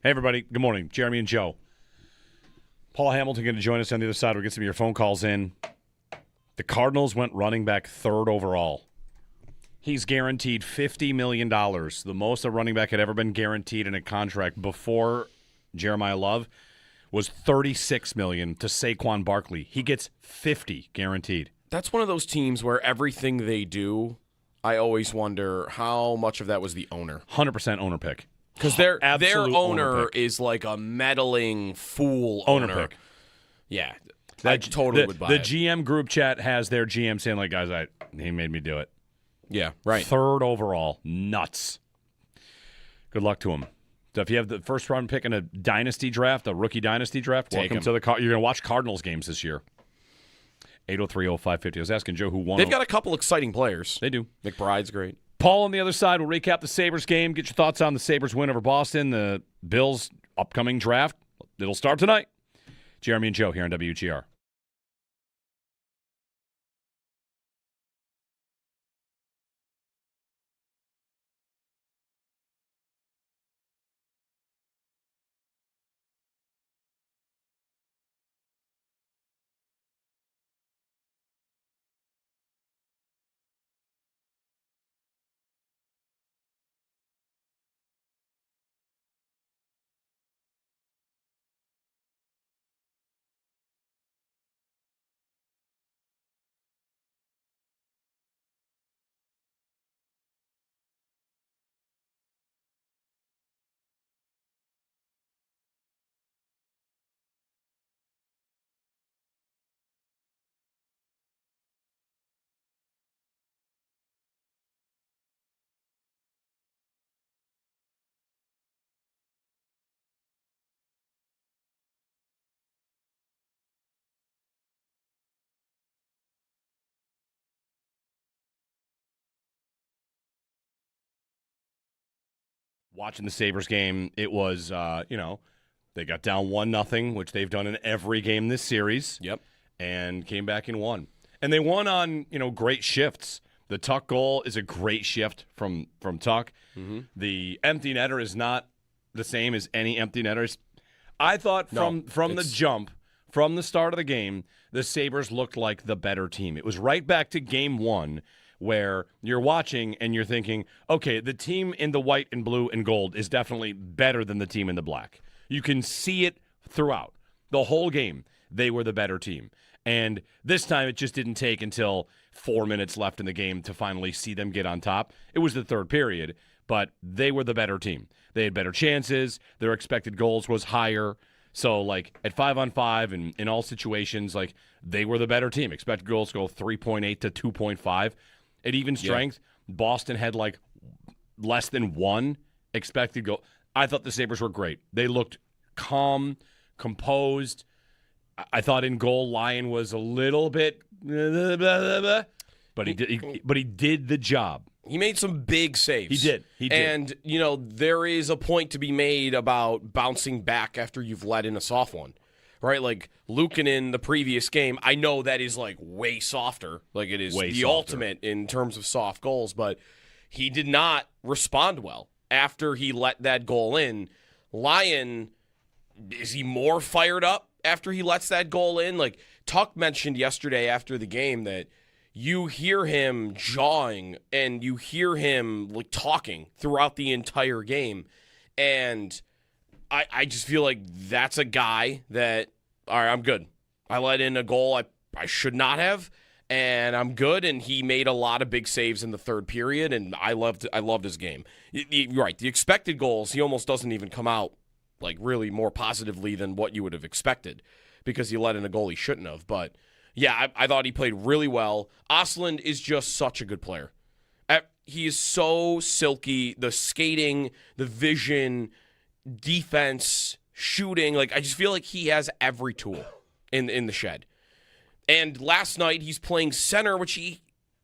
Hey, everybody. Good morning. Jeremy and Joe. Paul Hamilton going to join us on the other side. We'll get some of your phone calls in. The Cardinals went running back third overall. He's guaranteed $50 million, the most a running back had ever been guaranteed in a contract before Jeremiah Love was $36 million to Saquon Barkley. He gets $50 guaranteed. That's one of those teams where everything they do, I always wonder how much of that was the owner. 100% owner pick. Because their Absolute owner pick. is like a meddling fool Owner pick. Yeah, I totally would buy the it. GM group chat has their GM saying, like, guys, he made me do it. Yeah, right. Third overall. Nuts. Good luck to him. So if you have the first round pick in a dynasty draft, a rookie dynasty draft, Take welcome him. to the You're going to watch Cardinals games this year. 803-0550. I was asking Joe who won. They've got a couple exciting players. They do. McBride's great. Paul on the other side will recap the Sabres game. Get your thoughts on the Sabres win over Boston, the Bills' upcoming draft. It'll start tonight. Jeremy and Joe here on WGR. Watching the Sabres game, it was, they got down 1-0, which they've done in every game this series. Yep. And came back and won. And they won on, great shifts. The Tuck goal is a great shift from Tuck. Mm-hmm. The empty netter is not the same as any empty netters. I thought from the jump, from the start of the game, the Sabres looked like the better team. It was right back to game one, where you're watching and you're thinking, okay, the team in the white and blue and gold is definitely better than the team in the black. You can see it throughout. The whole game, they were the better team. And this time, it just didn't take until 4 minutes left in the game to finally see them get on top. It was the third period, but they were the better team. They had better chances. Their expected goals was higher. So, at 5-on-5 and in all situations, they were the better team. Expected goals go 3.8 to 2.5. At even strength, Boston had less than one expected goal. I thought the Sabres were great. They looked calm, composed. I thought in goal, Lyon was a little bit, but he did the job. He made some big saves. He did. And, there is a point to be made about bouncing back after you've let in a soft one. Right, Luukkonen the previous game, I know that is way softer. It is way the softer. ultimate in terms of soft goals, but he did not respond well after he let that goal in. Lyon, is he more fired up after he lets that goal in? Tuck mentioned yesterday after the game that you hear him jawing and you hear him talking throughout the entire game. And I just feel like that's a guy that, all right, I'm good. I let in a goal I should not have, and I'm good. And he made a lot of big saves in the third period, and I loved his game. You're right. The expected goals, he almost doesn't even come out really more positively than what you would have expected because he let in a goal he shouldn't have. But yeah, I thought he played really well. Ostlund is just such a good player. He is so silky. The skating, the vision, defense, shooting, I just feel like he has every tool in the shed. And last night he's playing center, which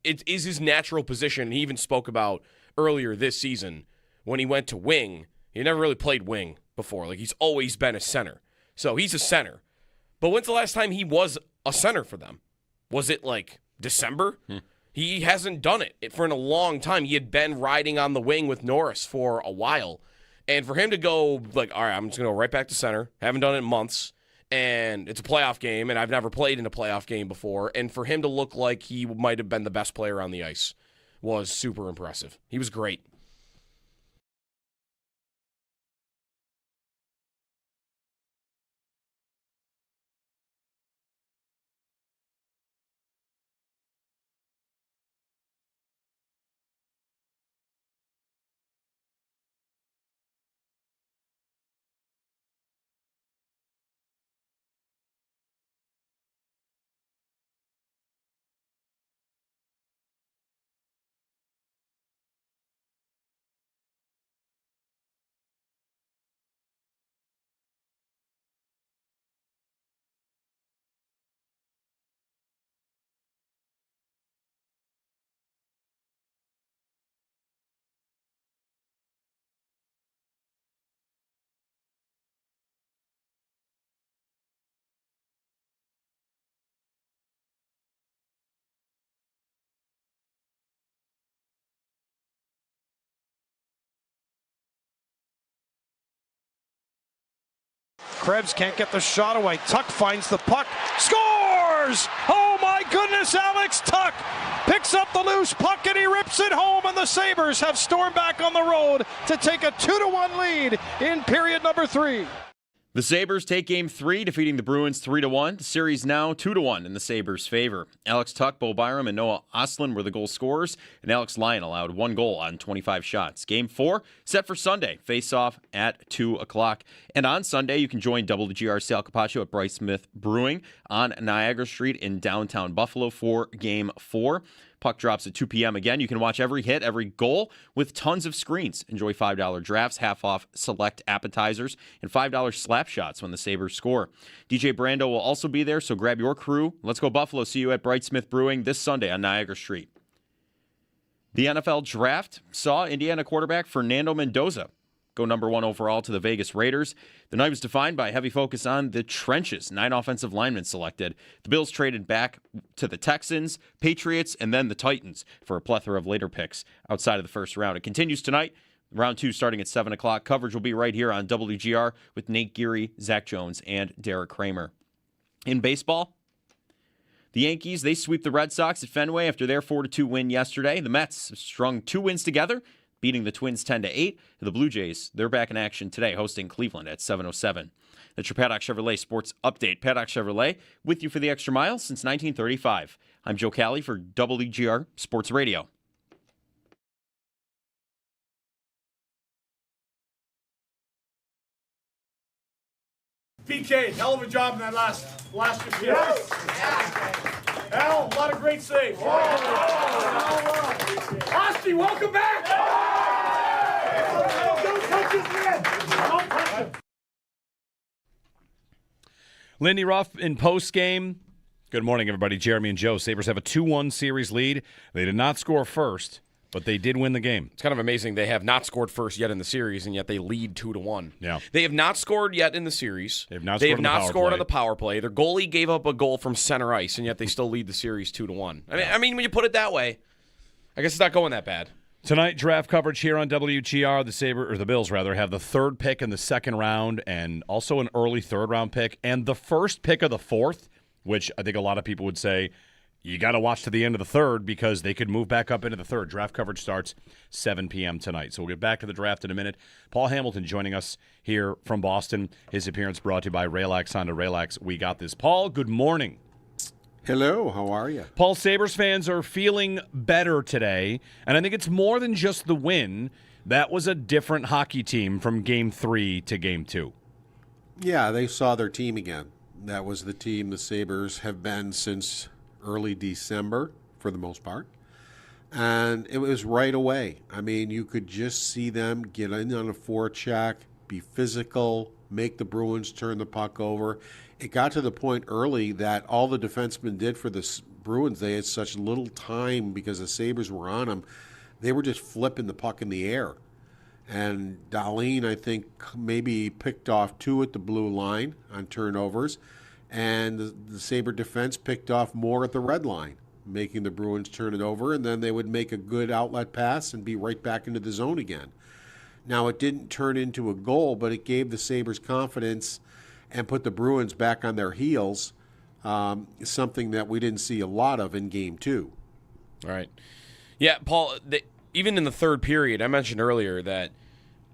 it is his natural position. He even spoke about earlier this season when he went to wing. He never really played wing before. He's always been a center. So he's a center. But when's the last time he was a center for them? Was it December? He hasn't done it for a long time. He had been riding on the wing with Norris for a while. And for him to go, all right, I'm just going to go right back to center. Haven't done it in months. And it's a playoff game, and I've never played in a playoff game before. And for him to look like he might have been the best player on the ice was super impressive. He was great. Krebs can't get the shot away. Tuck finds the puck. Scores! Oh my goodness, Alex Tuck picks up the loose puck and he rips it home, and the Sabres have stormed back on the road to take a 2-1 lead in period number 3. The Sabres take Game 3, defeating the Bruins 3-1. The series now 2-1 in the Sabres' favor. Alex Tuck, Bo Byram, and Noah Ostlund were the goal scorers, and Alex Lyon allowed 1 goal on 25 shots. Game 4 set for Sunday. Face-off at 2 o'clock. And on Sunday, you can join WGR Sal Capaccio at Brightsmith Brewing on Niagara Street in downtown Buffalo for Game 4. Puck drops at 2 p.m. Again, you can watch every hit, every goal with tons of screens. Enjoy $5 drafts, half off select appetizers, and $5 slap shots when the Sabres score. DJ Brando will also be there, so grab your crew. Let's go Buffalo. See you at Brightsmith Brewing this Sunday on Niagara Street. The NFL Draft saw Indiana quarterback Fernando Mendoza go number 1 overall to the Vegas Raiders. The night was defined by a heavy focus on the trenches. 9 offensive linemen selected. The Bills traded back to the Texans, Patriots, and then the Titans for a plethora of later picks outside of the first round. It continues tonight. Round 2 starting at 7 o'clock. Coverage will be right here on WGR with Nate Geary, Zach Jones, and Derek Kramer. In baseball, the Yankees, they sweep the Red Sox at Fenway after their 4-2 win yesterday. The Mets strung 2 wins together, beating the Twins 10-8. The Blue Jays, they're back in action today, hosting Cleveland at 7:07. That's your Paddock Chevrolet Sports Update. Paddock Chevrolet, with you for the extra mile since 1935. I'm Joe Cali for WGR Sports Radio. PK, hell of a job in that last appearance. Yes. Hell, a lot of great saves. Osty, welcome back. Don't touch his man. Don't touch him. Lindy Ruff in postgame. Good morning, everybody. Jeremy and Joe. Sabres have a 2-1 series lead. They did not score first, but they did win the game. It's kind of amazing. They have not scored first yet in the series, and yet they lead 2-1. Yeah. They have not scored yet in the series. They have not scored on the power play. Their goalie gave up a goal from center ice, and yet they still lead the series 2-1. I mean, when you put it that way, I guess it's not going that bad. Tonight, draft coverage here on WGR. The Bills have the 3rd pick in the 2nd round, and also an early 3rd round pick, and the 1st pick of the 4th, which I think a lot of people would say you got to watch to the end of the 3rd because they could move back up into the 3rd. Draft coverage starts 7 p.m. tonight. So we'll get back to the draft in a minute. Paul Hamilton joining us here from Boston. His appearance brought to you by Raylax Honda. Raylax, we got this. Paul, good morning. Hello, how are you? Paul, Sabres fans are feeling better today, and I think it's more than just the win. That was a different hockey team from Game 3 to Game 2. Yeah, they saw their team again. That was the team the Sabres have been since early December, for the most part. And it was right away. I mean, you could just see them get in on a forecheck, be physical, make the Bruins turn the puck over. It got to the point early that all the defensemen did for the Bruins, they had such little time because the Sabres were on them. They were just flipping the puck in the air. And Dahlin, I think, maybe picked off 2 at the blue line on turnovers. And the Sabre defense picked off more at the red line, making the Bruins turn it over. And then they would make a good outlet pass and be right back into the zone again. Now, it didn't turn into a goal, but it gave the Sabres confidence and put the Bruins back on their heels, something that we didn't see a lot of in Game 2. All right. Yeah, Paul, even in the 3rd period, I mentioned earlier that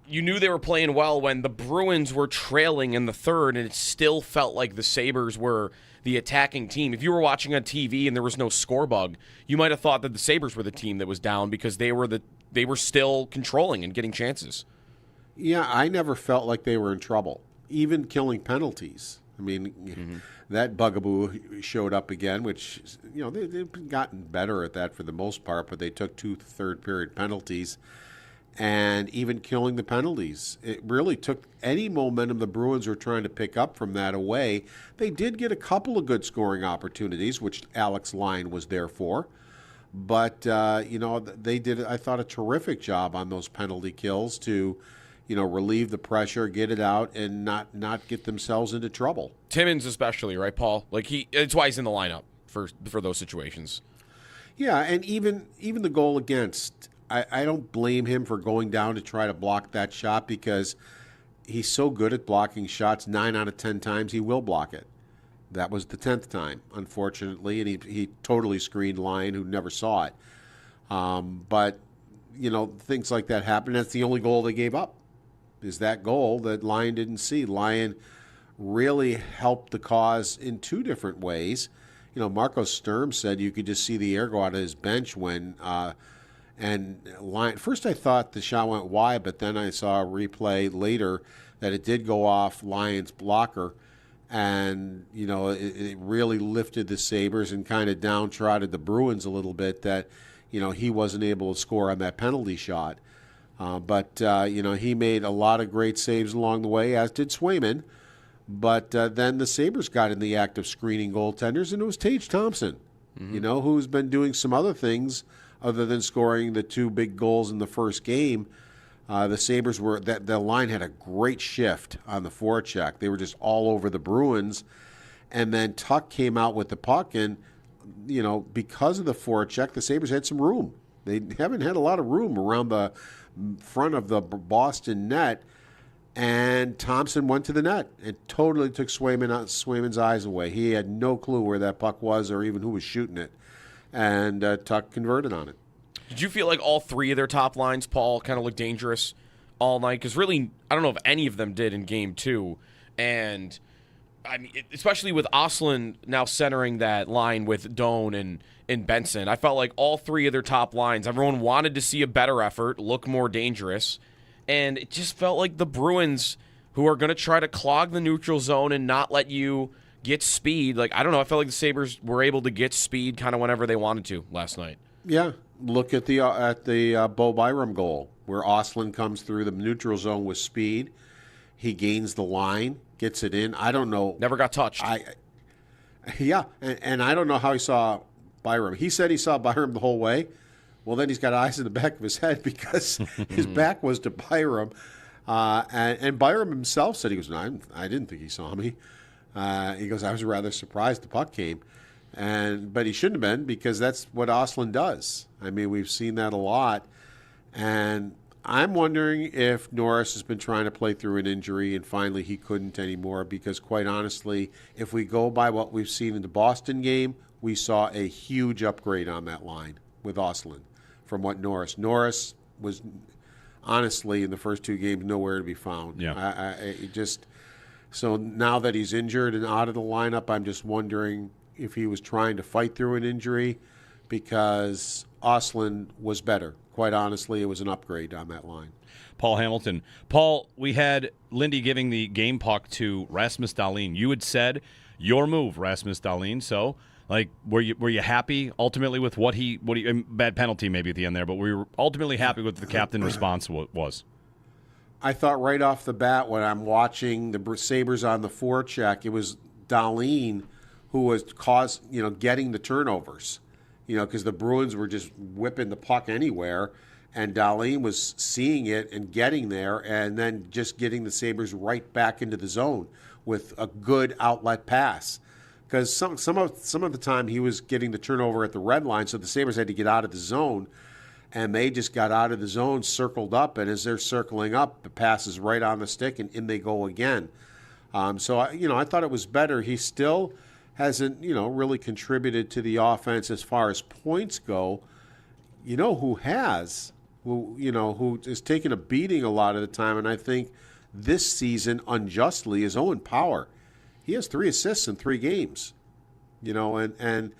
you knew they were playing well when the Bruins were trailing in the 3rd, and it still felt like the Sabres were the attacking team. If you were watching on TV and there was no score bug, you might have thought that the Sabres were the team that was down because they were still controlling and getting chances. Yeah, I never felt like they were in trouble, even killing penalties. I mean, that bugaboo showed up again, which, they've gotten better at that for the most part, but they took 2 third-period penalties. And even killing the penalties, it really took any momentum the Bruins were trying to pick up from that away. They did get a couple of good scoring opportunities, which Alex Lyon was there for. But, they did, I thought, a terrific job on those penalty kills to, relieve the pressure, get it out, and not get themselves into trouble. Timmins especially, right, Paul? It's why he's in the lineup for those situations. Yeah, and even the goal against, I don't blame him for going down to try to block that shot because he's so good at blocking shots. 9 out of 10 times he will block it. That was the 10th time, unfortunately, and he totally screened Lyon, who never saw it. But, things like that happen. That's the only goal they gave up, is that goal that Lyon didn't see. Lyon really helped the cause in 2 different ways. Marco Sturm said you could just see the air go out of his bench when and Lyon. First I thought the shot went wide, but then I saw a replay later that it did go off Lyon's blocker. And, it really lifted the Sabres and kind of downtrodden the Bruins a little bit that, he wasn't able to score on that penalty shot. But he made a lot of great saves along the way, as did Swayman. But then the Sabres got in the act of screening goaltenders, and it was Tage Thompson, who's been doing some other things other than scoring the 2 big goals in the first game. The Sabres the line had a great shift on the forecheck. They were just all over the Bruins. And then Tuck came out with the puck, and, because of the forecheck, the Sabres had some room. They haven't had a lot of room around the front of the Boston net. And Thompson went to the net and totally took Swayman's eyes away. He had no clue where that puck was or even who was shooting it. And Tuck converted on it. Did you feel like all 3 of their top lines, Paul, kind of looked dangerous all night? Because really, I don't know if any of them did in Game 2. And, I mean, especially with Ostlund now centering that line with Doan and Benson, I felt like all 3 of their top lines, everyone wanted to see a better effort, look more dangerous. And it just felt like the Bruins, who are going to try to clog the neutral zone and not let you get speed. Like, I don't know, I felt like the Sabres were able to get speed kind of whenever they wanted to last night. Yeah. Look at the Bo Byram goal, where Ostlund comes through the neutral zone with speed. He gains the line, gets it in. I don't know. Never got touched. And I don't know how he saw Byram. He said he saw Byram the whole way. Well, then he's got eyes in the back of his head because his back was to Byram. And Byram himself said, he goes, no, I didn't think he saw me. He goes, I was rather surprised the puck came. But he shouldn't have been, because that's what Ostlund does. I mean, we've seen that a lot. And I'm wondering if Norris has been trying to play through an injury and finally he couldn't anymore, because quite honestly, if we go by what we've seen in the Boston game, we saw a huge upgrade on that line with Ostlund from what Norris was honestly in the first 2 games nowhere to be found. Yeah. So now that he's injured and out of the lineup, I'm just wondering if he was trying to fight through an injury, because Ostlund was better. Quite honestly, it was an upgrade on that line. Paul Hamilton. Paul, we had Lindy giving the game puck to Rasmus Dahlin. You had said your move, Rasmus Dahlin. So, were you happy ultimately with what he bad penalty maybe at the end there, but were you ultimately happy with the captain response was? I thought right off the bat when I'm watching the Sabres on the forecheck, it was Dahlin who was getting the turnovers, because the Bruins were just whipping the puck anywhere, and Dahlin was seeing it and getting there, and then just getting the Sabres right back into the zone with a good outlet pass. Because some of the time he was getting the turnover at the red line, so the Sabres had to get out of the zone, and they just got out of the zone, circled up, and as they're circling up, the pass is right on the stick, and in they go again. So I thought it was better. He still hasn't, really contributed to the offense as far as points go. Who has, who is taking a beating a lot of the time, and I think this season unjustly is Owen Power. He has 3 assists in 3 games, and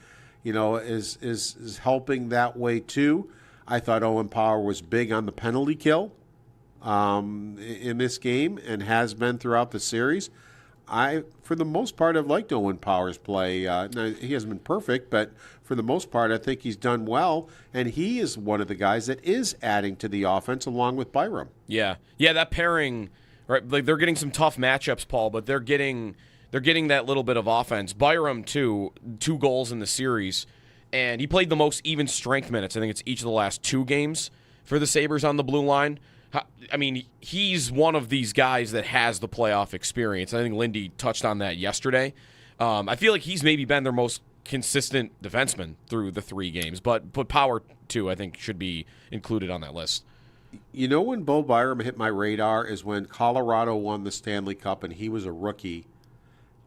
is helping that way too. I thought Owen Power was big on the penalty kill in this game and has been throughout the series. For the most part, I've liked Owen Power's play. Now, he hasn't been perfect, but for the most part, I think he's done well, and he is one of the guys that is adding to the offense along with Byram. Yeah, that pairing, right? Like, they're getting some tough matchups, Paul, but they're getting that little bit of offense. Byram, too, 2 goals in the series, and he played the most even strength minutes. I think it's each of the last 2 games for the Sabres on the blue line. I mean, he's one of these guys that has the playoff experience. I think Lindy touched on that yesterday. I feel like he's maybe been their most consistent defenseman through the 3 games, but Power, too, I think should be included on that list. You know when Bo Byram hit my radar is when Colorado won the Stanley Cup and he was a rookie.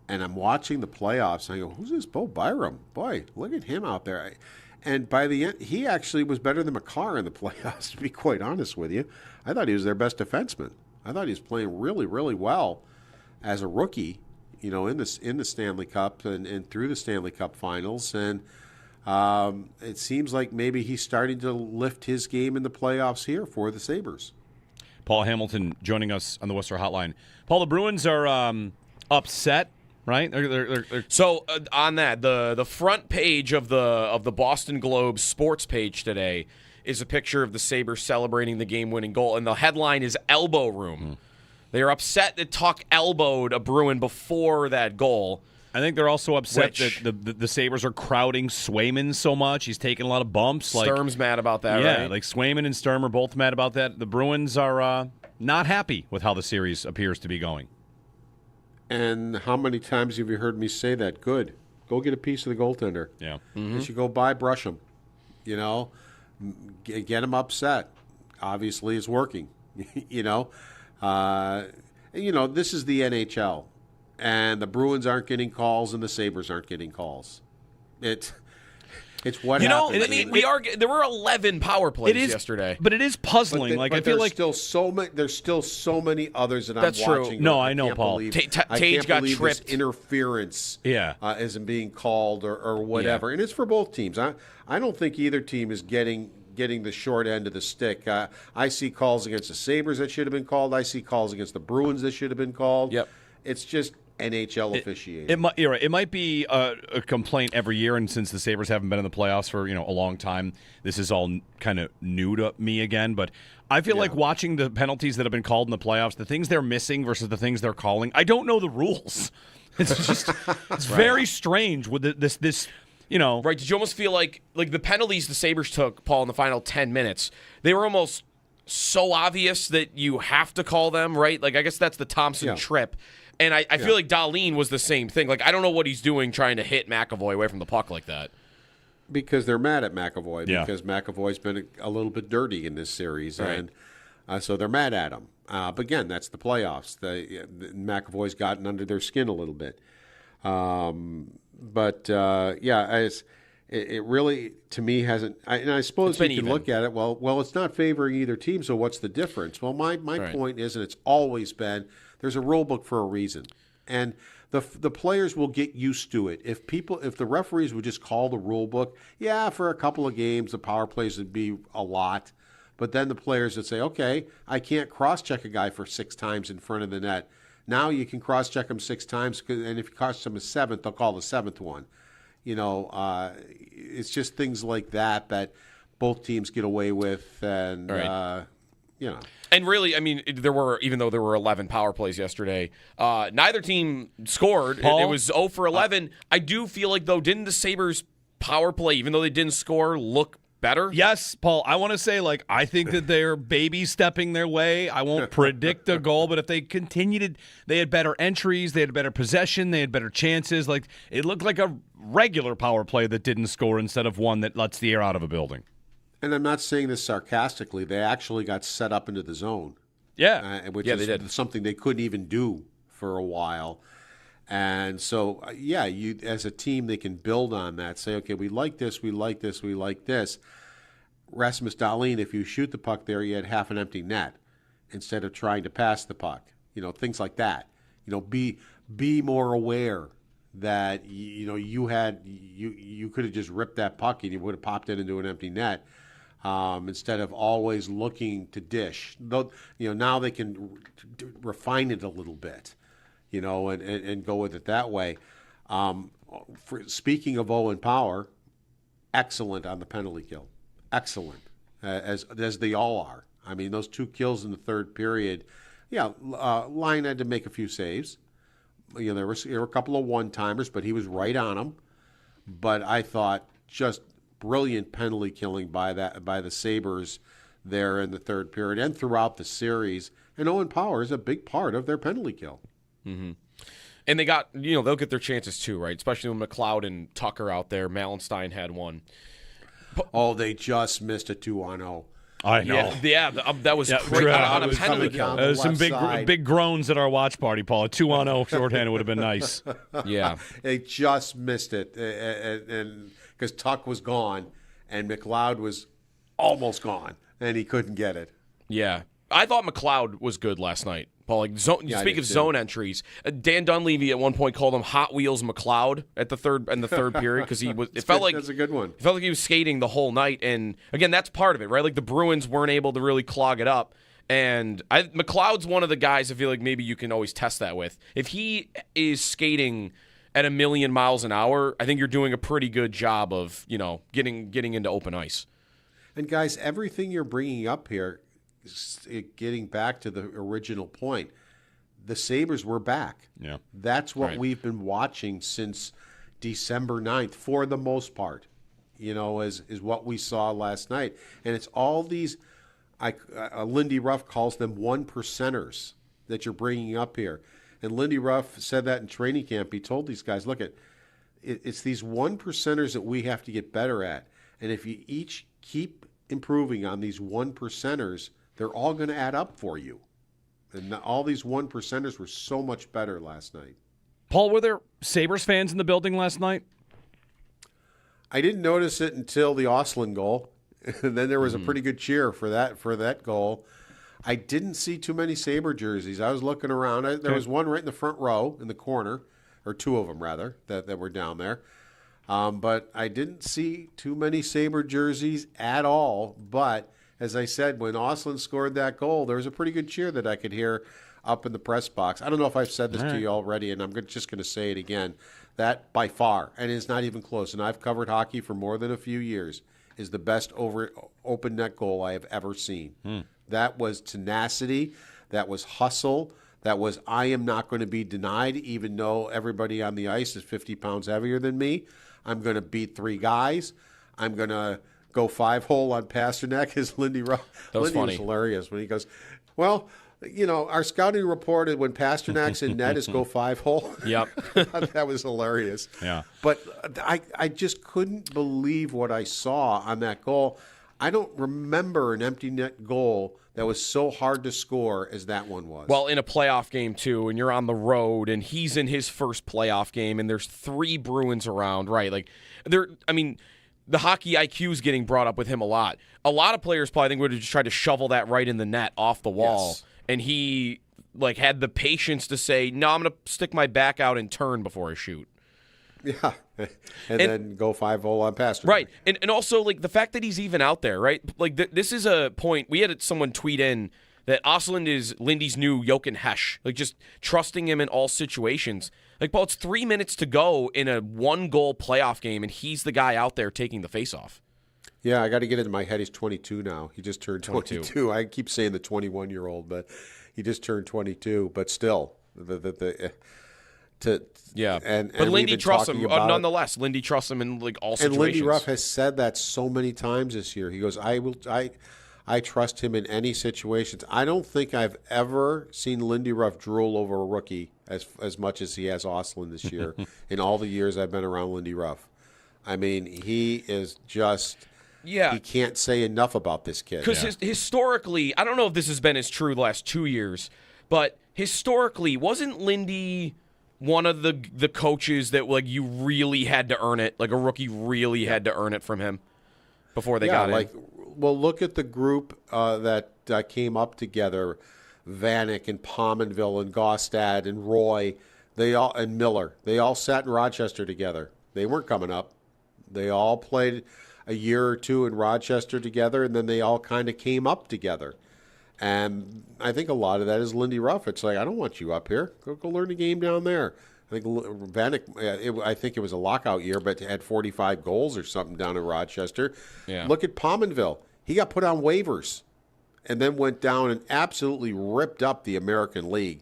And I'm watching the playoffs and I go, who's this Bo Byram? Boy, look at him out there. And by the end, he actually was better than McCarr in the playoffs, to be quite honest with you. I thought he was their best defenseman. I thought he was playing really, really well as a rookie, in the Stanley Cup and through the Stanley Cup finals. And it seems like maybe he's starting to lift his game in the playoffs here for the Sabres. Paul Hamilton joining us on the Worcester Hotline. Paul, the Bruins are upset, right? They're So on that, the front page of the Boston Globe sports page today is a picture of the Sabres celebrating the game-winning goal, and the headline is Elbow Room. They are upset that Tuch elbowed a Bruin before that goal. I think they're also upset that the Sabres are crowding Swayman so much. He's taking a lot of bumps. Sturm's mad about that, yeah, right? like Swayman and Sturm are both mad about that. The Bruins are not happy with how the series appears to be going. And how many times have you heard me say that? Good. Go get a piece of the goaltender. Yeah. You should go brush him. Get him upset. Obviously, it's working. This is the NHL. And the Bruins aren't getting calls, and the Sabres aren't getting calls. It's what happens. There were 11 power plays yesterday, but it is puzzling. I feel like there's still so many others that That's I'm true. watching. No, I know, Paul. Tage got tripped. This interference, Yeah. Isn't being called or whatever, and it's for both teams. I don't think either team is getting the short end of the stick. I see calls against the Sabres that should have been called. I see calls against the Bruins that should have been called. Yep. It's just NHL officiating. It might be a complaint every year, and since the Sabres haven't been in the playoffs for a long time, this is all kind of new to me again. But I feel like watching the penalties that have been called in the playoffs, the things they're missing versus the things they're calling, I don't know the rules. It's just it's very strange with this. Right? Did you almost feel like the penalties the Sabres took, Paul, in the final 10 minutes? They were almost so obvious that you have to call them, right? Like, I guess that's the Thompson trip. And I feel like Dahlin was the same thing. Like, I don't know what he's doing trying to hit McAvoy away from the puck like that. Because they're mad at McAvoy. Yeah. Because McAvoy's been a little bit dirty in this series. Right. And so they're mad at him. But again, that's the playoffs. McAvoy's gotten under their skin a little bit. It really, to me, hasn't. And I suppose you can look at it. Well, it's not favoring either team. So what's the difference? Well, my point is, and it's always been, there's a rule book for a reason, and the players will get used to it. If the referees would just call the rule book, for a couple of games the power plays would be a lot, but then the players would say, okay, I can't cross-check a guy for 6 times in front of the net. Now you can cross-check him 6 times, and if you cross him a 7th, they'll call the 7th one. It's just things like that both teams get away with, and And really, I mean, even though there were 11 power plays yesterday, neither team scored. It was 0 for 11. I do feel like, though, didn't the Sabres power play, even though they didn't score, look better? Yes, Paul. I want to say, I think that they're baby stepping their way. I won't predict a goal, but if they continued, they had better entries, they had better possession, they had better chances. It looked like a regular power play that didn't score instead of one that lets the air out of a building. And I'm not saying this sarcastically. They actually got set up into the zone. Yeah. Which they is did. something they couldn't even do for a while. And so, you as a team, they can build on that. Say, okay, we like this, we like this, we like this. Rasmus Dahlin, if you shoot the puck there, you had half an empty net instead of trying to pass the puck. Things like that. Be more aware that you could have just ripped that puck and you would have popped it into an empty net. Instead of always looking to dish. Though, now they can refine it a little bit, and go with it that way. Speaking of Owen Power, excellent on the penalty kill. Excellent, as they all are. I mean, those 2 kills in the third period, Lyon had to make a few saves. There were a couple of one-timers, but he was right on them. But I thought just brilliant penalty killing by the Sabres there in the third period and throughout the series. And Owen Power is a big part of their penalty kill. Mm-hmm. And they got, they'll get their chances too, right? Especially when McLeod and Tucker out there. Malenstein had one. Oh, they just missed a 2-on-0. I know. That was crazy on a penalty kill. There's some big groans at our watch party, Paul. A 2-on-0 shorthanded would have been nice. Yeah. They just missed it, and because Tuck was gone, and McLeod was almost gone, and he couldn't get it. Yeah. I thought McLeod was good last night. Paul, like speak of zone entries, Dan Dunleavy at one point called him Hot Wheels McLeod in the third period because it felt like that's a good one. It felt like he was skating the whole night, and again, that's part of it, right? Like the Bruins weren't able to really clog it up, and McLeod's one of the guys I feel like maybe you can always test that with. If he is skating at 1,000,000 miles an hour, I think you're doing a pretty good job of getting into open ice. And guys, everything you're bringing up here, getting back to the original point, the Sabres were back. Yeah, that's what we've been watching since December 9th for the most part. Is what we saw last night, and it's all these. Lindy Ruff calls them 1%ers that you're bringing up here, and Lindy Ruff said that in training camp. He told these guys, "Look, it's these 1%ers that we have to get better at, and if you each keep improving on these 1%ers." They're all going to add up for you. And all these 1%ers were so much better last night. Paul, were there Sabres fans in the building last night? I didn't notice it until the Oslin goal. And then there was a pretty good cheer for that goal. I didn't see too many Sabre jerseys. I was looking around. There was one right in the front row in the corner, or two of them, rather, that were down there. But I didn't see too many Sabre jerseys at all. But as I said, when Oslin scored that goal, there was a pretty good cheer that I could hear up in the press box. I don't know if I've said this to you already, and I'm just going to say it again. That, by far, and it's not even close, and I've covered hockey for more than a few years, is the best open net goal I have ever seen. That was tenacity. That was hustle. That was, I am not going to be denied, even though everybody on the ice is 50 pounds heavier than me. I'm going to beat three guys. I'm going to go 5-hole on Pasternak. Is Lindy Ruff. That was Lindy funny. Was hilarious when he goes, well, our scouting reported when Pasternak's in net is go 5-hole. Yep. That was hilarious. Yeah. But I just couldn't believe what I saw on that goal. I don't remember an empty net goal that was so hard to score as that one was. Well, in a playoff game, too, and you're on the road, and he's in his first playoff game, and there's 3 Bruins around, right? Like, the hockey IQ is getting brought up with him a lot. A lot of players probably think would have just tried to shovel that right in the net off the wall. Yes. And he had the patience to say, no, I'm going to stick my back out and turn before I shoot. Yeah. And then go 5-0 on Pasternak. Right. And also, the fact that he's even out there, right? This is a point. We had someone tweet in that Oslin is Lindy's new Jochen Hesch. Just trusting him in all situations. Paul, it's 3 minutes to go in a 1-goal playoff game, and he's the guy out there taking the face-off. Yeah, I got to get it in my head. He's 22 now. He just turned 22. I keep saying the 21-year-old, but he just turned 22. But still, but Lindy trusts him nonetheless. Lindy trusts him in all situations. And Lindy Ruff has said that so many times this year. He goes, I trust him in any situations. I don't think I've ever seen Lindy Ruff drool over a rookie as much as he has Oslin this year in all the years I've been around Lindy Ruff. I mean, he is just he can't say enough about this kid. Because historically, I don't know if this has been as true the last 2 years, but historically, wasn't Lindy one of the coaches that you really had to earn it? A rookie really had to earn it from him before they got in? Well, look at the group that came up together: Vanek and Pominville and Gaustad and Roy, and Miller. They all sat in Rochester together. They weren't coming up. They all played a year or two in Rochester together, and then they all kind of came up together. And I think a lot of that is Lindy Ruff. It's I don't want you up here. Go learn the game down there. I think Vanek, I think it was a lockout year, but had 45 goals or something down in Rochester. Yeah. Look at Pominville. He got put on waivers and then went down and absolutely ripped up the American League.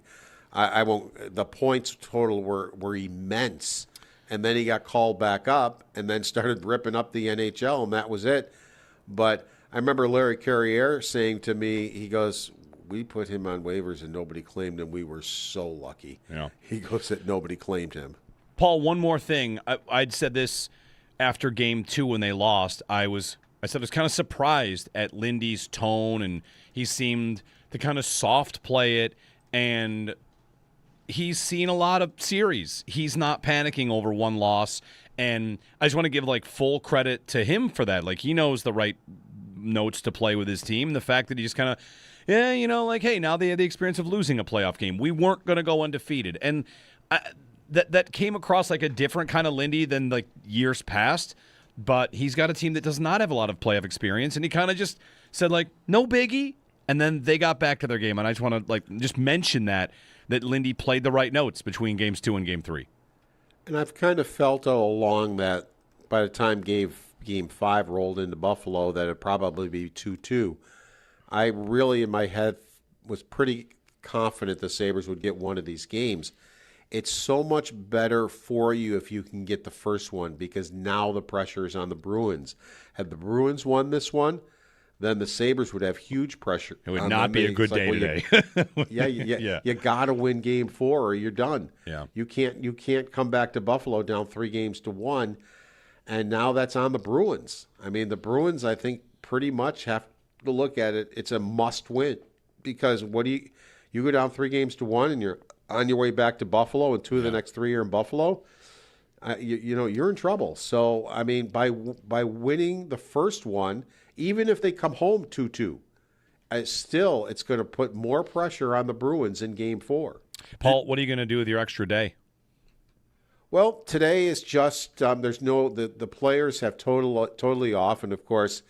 I won't. The points total were immense. And then he got called back up and then started ripping up the NHL, and that was it. But I remember Larry Carriere saying to me, he goes, we put him on waivers and nobody claimed him. We were so lucky. Yeah. He goes that nobody claimed him. Paul, one more thing. I'd said this after Game 2 when they lost. I was I said I was kind of surprised at Lindy's tone, and he seemed to kind of soft play it, and he's seen a lot of series. He's not panicking over one loss, and I just want to give full credit to him for that. He knows the right notes to play with his team. The fact that he just kind of, hey, now they had the experience of losing a playoff game. We weren't going to go undefeated, and that came across like a different kind of Lindy than years past. But he's got a team that does not have a lot of playoff experience, and he kind of just said no biggie, and then they got back to their game. And I just want to just mention that Lindy played the right notes between games 2 and game 3. And I've kind of felt all along that by the time game 5 rolled into Buffalo, that it'd probably be 2-2. I really, in my head, was pretty confident the Sabres would get one of these games. It's so much better for you if you can get the first one, because now the pressure is on the Bruins. Had the Bruins won this one, then the Sabres would have huge pressure. It would not be a good day today. You got to win game 4 or you're done. Yeah. You can't come back to Buffalo down 3-1, and now that's on the Bruins. I mean, the Bruins, I think, pretty much have to look at it. It's a must win, because you go down 3-1 and you're on your way back to Buffalo, and 2 of the next 3 are in Buffalo. You're in trouble. So I mean, by winning the first one, even if they come home 2-2, still it's going to put more pressure on the Bruins in game 4. Paul, what are you going to do with your extra day? Well, today is just the players have totally off, and of course,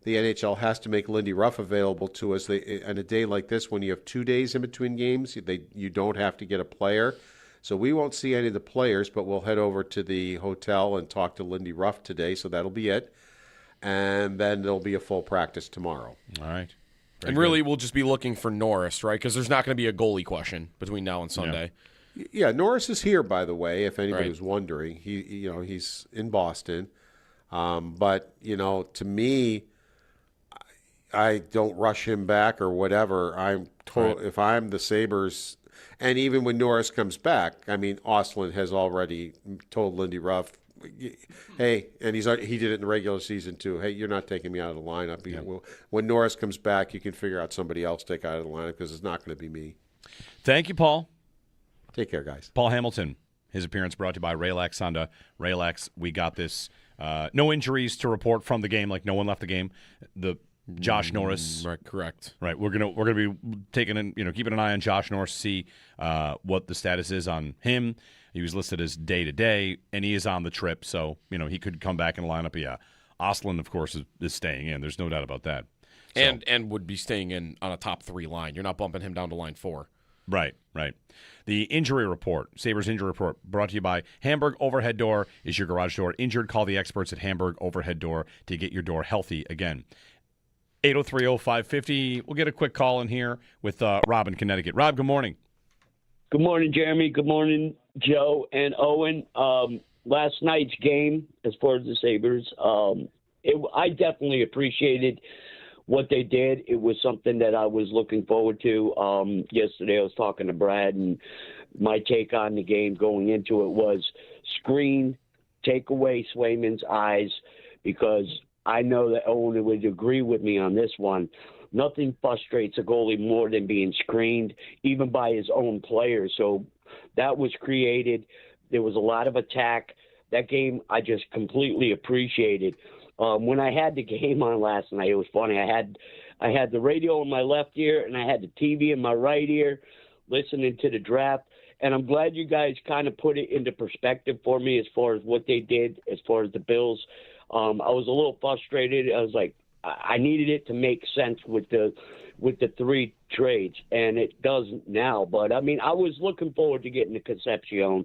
the NHL has to make Lindy Ruff available to us. On a day like this, when you have 2 days in between games, you don't have to get a player. So we won't see any of the players, but we'll head over to the hotel and talk to Lindy Ruff today. So that'll be it. And then there'll be a full practice tomorrow. All right. And really, we'll just be looking for Norris, right? Because there's not going to be a goalie question between now and Sunday. Yeah, Norris is here, by the way, if anybody was wondering. He's in Boston. But, to me, I don't rush him back or whatever. If I'm the Sabres, and even when Norris comes back, I mean, Ostlund has already told Lindy Ruff, hey, and he did it in the regular season too. Hey, you're not taking me out of the lineup. Yeah. When Norris comes back, you can figure out somebody else to take out of the lineup, because it's not going to be me. Thank you, Paul. Take care, guys. Paul Hamilton. His appearance brought to you by Raylax Honda. Raylax, we got this. No injuries to report from the game. No one left the game. Josh Norris, right? Correct. Right. We're gonna be taking keeping an eye on Josh Norris to see what the status is on him. He was listed as day-to-day, and he is on the trip, so he could come back in the lineup. Yeah, Ostlund, of course, is staying in. There's no doubt about that. So, and would be staying in on a top 3 line. You're not bumping him down to line 4. Right. The injury report, Sabres injury report, brought to you by Hamburg Overhead Door. Is your garage door injured? Call the experts at Hamburg Overhead Door to get your door healthy again. 803-0550. We'll get a quick call in here with Rob in Connecticut. Rob, good morning. Good morning, Jeremy. Good morning, Joe and Owen. Last night's game, as far as the Sabres, I definitely appreciated what they did. It was something that I was looking forward to. Yesterday I was talking to Brad, and my take on the game going into it was screen, take away Swayman's eyes, because I know that Owen would agree with me on this one. Nothing frustrates a goalie more than being screened, even by his own players. So that was created. There was a lot of attack. That game I just completely appreciated. When I had the game on last night, it was funny. I had the radio in my left ear, and I had the TV in my right ear, listening to the draft. And I'm glad you guys kind of put it into perspective for me as far as what they did, as far as the Bills. I was a little frustrated. I was like, I needed it to make sense with the 3 trades, and it doesn't now. But I mean, I was looking forward to getting the Concepcion,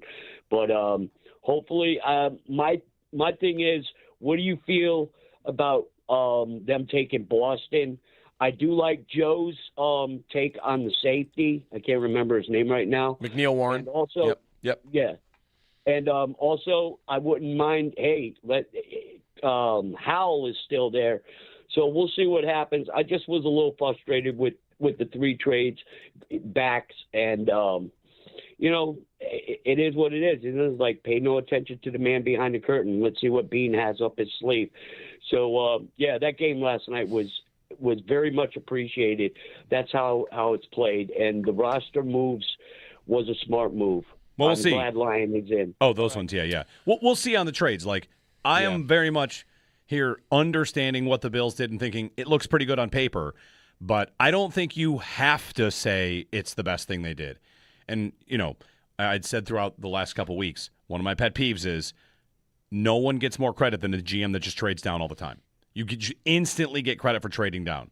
but hopefully, my thing is, what do you feel about them taking Boston? I do like Joe's take on the safety. I can't remember his name right now. McNeil Warren. And also, yep. Yeah. And also, I wouldn't mind. Hey, Howell is still there, so we'll see what happens. I just was a little frustrated with the 3 trades backs, and it is what it is. It is like pay no attention to the man behind the curtain. Let's see what Bean has up his sleeve. So that game last night was very much appreciated. That's how it's played, and the roster moves was a smart move. Well, we'll I'm see. glad Lyon is in. Oh, those ones, yeah. We'll see on the trades. Like, I am very much here understanding what the Bills did and thinking it looks pretty good on paper, but I don't think you have to say it's the best thing they did. And, I'd said throughout the last couple weeks, one of my pet peeves is no one gets more credit than a GM that just trades down all the time. You instantly get credit for trading down.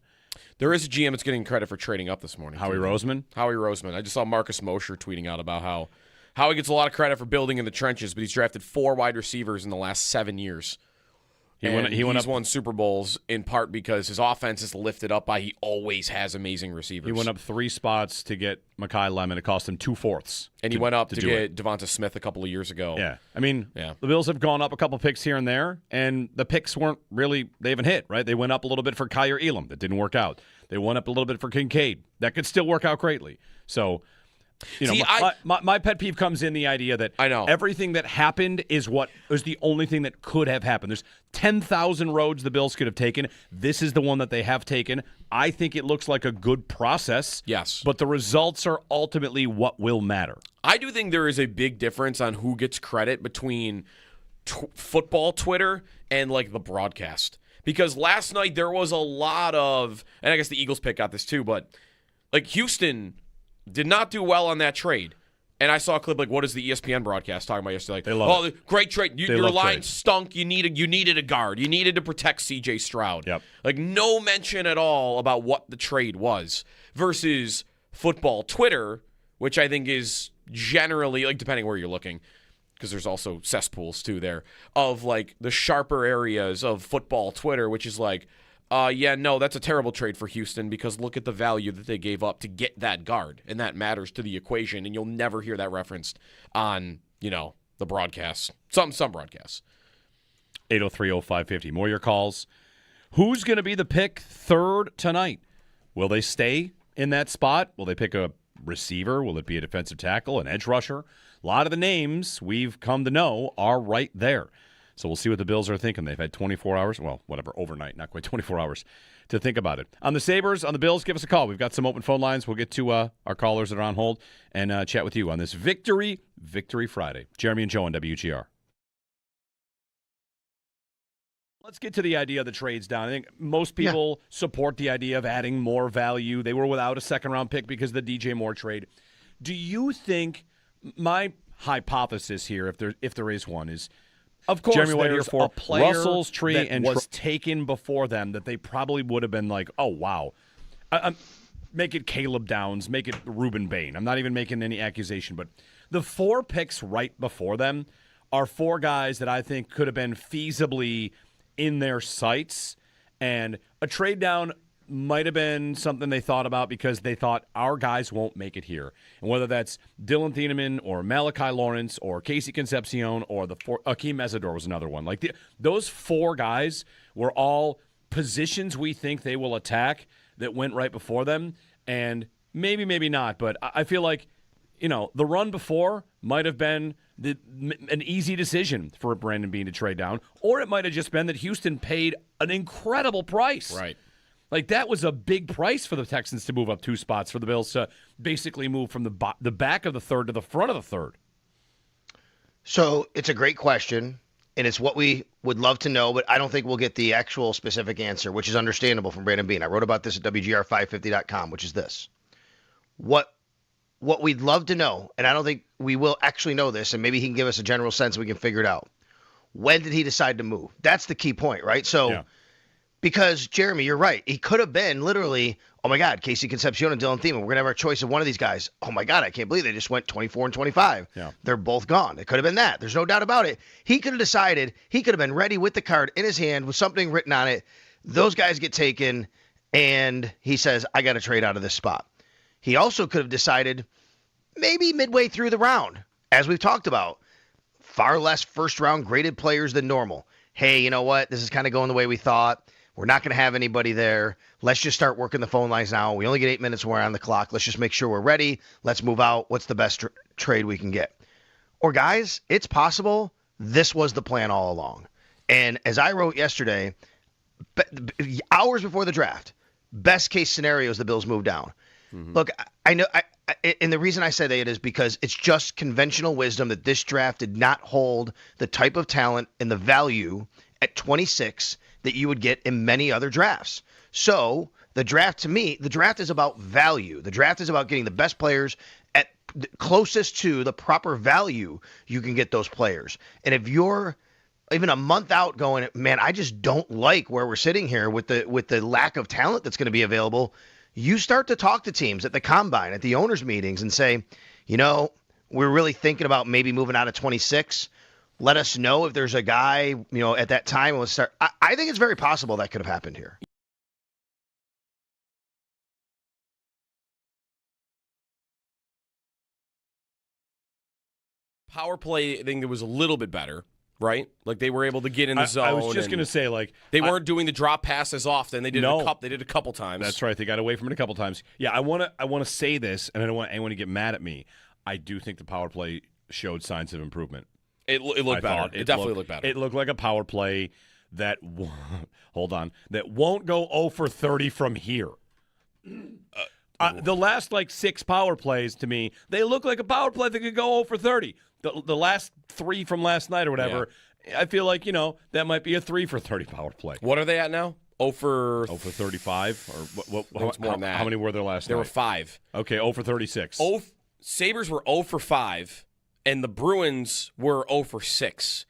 There is a GM that's getting credit for trading up this morning. Howie Roseman? Howie Roseman. I just saw Marcus Mosher tweeting out about how he gets a lot of credit for building in the trenches, but he's drafted 4 wide receivers in the last 7 years. He's won Super Bowls in part because his offense is lifted up by he always has amazing receivers. He went up 3 spots to get Mekhi Lemon. It cost him 2/4. And he went up to get Devonta Smith a couple of years ago. Yeah. The Bills have gone up a couple picks here and there, and the picks weren't really, they haven't hit, right? They went up a little bit for Kyer Elam. That didn't work out. They went up a little bit for Kincaid. That could still work out greatly. So, my pet peeve comes in the idea that everything that happened is what is the only thing that could have happened. There's 10,000 roads the Bills could have taken. This is the one that they have taken. I think it looks like a good process. Yes. But the results are ultimately what will matter. I do think there is a big difference on who gets credit between football Twitter and, like, the broadcast. Because last night there was a lot of, and I guess the Eagles pick got this too, but, like, Houston did not do well on that trade. And I saw a clip like, what is the ESPN broadcast talking about yesterday? Like, they love it. Great trade. Your line stunk. You needed a guard. You needed to protect C.J. Stroud. Yep. Like, no mention at all about what the trade was versus football Twitter, which I think is generally, like, depending where you're looking, because there's also cesspools too there, of, like, the sharper areas of football Twitter, which is like, that's a terrible trade for Houston because look at the value that they gave up to get that guard, and that matters to the equation, and you'll never hear that referenced on, the broadcasts. Some broadcasts. 803-0550. More your calls. Who's going to be the pick third tonight? Will they stay in that spot? Will they pick a receiver? Will it be a defensive tackle, an edge rusher? A lot of the names we've come to know are right there. So we'll see what the Bills are thinking. They've had 24 hours, overnight, not quite 24 hours to think about it. On the Sabres, on the Bills, give us a call. We've got some open phone lines. We'll get to our callers that are on hold and chat with you on this Victory Friday. Jeremy and Joe on WGR. Let's get to the idea of the trades down. I think most people support the idea of adding more value. They were without a second-round pick because of the DJ Moore trade. Do you think, my hypothesis here, if there is one, is, of course, Jeremy, there's a player Russell's tree that and was taken before them that they probably would have been like, oh, wow. Make it Caleb Downs, make it Reuben Bain. I'm not even making any accusation, but the 4 picks right before them are 4 guys that I think could have been feasibly in their sights, and a trade down might have been something they thought about because they thought our guys won't make it here. And whether that's Dylan Thieneman or Malachi Lawrence or Casey Concepcion or Akeem Mesidor was another one. Like those 4 guys were all positions we think they will attack that went right before them. And maybe not, but I feel like, the run before might have been an easy decision for Brandon Beane to trade down, or it might have just been that Houston paid an incredible price. Right. Like, that was a big price for the Texans to move up 2 spots, for the Bills to basically move from the back of the third to the front of the third. So it's a great question, and it's what we would love to know, but I don't think we'll get the actual specific answer, which is understandable from Brandon Beane. I wrote about this at WGR550.com, which is this. What we'd love to know, and I don't think we will actually know this, and maybe he can give us a general sense and we can figure it out. When did he decide to move? That's the key point, right? So, because, Jeremy, you're right. He could have been literally, oh, my God, Casey Concepcion and Dylan Thieneman. We're going to have our choice of one of these guys. Oh, my God, I can't believe they just went 24 and 25. Yeah. They're both gone. It could have been that. There's no doubt about it. He could have decided, he could have been ready with the card in his hand with something written on it. Those guys get taken, and he says, I got to trade out of this spot. He also could have decided maybe midway through the round, as we've talked about, far less first-round graded players than normal. Hey, you know what? This is kind of going the way we thought. We're not going to have anybody there. Let's just start working the phone lines now. We only get 8 minutes more on the clock. Let's just make sure we're ready. Let's move out. What's the best trade we can get? Or guys, it's possible this was the plan all along. And as I wrote yesterday, hours before the draft, best case scenario is the Bills move down. Look, I know, and the reason I say that is because it's just conventional wisdom that this draft did not hold the type of talent and the value at 26 that you would get in many other drafts. So the draft, to me, the draft is about value. The draft is about getting the best players at closest to the proper value you can get those players. And if you're even a month out going, man, I just don't like where we're sitting here with the lack of talent that's going to be available, you start to talk to teams at the combine, at the owners' meetings, and say, we're really thinking about maybe moving out of 26. Let us know if there's a guy, at that time. We'll start. I think it's very possible that could have happened here. Power play, I think it was a little bit better, right? Like they were able to get in the zone. I was just going to say, they weren't doing the drop pass as often. They did they did a couple times. That's right. They got away from it a couple times. Yeah, I want to say this, and I don't want anyone to get mad at me. I do think the power play showed signs of improvement. It looked better. It definitely looked better. It looked like a power play that that won't go 0 for 30 from here. The last 6 power plays to me, they look like a power play that could go 0 for 30. The last 3 from last night or whatever, I feel like that might be a 3 for 30 power play. What are they at now? 0 for 35 or what? More than that. How many were there last night? There were 5. Okay, 0 for 36. Sabres were 0 for 5, and the Bruins were 0 for 6.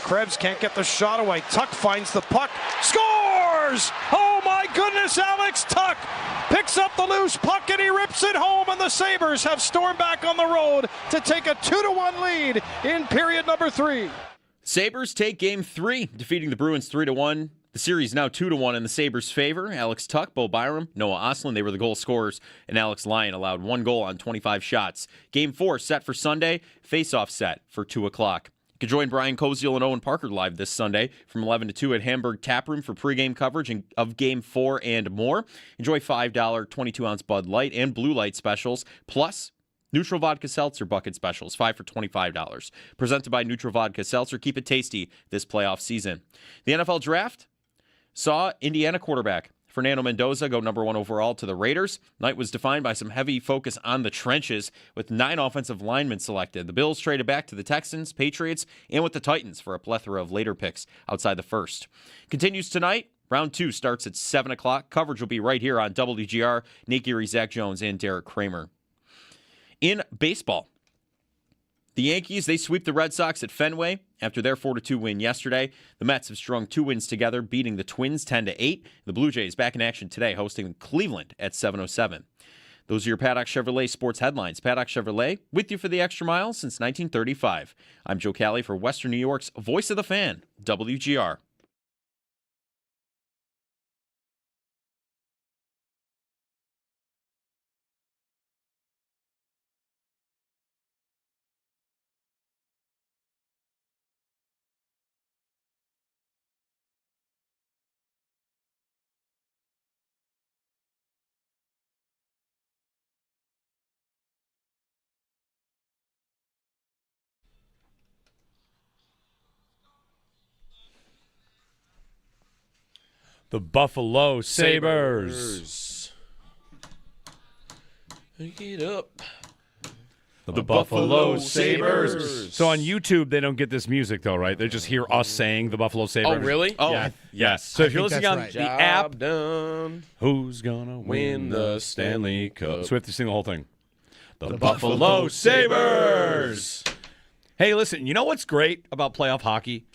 Krebs can't get the shot away. Tuck finds the puck. Scores! Oh my goodness, Alex Tuck picks up the loose puck and he rips it home, and the Sabres have stormed back on the road to take a 2-1 lead in period number 3. Sabres take game 3, defeating the Bruins 3-1. The series now 2-1 in the Sabres' favor. Alex Tuck, Bo Byram, Noah Ostlund, they were the goal scorers, and Alex Lyon allowed 1 goal on 25 shots. Game 4 set for Sunday, face-off set for 2 o'clock. You can join Brian Koziel and Owen Parker live this Sunday from 11 to 2 at Hamburg Taproom for pregame coverage of Game 4 and more. Enjoy $5 22-ounce Bud Light and Blue Light specials, plus Neutral Vodka Seltzer bucket specials, 5 for $25. Presented by Neutral Vodka Seltzer. Keep it tasty this playoff season. The NFL Draft saw Indiana quarterback Fernando Mendoza go number 1 overall to the Raiders. Night was defined by some heavy focus on the trenches with 9 offensive linemen selected. The Bills traded back to the Texans, Patriots, and with the Titans for a plethora of later picks outside the first. Continues tonight. Round 2 starts at 7 o'clock. Coverage will be right here on WGR. Nate Geary, Zach Jones, and Derek Kramer. In baseball, the Yankees, they sweep the Red Sox at Fenway after their 4-2 win yesterday. The Mets have strung 2 wins together, beating the Twins 10-8. The Blue Jays back in action today, hosting Cleveland at 7:07. Those are your Paddock Chevrolet sports headlines. Paddock Chevrolet, with you for the extra mile since 1935. I'm Joe Cali for Western New York's Voice of the Fan, WGR. The Buffalo Sabres. Get up. The Buffalo Sabres. So on YouTube, they don't get this music, though, right? They just hear us saying the Buffalo Sabres. Oh, really? Oh, yeah. Yes. So if you're listening on the app, done. who's going to win the Stanley Cup? So we have to sing the whole thing. The Buffalo Sabres. Hey, listen, you know what's great about playoff hockey?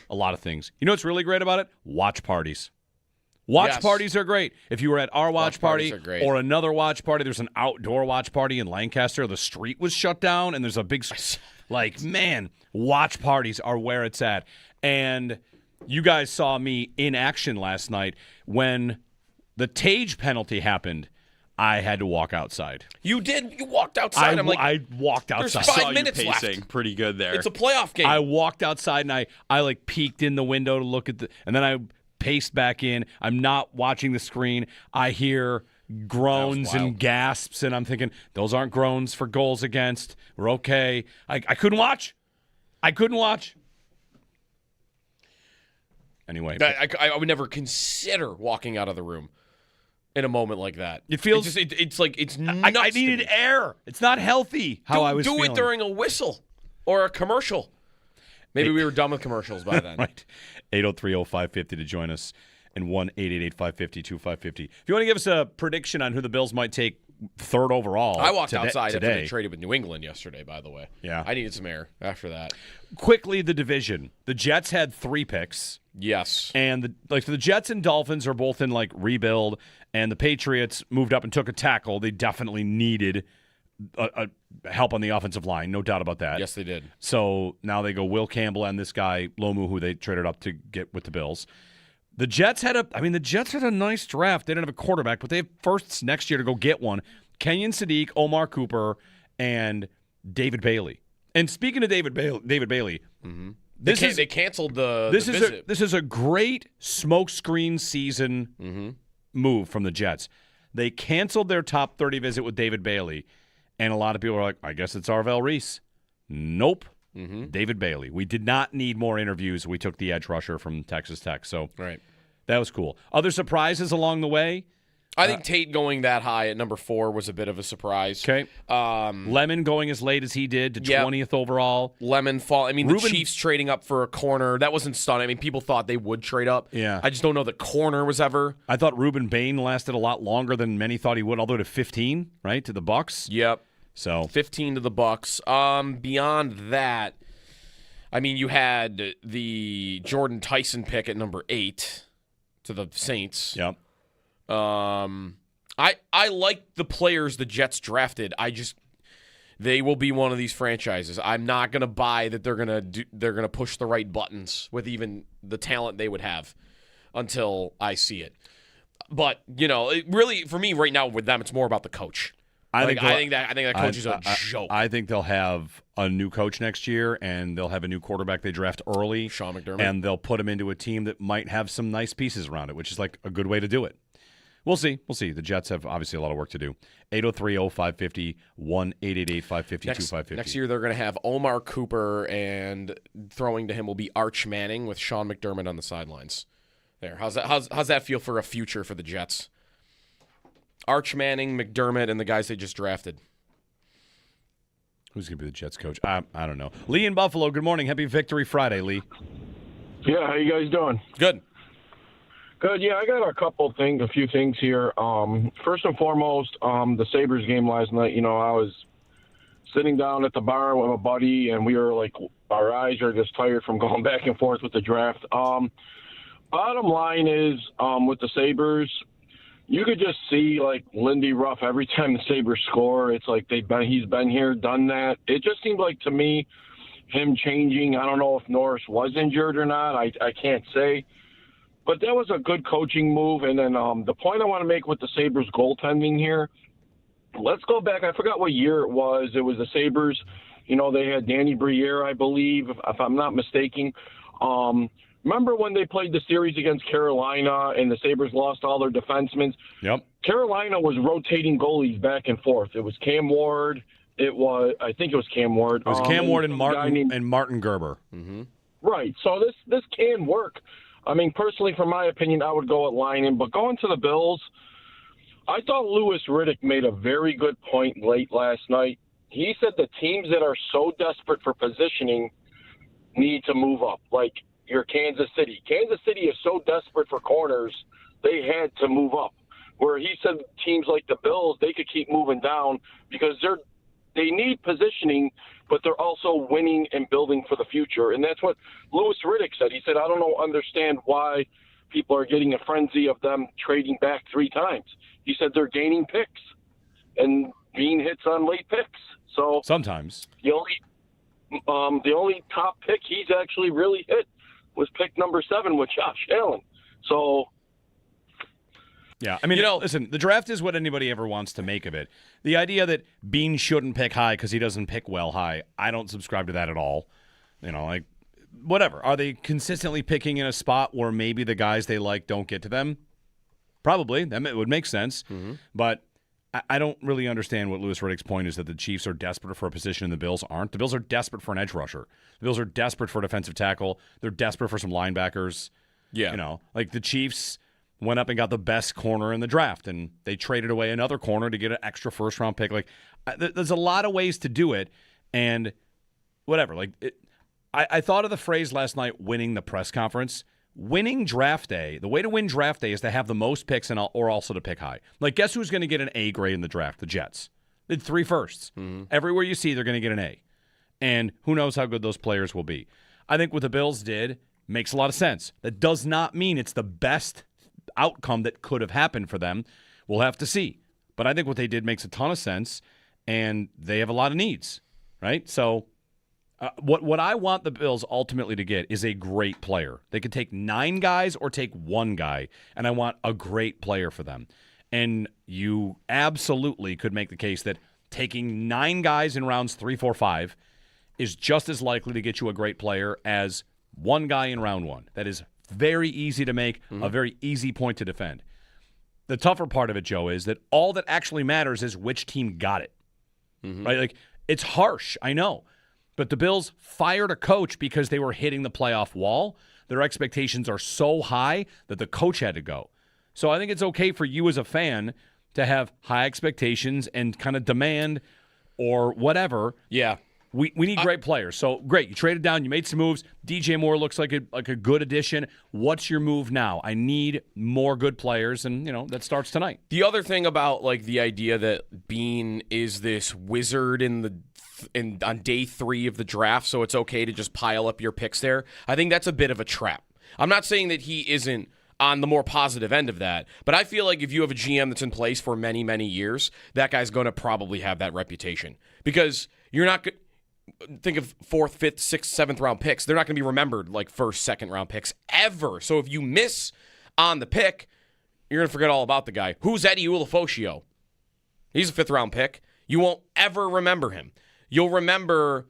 A lot of things. You know what's really great about it? Watch parties. Watch parties are great. If you were at our watch party or another watch party, there's an outdoor watch party in Lancaster. The street was shut down, and there's a big, man, watch parties are where it's at. And you guys saw me in action last night when the Tage penalty happened. I had to walk outside. You did? You walked outside? I walked outside. There's 5 minutes left. Pretty good there. It's a playoff game. I walked outside, and I peeked in the window to look at and then I paced back in. I'm not watching the screen. I hear groans and gasps, and I'm thinking, those aren't groans for goals against. We're okay. I couldn't watch. Anyway. I would never consider walking out of the room in a moment like that. It feels... It's like, it's nuts. I needed air. It's not healthy how I was feeling. Do it during a whistle or a commercial. Maybe we were done with commercials by then. Right. 803-0550 to join us, and 1-888-550-2550. If you want to give us a prediction on who the Bills might take third overall, I walked outside today. after they traded with New England yesterday, by the way. Yeah. I needed some air after that. Quickly, the division. The Jets had 3 picks. Yes. And the Jets and Dolphins are both in rebuild, and the Patriots moved up and took a tackle. They definitely needed help on the offensive line, no doubt about that. Yes, they did. So now they go Will Campbell and this guy Lomu, who they traded up to get with the Bills. The Jets had a nice draft. They didn't have a quarterback, but they have firsts next year to go get one. Kenyon Sadiq, Omar Cooper, and David Bailey. And speaking of David Bailey, mm-hmm. They canceled the visit. This is a great smokescreen season move from the Jets. They canceled their top 30 visit with David Bailey. And a lot of people are like, I guess it's Arvell Reese. Nope. Mm-hmm. David Bailey. We did not need more interviews. We took the edge rusher from Texas Tech. So that was cool. Other surprises along the way? I think Tate going that high at number 4 was a bit of a surprise. Okay. Lemon going as late as he did to 20th overall. Lemon fall. I mean, the Chiefs trading up for a corner. That wasn't stunning. I mean, people thought they would trade up. Yeah. I just don't know the corner was ever. I thought Reuben Bain lasted a lot longer than many thought he would, although to 15, right, to the Bucks. Yep. So 15 to the Bucks. Beyond that, I mean, you had the Jordan Tyson pick at number 8 to the Saints. Yep. I like the players the Jets drafted. They will be one of these franchises. I'm not going to buy that they're going to push the right buttons with even the talent they would have until I see it. But, really, for me right now with them, it's more about the coach. I think that coach is a joke. I think they'll have a new coach next year, and they'll have a new quarterback they draft early. Sean McDermott. And they'll put him into a team that might have some nice pieces around it, which is like a good way to do it. We'll see. The Jets have obviously a lot of work to do. 803-0550, 1-888-550-2550. Next year they're going to have Omar Cooper, and throwing to him will be Arch Manning with Sean McDermott on the sidelines. There. How's that feel for a future for the Jets? Arch Manning, McDermott, and the guys they just drafted. Who's going to be the Jets coach? I don't know. Lee in Buffalo, good morning. Happy Victory Friday, Lee. Yeah, how you guys doing? Good. Good. Yeah, I got a few things here. First and foremost, the Sabres game last night, I was sitting down at the bar with a buddy, and we were like, our eyes are just tired from going back and forth with the draft. Bottom line is, with the Sabres, you could just see like Lindy Ruff every time the Sabres score. It's like he's been here, done that. It just seemed like to me, him changing. I don't know if Norris was injured or not. I can't say. But that was a good coaching move. And then the point I want to make with the Sabres goaltending here, let's go back. I forgot what year it was. It was the Sabres. They had Danny Briere, I believe, if I'm not mistaken. Remember when they played the series against Carolina and the Sabres lost all their defensemen? Yep. Carolina was rotating goalies back and forth. It was Cam Ward. I think it was Cam Ward. It was Cam Ward and Martin Gerber. Mm-hmm. Right. So this can work. I mean, personally, from my opinion, I would go at Linen. But going to the Bills, I thought Louis Riddick made a very good point late last night. He said the teams that are so desperate for positioning need to move up, like your Kansas City. Kansas City is so desperate for corners, they had to move up. Where he said teams like the Bills, they could keep moving down because they need positioning, but they're also winning and building for the future. And that's what Louis Riddick said. He said, I don't understand why people are getting a frenzy of them trading back 3 times. He said they're gaining picks and being hits on late picks. So sometimes the only top pick he's actually really hit was pick number 7 with Josh Allen. So yeah, I mean, listen, the draft is what anybody ever wants to make of it. The idea that Bean shouldn't pick high because he doesn't pick well high, I don't subscribe to that at all. Like, whatever. Are they consistently picking in a spot where maybe the guys they like don't get to them? Probably. That would make sense. Mm-hmm. But I don't really understand what Louis Riddick's point is, that the Chiefs are desperate for a position and the Bills aren't. The Bills are desperate for an edge rusher. The Bills are desperate for a defensive tackle. They're desperate for some linebackers. Yeah. Like the Chiefs went up and got the best corner in the draft, and they traded away another corner to get an extra first-round pick. Like, there's a lot of ways to do it, and whatever. Like, I thought of the phrase last night, winning the press conference. Winning draft day, the way to win draft day is to have the most picks or also to pick high. Like, guess who's going to get an A grade in the draft? The Jets. They had 3 firsts. Mm-hmm. Everywhere you see, they're going to get an A. And who knows how good those players will be. I think what the Bills did makes a lot of sense. That does not mean it's the best outcome that could have happened for them. We'll have to see. But I think what they did makes a ton of sense, and they have a lot of needs, right? So what I want the Bills ultimately to get is a great player. They could take 9 guys or take 1 guy, and I want a great player for them. And you absolutely could make the case that taking 9 guys in rounds 3, 4, 5 is just as likely to get you a great player as 1 guy in round 1. That is very easy to make, a very easy point to defend. The tougher part of it, Joe, is that all that actually matters is which team got it. Mm-hmm. Right? Like, it's harsh, I know. But the Bills fired a coach because they were hitting the playoff wall. Their expectations are so high that the coach had to go. So I think it's okay for you as a fan to have high expectations and kind of demand or whatever. Yeah. We need great players. So, great. You traded down. You made some moves. DJ Moore looks like a good addition. What's your move now? I need more good players, and, that starts tonight. The other thing about, like, the idea that Bean is this wizard on day 3 of the draft, so it's okay to just pile up your picks there, I think that's a bit of a trap. I'm not saying that he isn't on the more positive end of that, but I feel like if you have a GM that's in place for many, many years, that guy's going to probably have that reputation. Because you're not – think of 4th, 5th, 6th, 7th round picks. They're not going to be remembered like 1st, 2nd round picks ever. So if you miss on the pick, you're going to forget all about the guy. Who's Eddie Ulofoshio? He's a 5th-round pick. You won't ever remember him. You'll remember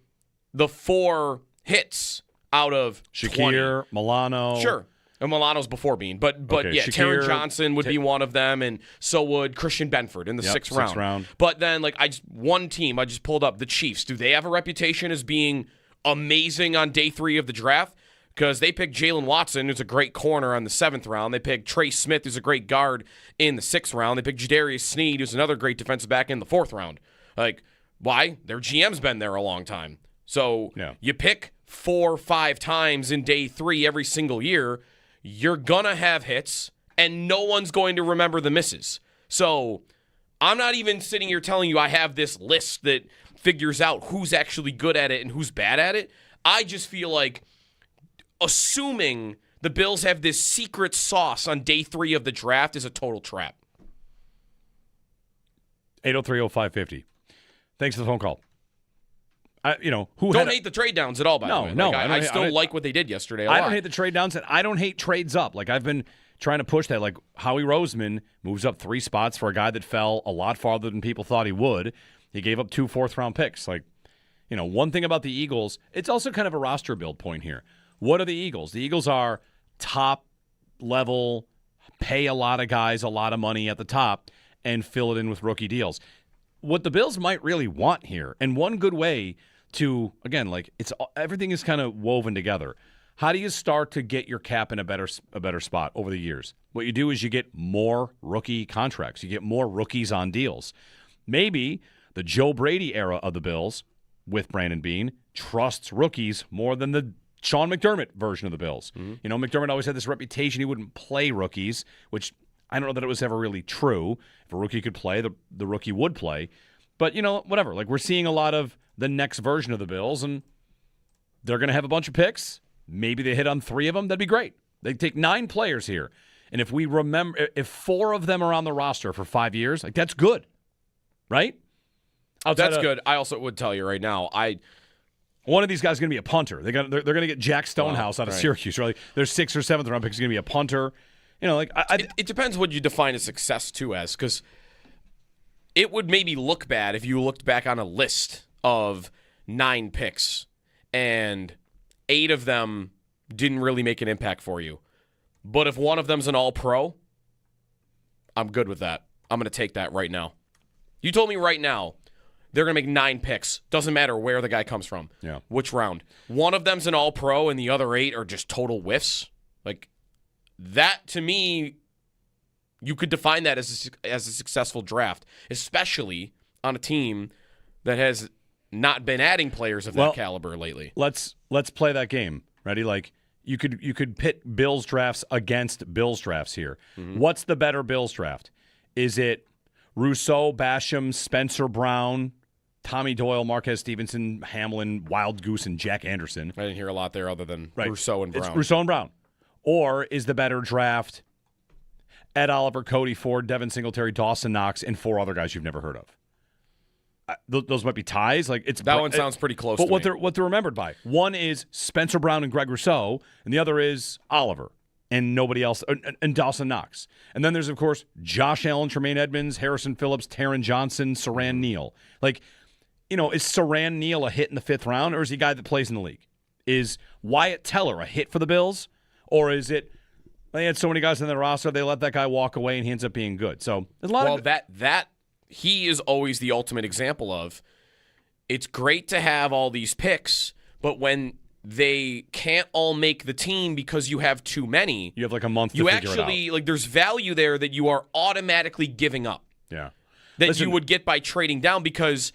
the 4 hits out of Shakir, 20. Milano. Sure. And Milano's before Bean. But Okay, yeah, Shakir, Taron Johnson would be one of them, and so would Christian Benford in the 6th round. But then, one team I just pulled up, the Chiefs. Do they have a reputation as being amazing on day 3 of the draft? Because they picked Jalen Watson, who's a great corner, on the 7th round. They picked Trey Smith, who's a great guard, in the 6th round. They picked Jadarius Sneed, who's another great defensive back, in the 4th round. Why? Their GM's been there a long time. So you pick 4 or 5 times in day 3 every single year, you're going to have hits, and no one's going to remember the misses. So I'm not even sitting here telling you I have this list that figures out who's actually good at it and who's bad at it. I just feel like assuming the Bills have this secret sauce on day 3 of the draft is a total trap. 803-0550. Thanks for the phone call. Don't hate the trade downs at all, by the way. No, I still like what they did yesterday a lot. I don't hate the trade downs, and I don't hate trades up. I've been trying to push that. Howie Roseman moves up 3 spots for a guy that fell a lot farther than people thought he would. He gave up 2 4th-round picks. One thing about the Eagles, it's also kind of a roster build point here. What are the Eagles? The Eagles are top level, pay a lot of guys a lot of money at the top, and fill it in with rookie deals. What the Bills might really want here, and one good way to, again, everything is kind of woven together. How do you start to get your cap in a better spot over the years? What you do is you get more rookie contracts. You get more rookies on deals. Maybe the Joe Brady era of the Bills with Brandon Beane trusts rookies more than the Sean McDermott version of the Bills. Mm-hmm. McDermott always had this reputation he wouldn't play rookies, which I don't know that it was ever really true. If a rookie could play, the rookie would play. But, whatever. We're seeing a lot of the next version of the Bills, and they're going to have a bunch of picks. Maybe they hit on 3 of them. That'd be great. They take 9 players here. And if we remember, if 4 of them are on the roster for 5 years, that's good. Right? That's good. I also would tell you right now, one of these guys is going to be a punter. They're going to get Jack Stonehouse out of Syracuse. Right? Their 6th or 7th round pick is going to be a punter. It depends what you define as success too as, because it would maybe look bad if you looked back on a list of 9 picks and 8 of them didn't really make an impact for you. But if one of them's an all-pro, I'm good with that. I'm going to take that right now. You told me right now they're going to make 9 picks. Doesn't matter where the guy comes from. Yeah. Which round. One of them's an all-pro and the other 8 are just total whiffs. That, to me, you could define that as a successful draft, especially on a team that has not been adding players of that caliber lately. Let's play that game. Ready? You could pit Bills drafts against Bills drafts here. Mm-hmm. What's the better Bills draft? Is it Rousseau, Basham, Spencer Brown, Tommy Doyle, Marquez Stevenson, Hamlin, Wild Goose, and Jack Anderson? I didn't hear a lot there other than Rousseau and Brown. It's Rousseau and Brown. Or is the better draft Ed Oliver, Cody Ford, Devin Singletary, Dawson Knox, and 4 other guys you've never heard of? Those might be ties. That one sounds pretty close. But to what they're remembered by, one is Spencer Brown and Greg Rousseau, and the other is Oliver and nobody else, and Dawson Knox. And then there's of course Josh Allen, Tremaine Edmonds, Harrison Phillips, Taron Johnson, Saran Neal. Is Saran Neal a hit in the 5th round, or is he a guy that plays in the league? Is Wyatt Teller a hit for the Bills, or is it they had so many guys on their roster they let that guy walk away and he ends up being good? So there's a lot of that. He is always the ultimate example of, it's great to have all these picks, but when they can't all make the team because you have too many, you have a month to figure it out. There's value there that you are automatically giving up. Yeah. That you would get by trading down, because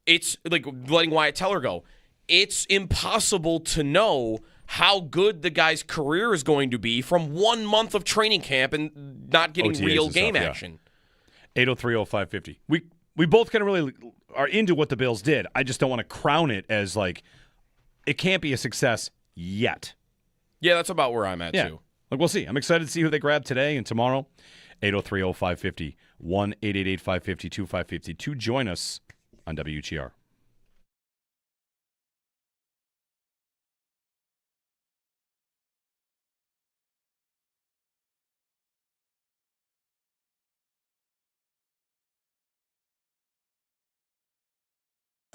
it's like letting Wyatt Teller go. It's impossible to know how good the guy's career is going to be from 1 month of training camp and not getting OTAs real and game stuff, action. 803-0550. We both kind of really are into what the Bills did. I just don't want to crown it as it can't be a success yet. Yeah, that's about where I'm at too. We'll see. I'm excited to see who they grab today and tomorrow. 803-0550. 1-888-550-2552. Join us on WGR.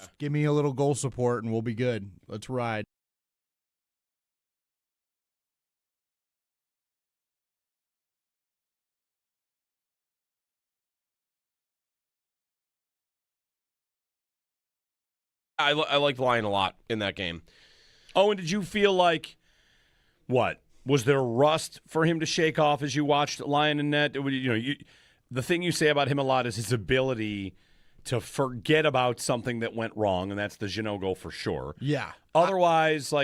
Just give me a little goal support and we'll be good. Let's ride. I liked Lyon a lot in that game. Oh, and did you feel like, what? Was there rust for him to shake off as you watched Lyon and net? The thing you say about him a lot is his ability to forget about something that went wrong, and that's the Jeannot goal for sure. Yeah. Otherwise,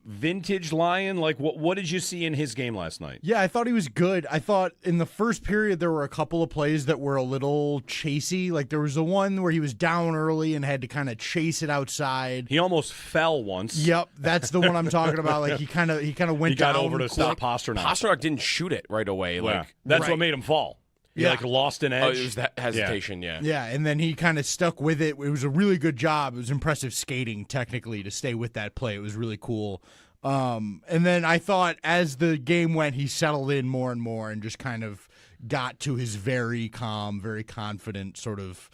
vintage Lyon, what did you see in his game last night? Yeah, I thought he was good. I thought in the first period there were a couple of plays that were a little chasey. Like there was the one where he was down early and had to kind of chase it outside. He almost fell once. Yep, that's the one I'm talking about. Like he kind of went. He got down over to stop Pasternak. Pasternak didn't shoot it right away. That's what made him fall. He lost an edge. Oh, it was that hesitation, yeah. Yeah, and then he kind of stuck with it. It was a really good job. It was impressive skating technically to stay with that play. It was really cool. And then I thought as the game went, he settled in more and more and just kind of got to his very calm, very confident sort of,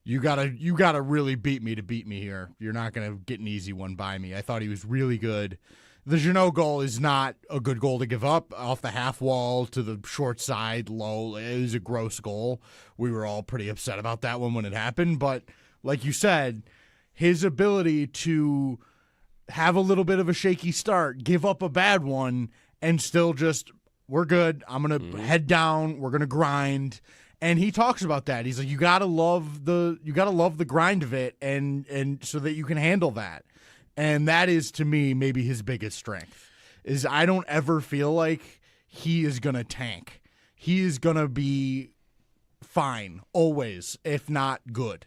you gotta really beat me to beat me here. You're not going to get an easy one by me. I thought he was really good. The Jeannot goal is not a good goal to give up off the half wall to the short side, low. It was a gross goal. We were all pretty upset about that one when it happened. But like you said, his ability to have a little bit of a shaky start, give up a bad one, and still just, we're good. I'm going to head down. We're going to grind. And he talks about that. He's like, you got to love the grind of it and so that you can handle that. And that is, to me, maybe his biggest strength, is I don't ever feel like he is going to tank. He is going to be fine, always, if not good.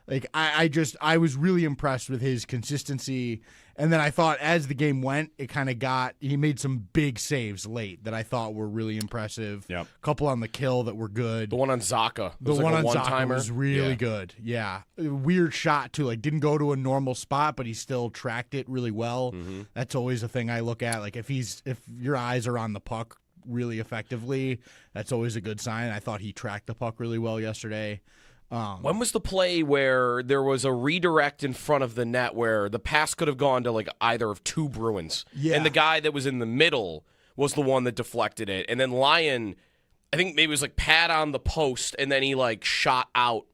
Like, I was really impressed with his consistency. And then I thought as the game went, it kind of he made some big saves late that I thought were really impressive. Yep. A couple on the kill that were good. The one on Zaka. The one on Zaka was really good. Yeah. Weird shot, too. Like, didn't go to a normal spot, but he still tracked it really well. Mm-hmm. That's always a thing I look at. Like, if your eyes are on the puck really effectively, that's always a good sign. I thought he tracked the puck really well yesterday. When was the play where there was a redirect in front of the net where the pass could have gone to either of two Bruins? Yeah. And the guy that was in the middle was the one that deflected it. And then Lyon, I think maybe it was pad on the post, and then he shot out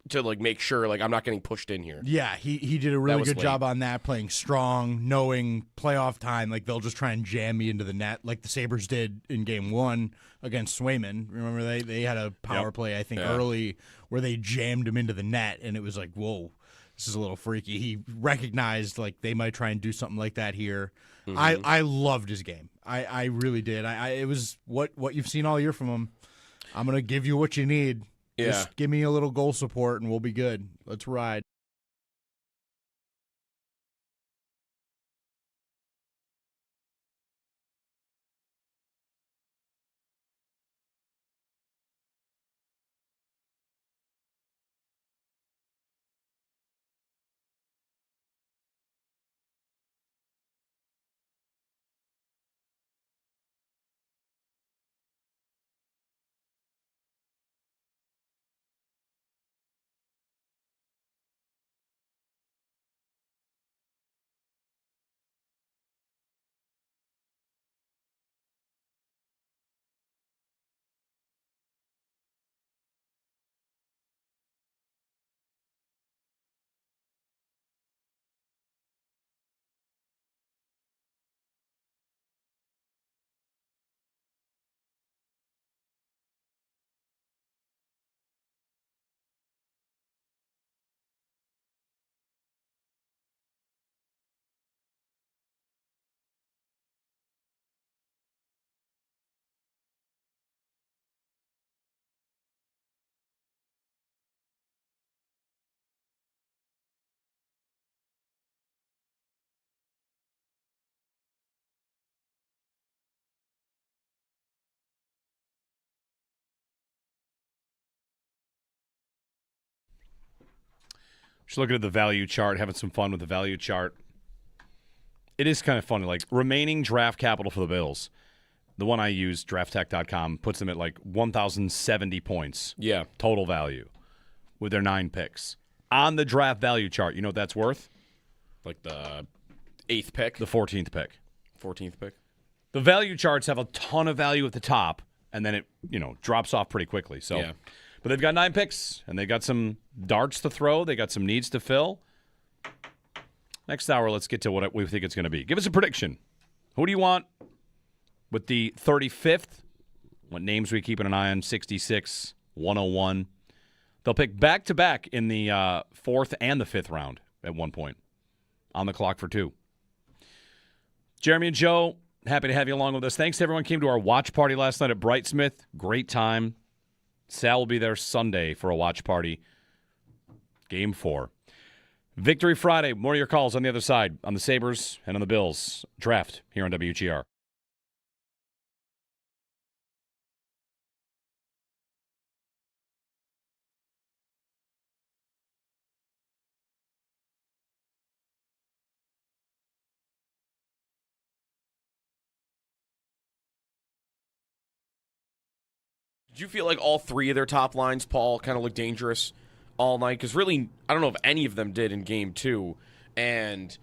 to make sure I'm not getting pushed in here. Yeah, he did a really good job on that, playing strong, knowing playoff time, they'll just try and jam me into the net like the Sabres did in game 1 against Swayman. Remember they had a power play, I think, early where they jammed him into the net, and it was like, whoa, this is a little freaky. He recognized they might try and do something like that here. Mm-hmm. I loved his game. I really did. It was what you've seen all year from him. I'm going to give you what you need. Yeah. Just give me a little goal support and we'll be good. Let's ride. Just looking at the value chart, having some fun with the value chart. It is kind of funny. Remaining draft capital for the Bills, the one I use, drafttech.com, puts them at 1,070 points. Yeah. Total value with their 9 picks. on the draft value chart, you know what that's worth? Like the 8th pick? The 14th pick. 14th pick. The value charts have a ton of value at the top, and then it, drops off pretty quickly. So, Yeah. But they've got 9 picks, and they've got some darts to throw. They got some needs to fill. Next hour, let's get to what we think it's going to be. Give us a prediction. Who do you want with the 35th? What names are we keeping an eye on? 66, 101. They'll pick back-to-back in the 4th and the 5th round at one point. On the clock for 2. Jeremy and Joe, happy to have you along with us. Thanks to everyone who came to our watch party last night at Brightsmith. Great time. Sal will be there Sunday for a watch party. Game 4. Victory Friday. More of your calls on the other side, on the Sabres and on the Bills. Draft here on WGR. Did you feel like all 3 of their top lines, Paul, kind of looked dangerous all night? Because really, I don't know if any of them did in Game 2. And,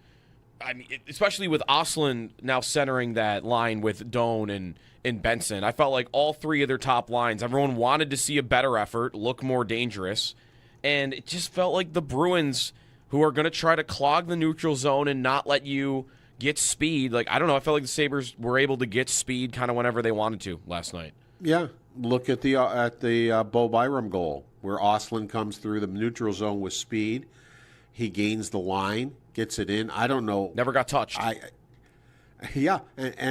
I mean, especially with Oslin now centering that line with Doan and Benson, I felt like all 3 of their top lines, everyone wanted to see a better effort, look more dangerous. And it just felt like the Bruins, who are going to try to clog the neutral zone and not let you get speed. Like, I don't know, I felt like the Sabres were able to get speed kind of whenever they wanted to last night. Yeah. Look at the Bo Byram goal, where Oslin comes through the neutral zone with speed. He gains the line, gets it in. I don't know. Never got touched. And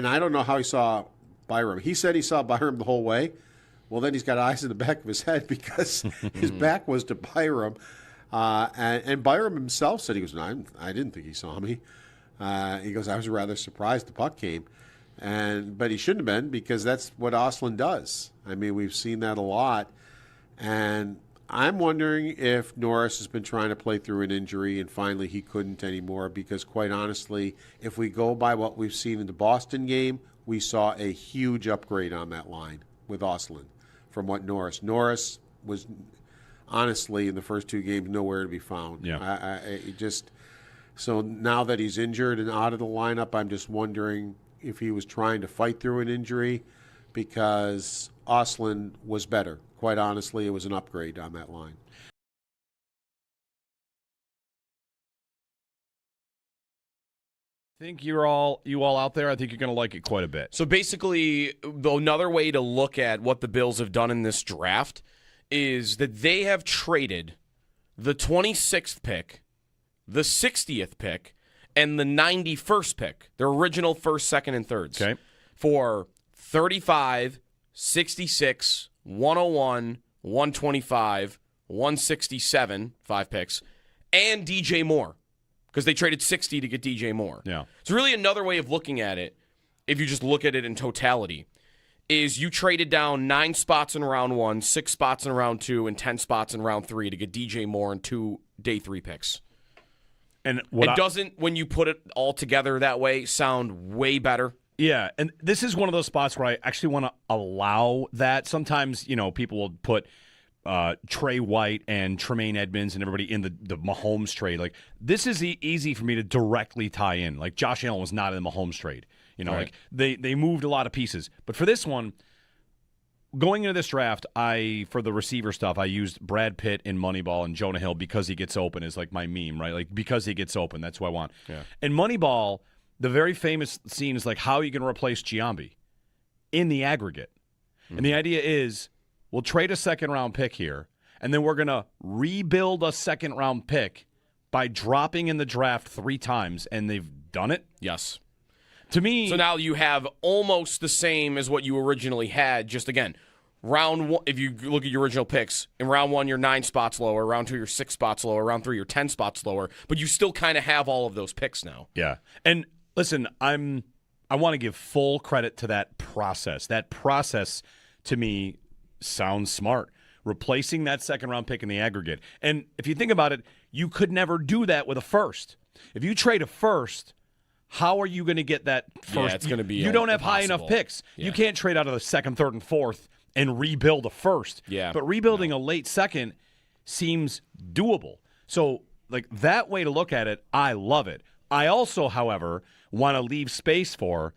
I don't know how he saw Byram. He said he saw Byram the whole way. Well, then he's got eyes in the back of his head because his back was to Byram. And Byram himself said, he goes, no, I didn't think he saw me. He goes, I was rather surprised the puck came. But he shouldn't have been, because that's what Oslin does. I mean, we've seen that a lot. And I'm wondering if Norris has been trying to play through an injury and finally he couldn't anymore, because quite honestly, if we go by what we've seen in the Boston game, we saw a huge upgrade on that line with Oslin from what Norris. Norris was honestly in the first 2 games nowhere to be found. Yeah. So now that he's injured and out of the lineup, I'm just wondering if he was trying to fight through an injury, because Oslin was better. Quite honestly, it was an upgrade on that line. I think you all out there, I think you're going to like it quite a bit. So basically, another way to look at what the Bills have done in this draft is that they have traded the 26th pick, the 60th pick, and the 91st pick, their original 1st, 2nd, and 3rds, okay, for 35, 66, 101, 125, 167, 5 picks, and DJ Moore, because they traded 60 to get DJ Moore. Yeah. So really another way of looking at it, if you just look at it in totality, is you traded down 9 spots in round 1, 6 spots in round 2, and 10 spots in round 3 to get DJ Moore and 2 day 3 picks. And doesn't, when you put it all together that way, sound way better? Yeah, and this is one of those spots where I actually want to allow that. Sometimes, people will put Trey White and Tremaine Edmonds and everybody in the Mahomes trade. Like, this is easy for me to directly tie in. Like, Josh Allen was not in the Mahomes trade. Right. Like they moved a lot of pieces. But for this one, going into this draft, for the receiver stuff, I used Brad Pitt in Moneyball and Jonah Hill because he gets open is like my meme, right? Like, because he gets open, that's what I want. Yeah. In Moneyball, the very famous scene is like, how are you going to replace Giambi in the aggregate? Mm-hmm. And the idea is, we'll trade a 2nd-round pick here, and then we're going to rebuild a 2nd-round pick by dropping in the draft 3 times, and they've done it? Yes. To me... So now you have almost the same as what you originally had, just again, round 1, if you look at your original picks, in round 1 you're 9 spots lower, round 2 you're 6 spots lower, round 3 you're 10 spots lower, but you still kind of have all of those picks now. Yeah. And listen, I want to give full credit to that process. That process, to me, sounds smart. Replacing that 2nd-round pick in the aggregate. And if you think about it, you could never do that with a 1st. If you trade a 1st, how are you going to get that 1st? Yeah, it's going to be You don't have high impossible. enough picks. Yeah. You can't trade out of the 2nd, 3rd, and 4th and rebuild a 1st. Yeah. But rebuilding a late 2nd seems doable. So, like, that way to look at it, I love it. I also, however, want to leave space for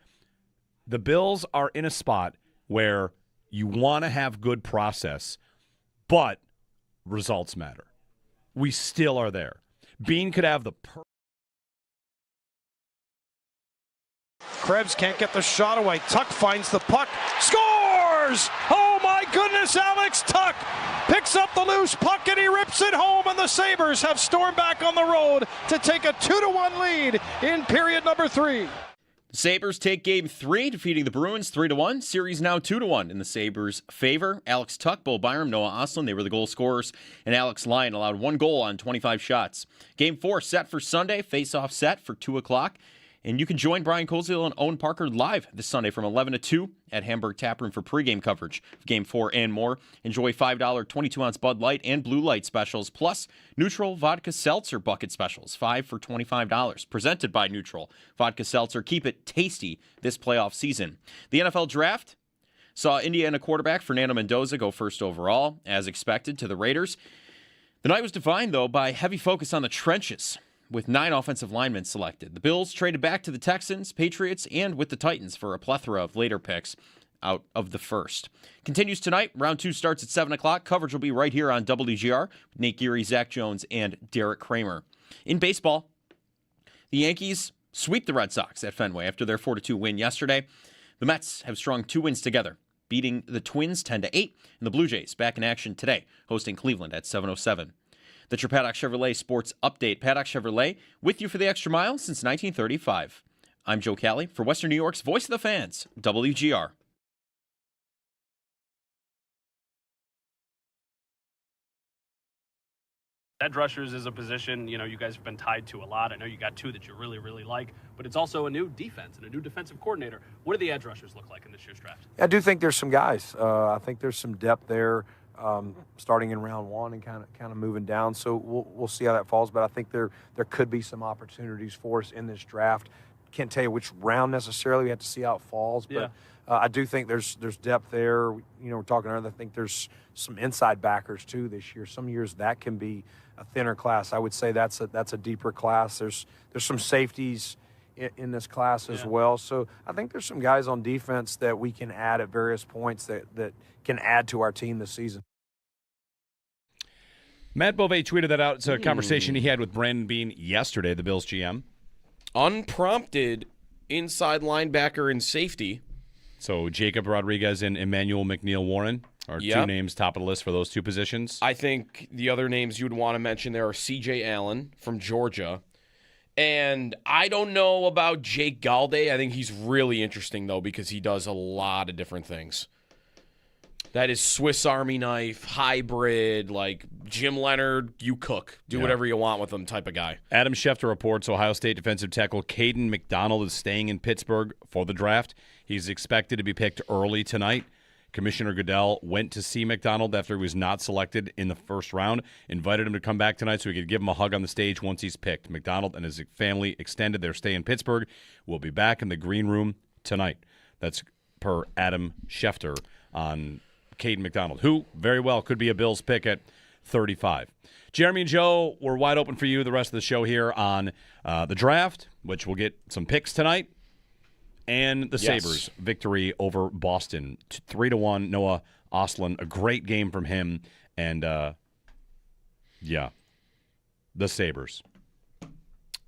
the Bills are in a spot where you want to have good process, but results matter. We still are there. Bean could have the Krebs can't get the shot away. Tuck finds the puck. Scores! Oh my goodness, Alex Tuck picks up the loose puck and he rips it home, and the Sabres have stormed back on the road to take a 2-1 lead in period number 3. The Sabres take game 3, defeating the Bruins 3-1. Series now 2-1 in the Sabres' favor. Alex Tuck, Bo Byram, Noah Ostlund, they were the goal scorers, and Alex Lyon allowed 1 goal on 25 shots. Game 4 set for Sunday, face-off set for 2 o'clock. And you can join Brian Koziel and Owen Parker live this Sunday from 11 to 2 at Hamburg Taproom for pregame coverage of Game 4 and more. Enjoy $5 22-ounce Bud Light and Blue Light specials, plus Neutral Vodka Seltzer bucket specials, 5 for $25. Presented by Neutral Vodka Seltzer. Keep it tasty this playoff season. The NFL Draft saw Indiana quarterback Fernando Mendoza go first overall, as expected, to the Raiders. The night was defined, though, by heavy focus on the trenches, with 9 offensive linemen selected. The Bills traded back to the Texans, Patriots, and with the Titans for a plethora of later picks out of the first. Continues tonight. Round 2 starts at 7 o'clock. Coverage will be right here on WGR with Nate Geary, Zach Jones, and Derek Kramer. In baseball, the Yankees sweep the Red Sox at Fenway after their 4-2 win yesterday. The Mets have strung 2 wins together, beating the Twins 10-8, and the Blue Jays back in action today, hosting Cleveland at 7:07. That's your Paddock Chevrolet Sports Update. Paddock Chevrolet, with you for the extra mile since 1935. I'm Joe Cali for Western New York's Voice of the Fans, WGR. Edge rushers is a position, you guys have been tied to a lot. I know you got 2 that you really, really like, but it's also a new defense and a new defensive coordinator. What do the edge rushers look like in this year's draft? I do think there's some guys. I think there's some depth there. Starting in round 1 and kind of moving down. So we'll see how that falls. But I think there could be some opportunities for us in this draft. Can't tell you which round necessarily. We have to see how it falls. But I do think there's depth there. We're talking earlier. I think there's some inside backers too this year. Some years that can be a thinner class. I would say that's a deeper class. There's some safeties in this class as well. So I think there's some guys on defense that we can add at various points that can add to our team this season. Matt Bove tweeted that out. It's a conversation he had with Brandon Bean yesterday, the Bills GM. Unprompted inside linebacker and safety. So Jacob Rodriguez and Emmanuel McNeil-Warren are 2 names top of the list for those 2 positions. I think the other names you would want to mention there are C.J. Allen from Georgia. And I don't know about Jake Galde. I think he's really interesting, though, because he does a lot of different things. That is Swiss Army knife, hybrid, like Jim Leonard, you cook. Do whatever you want with him type of guy. Adam Schefter reports Ohio State defensive tackle Caden McDonald is staying in Pittsburgh for the draft. He's expected to be picked early tonight. Commissioner Goodell went to see McDonald after he was not selected in the first round, invited him to come back tonight so he could give him a hug on the stage once he's picked. McDonald and his family extended their stay in Pittsburgh. Will be back in the green room tonight. That's per Adam Schefter on Caden McDonald, who very well could be a Bills pick at 35. Jeremy and Joe, we're wide open for you the rest of the show here on the draft, which we'll get some picks tonight, and the Sabres victory over Boston, 3-1. Noah Ostlund, a great game from him, and the Sabres.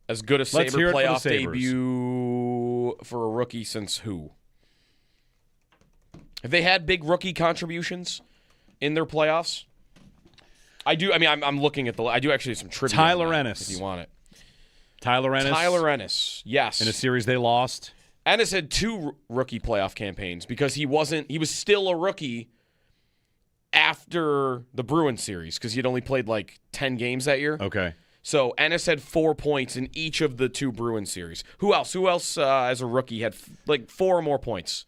As good a Sabre playoff debut for a rookie since who? Have they had big rookie contributions in their playoffs? I'm looking at I do actually have some trivia. Tyler Ennis. If you want it. Tyler Ennis, yes. In a series they lost. Ennis had 2 rookie playoff campaigns because he was still a rookie after the Bruins series because he had only played like 10 games that year. Okay. So Ennis had 4 points in each of the 2 Bruins series. Who else as a rookie had like 4 or more points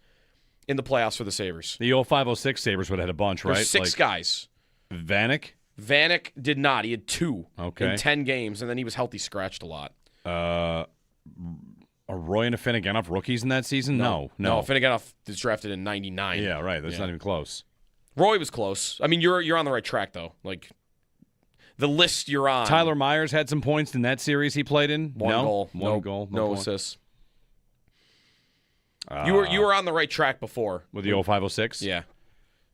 in the playoffs for the Sabres? The 05-06 Sabres would have had a bunch, right? There's 6 guys. Vanek did not. He had 2 in 10 games, and then he was healthy scratched a lot. Are Roy and Afinogenov rookies in that season? No. Afinogenov was drafted in 99. Yeah, right. That's not even close. Roy was close. I mean, you're on the right track, though. Like, the list you're on. Tyler Myers had some points in that series he played in. One goal. One goal. No assists. You were on the right track before. With the 0506? Yeah.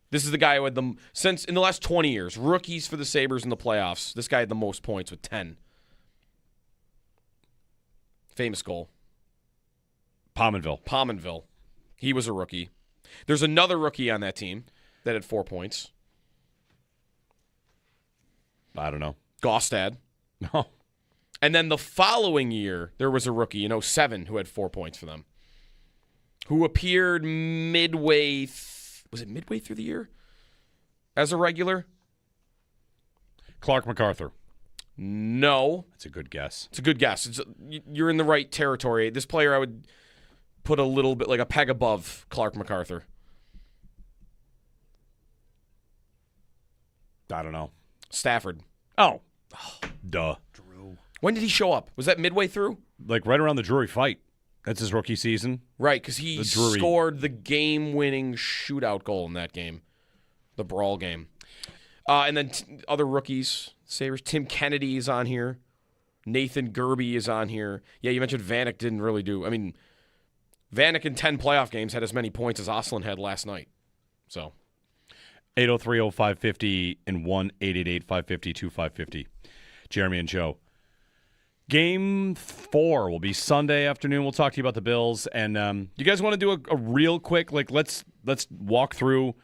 This is the guy who had since in the last 20 years, rookies for the Sabres in the playoffs, this guy had the most points with 10. Famous goal. Pominville. He was a rookie. There's another rookie on that team that had 4 points. I don't know. Gaustad. No. And then the following year, there was a rookie in 07 who had 4 points for them. Who appeared midway through the year as a regular? Clark MacArthur. No. That's a good guess. It's a good guess. You're in the right territory. This player I would put a little bit, like a peg above Clark MacArthur. I don't know. Stafford. Oh. Duh. Drew. When did he show up? Was that midway through? Like right around the Drury fight. That's his rookie season. Right, because he scored the game-winning shootout goal in that game. The brawl game. And then other rookies, Sabres. Tim Kennedy is on here. Nathan Gerby is on here. Yeah, you mentioned Vanek didn't really do. I mean, Vanek in 10 playoff games had as many points as Oslin had last night. So 803-0550 and 1-888-550-2550. Jeremy and Joe. Game 4 will be Sunday afternoon. We'll talk to you about the Bills. And you guys want to do a real quick, let's walk through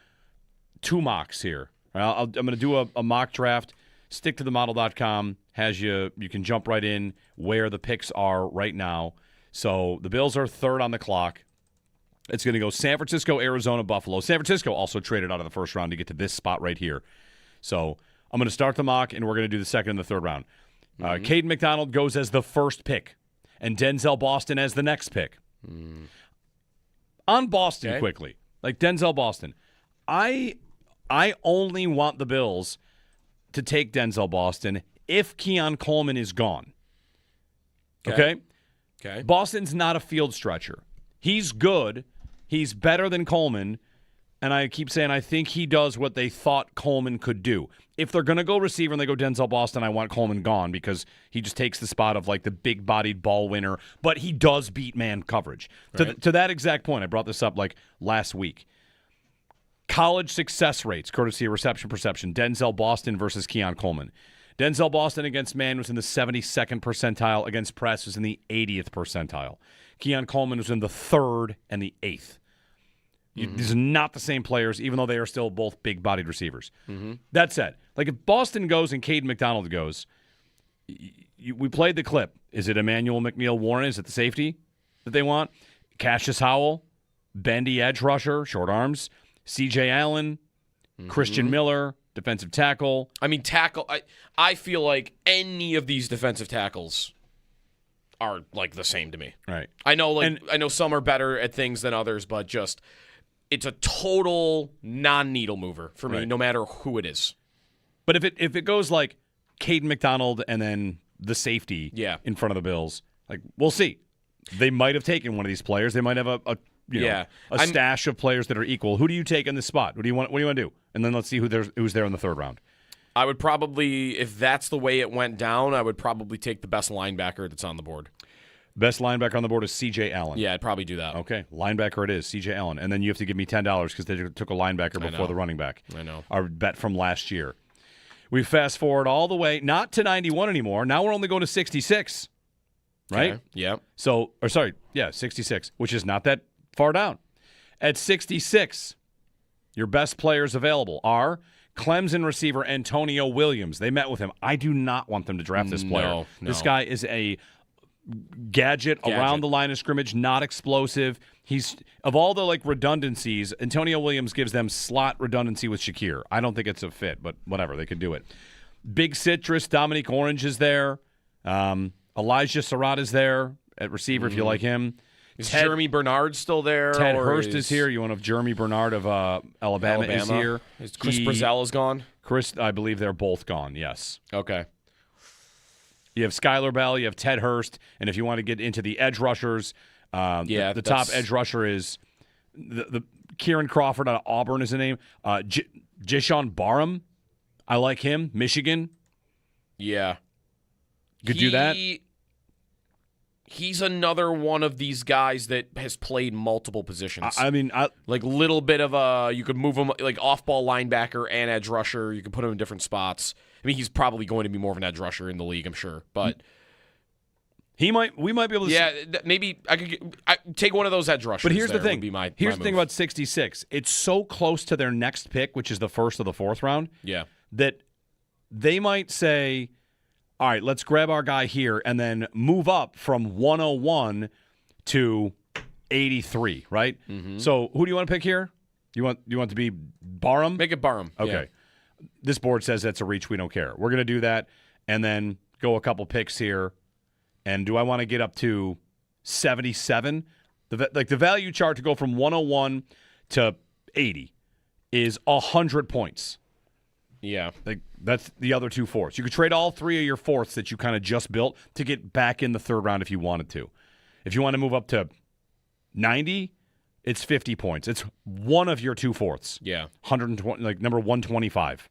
2 mocks here. I'm going to do a mock draft. Stick to the model.com. You can jump right in where the picks are right now. So the Bills are 3rd on the clock. It's going to go San Francisco, Arizona, Buffalo. San Francisco also traded out of the first round to get to this spot right here. So I'm going to start the mock, and we're going to do the second and the third round. Caden McDonald goes as the first pick, and Denzel Boston as the next pick. On Boston, quickly. Like Denzel Boston. I only want the Bills to take Denzel Boston if Keon Coleman is gone. Okay? Boston's not a field stretcher. He's good. He's better than Coleman. And I keep saying I think he does what they thought Coleman could do. If they're going to go receiver and they go Denzel Boston, I want Coleman gone because he just takes the spot of like the big-bodied ball winner. But he does beat man coverage. Right. To that exact point, I brought this up like last week. College success rates, courtesy of Reception Perception, Denzel Boston versus Keon Coleman. Denzel Boston against man was in the 72nd percentile. Against press was in the 80th percentile. Keon Coleman was in the 3rd and the 8th. These are not the same players, even though they are still both big-bodied receivers. That said, like if Boston goes and Caden McDonald goes, we played the clip. Is it Emmanuel McNeil-Warren? Is it the safety that they want? Cassius Howell, bendy edge rusher, short arms, C.J. Allen, Christian Miller, defensive tackle. I mean, tackle. I feel like any of these defensive tackles are like the same to me. Right. I know, I know some are better at things than others, but just it's a total non-needle mover for me, no matter who it is. But if it goes like Caden McDonald and then the safety in front of the Bills, like we'll see. They might have taken one of these players. They might have a stash of players that are equal. Who do you take in this spot? What do you want to do? And then let's see who's there in the 3rd round. I would probably, if that's the way it went down, I would probably take the best linebacker that's on the board. Best linebacker on the board is C.J. Allen. Yeah, I'd probably do that. Okay, linebacker it is, C.J. Allen. And then you have to give me $10 because they took a linebacker before the running back. I know. Our bet from last year. We fast forward all the way, not to 91 anymore. Now we're only going to 66. Right? Okay. Yeah. 66, which is not that far down. At 66, your best players available are Clemson receiver Antonio Williams. They met with him. I do not want them to draft this player. No. This guy is a gadget around the line of scrimmage, not explosive. He's of all the redundancies, Antonio Williams gives them slot redundancy with Shakir. I don't think it's a fit, but whatever, they could do it. Big Citrus, Dominique Orange is there. Elijah Surratt is there at receiver if you like him. Is Jeremy Bernard still there? Ted Hurst is here. You want to Jeremy Bernard of Alabama is here. Is Chris Brazzell is gone? Chris, I believe they're both gone, yes. Okay. You have Skylar Bell, you have Ted Hurst, and if you want to get into the edge rushers, the top edge rusher is the Kieran Crawford out of Auburn is the name. Jishawn Barham, I like him. Michigan. Yeah. Could do that? He's another one of these guys that has played multiple positions. Like little bit of you could move him like off-ball linebacker and edge rusher. You could put him in different spots. I mean, he's probably going to be more of an edge rusher in the league, I'm sure. But we might be able to. Yeah, maybe I could take one of those edge rushers. But here's the thing. Here's the thing about 66. It's so close to their next pick, which is the first of the fourth round. Yeah. That they might say, all right, let's grab our guy here and then move up from 101 to 83, right? Mm-hmm. So who do you want to pick here? You want to be Barham? Make it Barham. Okay. Yeah. This board says that's a reach. We don't care. We're going to do that and then go a couple picks here. And do I want to get up to 77? The value chart to go from 101 to 80 is 100 points. Yeah. That's the other two fourths. You could trade all three of your fourths that you kind of just built to get back in the third round if you wanted to. If you want to move up to 90, it's 50 points. It's one of your two fourths. Yeah. 120, like number 125.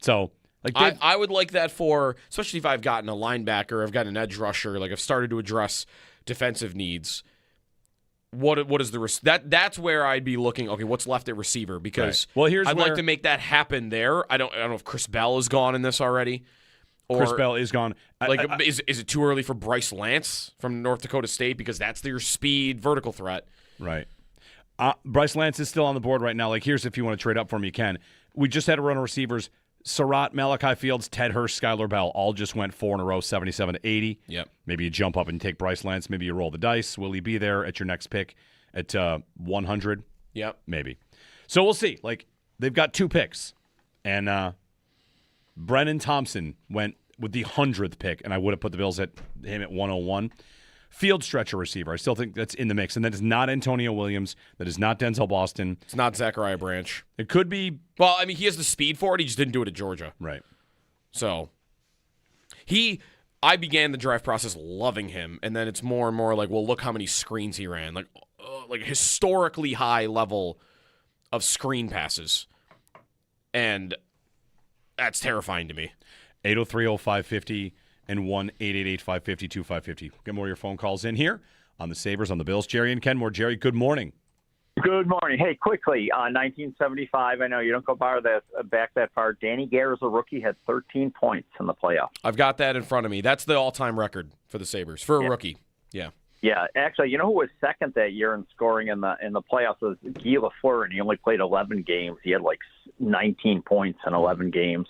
So, I would like that for, especially if I've gotten a linebacker, I've gotten an edge rusher, like I've started to address defensive needs. What is that's where I'd be looking. Okay, what's left at receiver? Because I'd like to make that happen there. I don't know if Chris Bell is gone in this already. Or, Chris Bell is gone. Is it too early for Bryce Lance from North Dakota State because that's their speed vertical threat? Right. Bryce Lance is still on the board right now. Like, here's if you want to trade up for him, you can. We just had a run of receivers. Surratt, Malachi Fields, Ted Hurst, Skylar Bell all just went 4 in a row, 77 to 80. Yep. Maybe you jump up and take Bryce Lance. Maybe you roll the dice. Will he be there at your next pick at 100? Yep. Maybe. So we'll see. Like, they've got two picks. And Brennan Thompson went with the 100th pick, and I would have put the Bills at him at 101. Field stretcher receiver. I still think that's in the mix. And that is not Antonio Williams. That is not Denzel Boston. It's not Zachariah Branch. It could be. Well, I mean, he has the speed for it. He just didn't do it at Georgia. Right. So, I began the draft process loving him. And then it's more and more like, well, look how many screens he ran. Like historically high level of screen passes. And that's terrifying to me. 803-0550 and 1-888-550-2550. Get more of your phone calls in here on the Sabres, on the Bills. Jerry and Kenmore. Jerry, good morning. Good morning. Hey, quickly, 1975, I know you don't go back that far. Danny Gare, as a rookie, had 13 points in the playoffs. I've got that in front of me. That's the all-time record for the Sabres, for a rookie. Yeah. Yeah, actually, you know who was second that year in scoring in the playoffs was Guy Lafleur, and he only played 11 games. He had like 19 points in 11 games.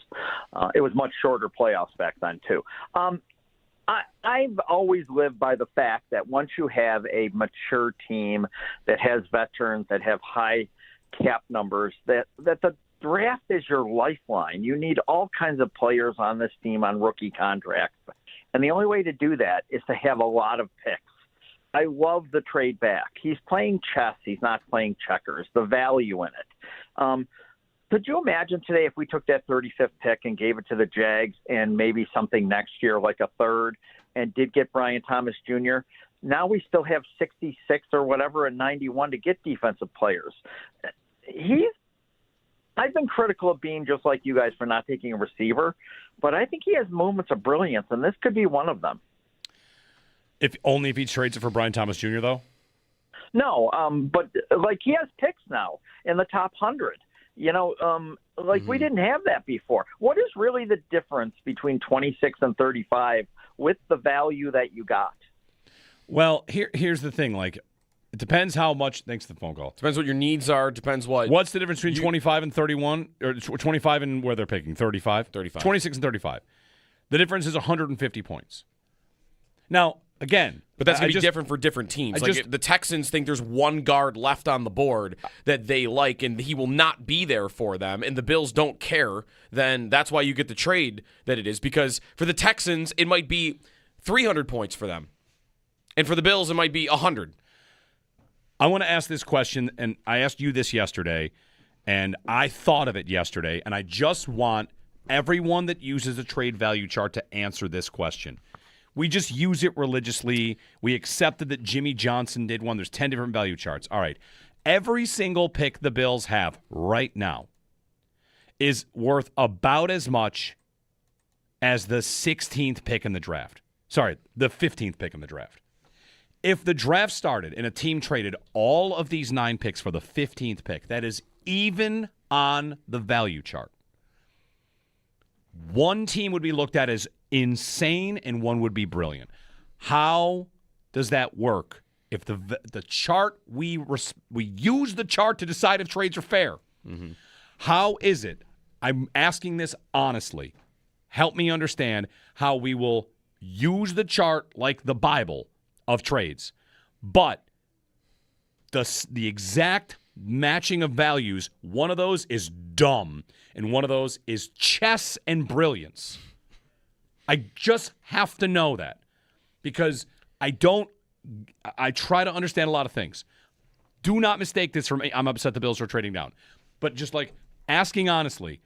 It was much shorter playoffs back then, too. I've always lived by the fact that once you have a mature team that has veterans, that have high cap numbers, that the draft is your lifeline. You need all kinds of players on this team on rookie contracts. And the only way to do that is to have a lot of picks. I love the trade back. He's playing chess. He's not playing checkers. The value in it. Could you imagine today if we took that 35th pick and gave it to the Jags and maybe something next year like a third and did get Brian Thomas Jr.? Now we still have 66 or whatever and 91 to get defensive players. I've been critical of being just like you guys for not taking a receiver, but I think he has moments of brilliance, and this could be one of them. If he trades it for Brian Thomas Jr., though? No, but like he has picks now in the top 100. You know, we didn't have that before. What is really the difference between 26 and 35 with the value that you got? Well, here's the thing. Like, it depends how much. Thanks for the phone call. Depends what your needs are. Depends what. What's the difference between 25 and 31, or 25 and where they're picking? 35. 26 and 35. The difference is 150 points. Now, again, but that's going to be different for different teams. The Texans think there's one guard left on the board that they like, and he will not be there for them, and the Bills don't care, then that's why you get the trade that it is. Because for the Texans, it might be 300 points for them. And for the Bills, it might be 100. I want to ask this question, and I asked you this yesterday, and I thought of it yesterday, and I just want everyone that uses a trade value chart to answer this question. We just use it religiously. We accepted that Jimmy Johnson did one. There's 10 different value charts. All right. Every single pick the Bills have right now is worth about as much as the 16th pick in the draft. Sorry, the 15th pick in the draft. If the draft started and a team traded all of these 9 picks for the 15th pick, that is even on the value chart. One team would be looked at as insane and one would be brilliant. How does that work if the chart, we use the chart to decide if trades are fair? Mm-hmm. How is it, I'm asking this honestly, help me understand how we will use the chart like the Bible of trades, but the exact matching of values, one of those is dumb, and one of those is chess and brilliance. I just have to know that because I try to understand a lot of things. Do not mistake this from me. I'm upset the Bills are trading down. But just like asking honestly,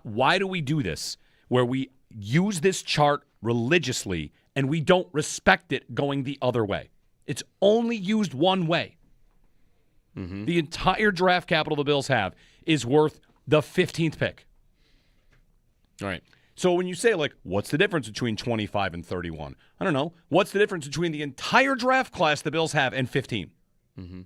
why do we do this where we use this chart religiously and we don't respect it going the other way? It's only used one way. Mm-hmm. The entire draft capital the Bills have is worth the 15th pick. All right. So when you say, like, what's the difference between 25 and 31? I don't know. What's the difference between the entire draft class the Bills have and 15? Mm-hmm.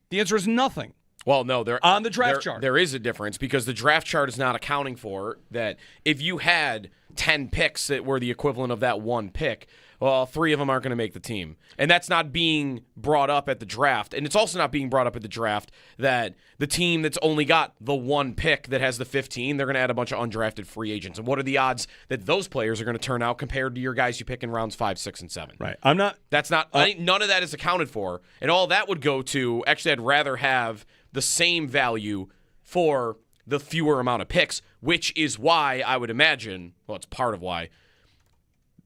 The answer is nothing. Well, no, on the draft chart. There is a difference because the draft chart is not accounting for that. If you had 10 picks that were the equivalent of that one pick, well, 3 of them aren't going to make the team. And that's not being brought up at the draft. And it's also not being brought up at the draft that the team that's only got the one pick that has the 15, they're going to add a bunch of undrafted free agents. And what are the odds that those players are going to turn out compared to your guys you pick in rounds 5, 6, and 7? Right. None of that is accounted for. And all that would go to, actually, I'd rather have the same value for the fewer amount of picks, which is why I would imagine, well, it's part of why,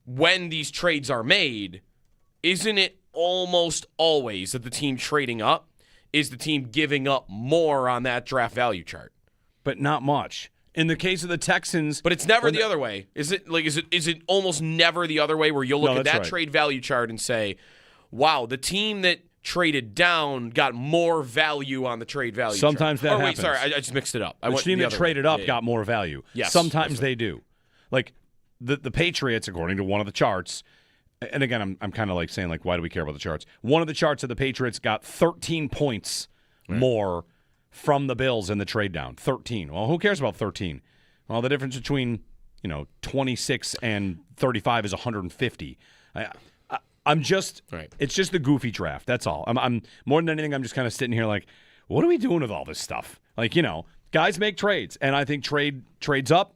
when these trades are made, isn't it almost always that the team trading up is the team giving up more on that draft value chart? But not much. In the case of the Texans, but it's never the other way. Is it almost never the other way where you'll look at that trade value chart and say, wow, the team that traded down got more value on the trade value Sometimes chart. that Wait, happens. sorry, I just mixed it up. The team that traded up got more value. Yes, Sometimes they do. Like the Patriots, according to one of the charts, and again, I'm kind of like saying, like, why do we care about the charts? One of the charts of the Patriots got 13 points more from the Bills in the trade down. 13. Well, who cares about 13? Well, the difference between 26 and 35 is 150. I'm just, it's just the goofy draft. That's all. I'm more than anything, I'm just kind of sitting here like, what are we doing with all this stuff? Like, guys make trades, and I think trades up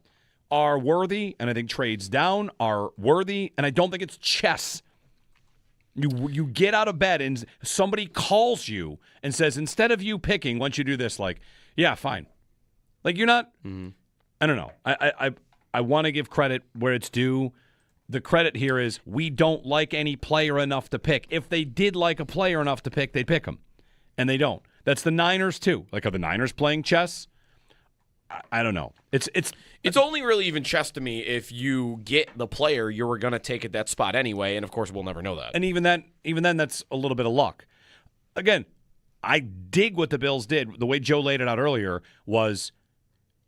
are worthy, and I think trades down are worthy, and I don't think it's chess. You get out of bed and somebody calls you and says, instead of you picking, once you do this, like, yeah, fine. Like, you're not, I don't know. I want to give credit where it's due. The credit here is we don't like any player enough to pick. If they did like a player enough to pick, they'd pick him. And they don't. That's the Niners, too. Like, are the Niners playing chess? I don't know. It's only really even chess to me if you get the player you were going to take at that spot anyway, and of course we'll never know that. And even then, that's a little bit of luck. Again, I dig what the Bills did. The way Joe laid it out earlier was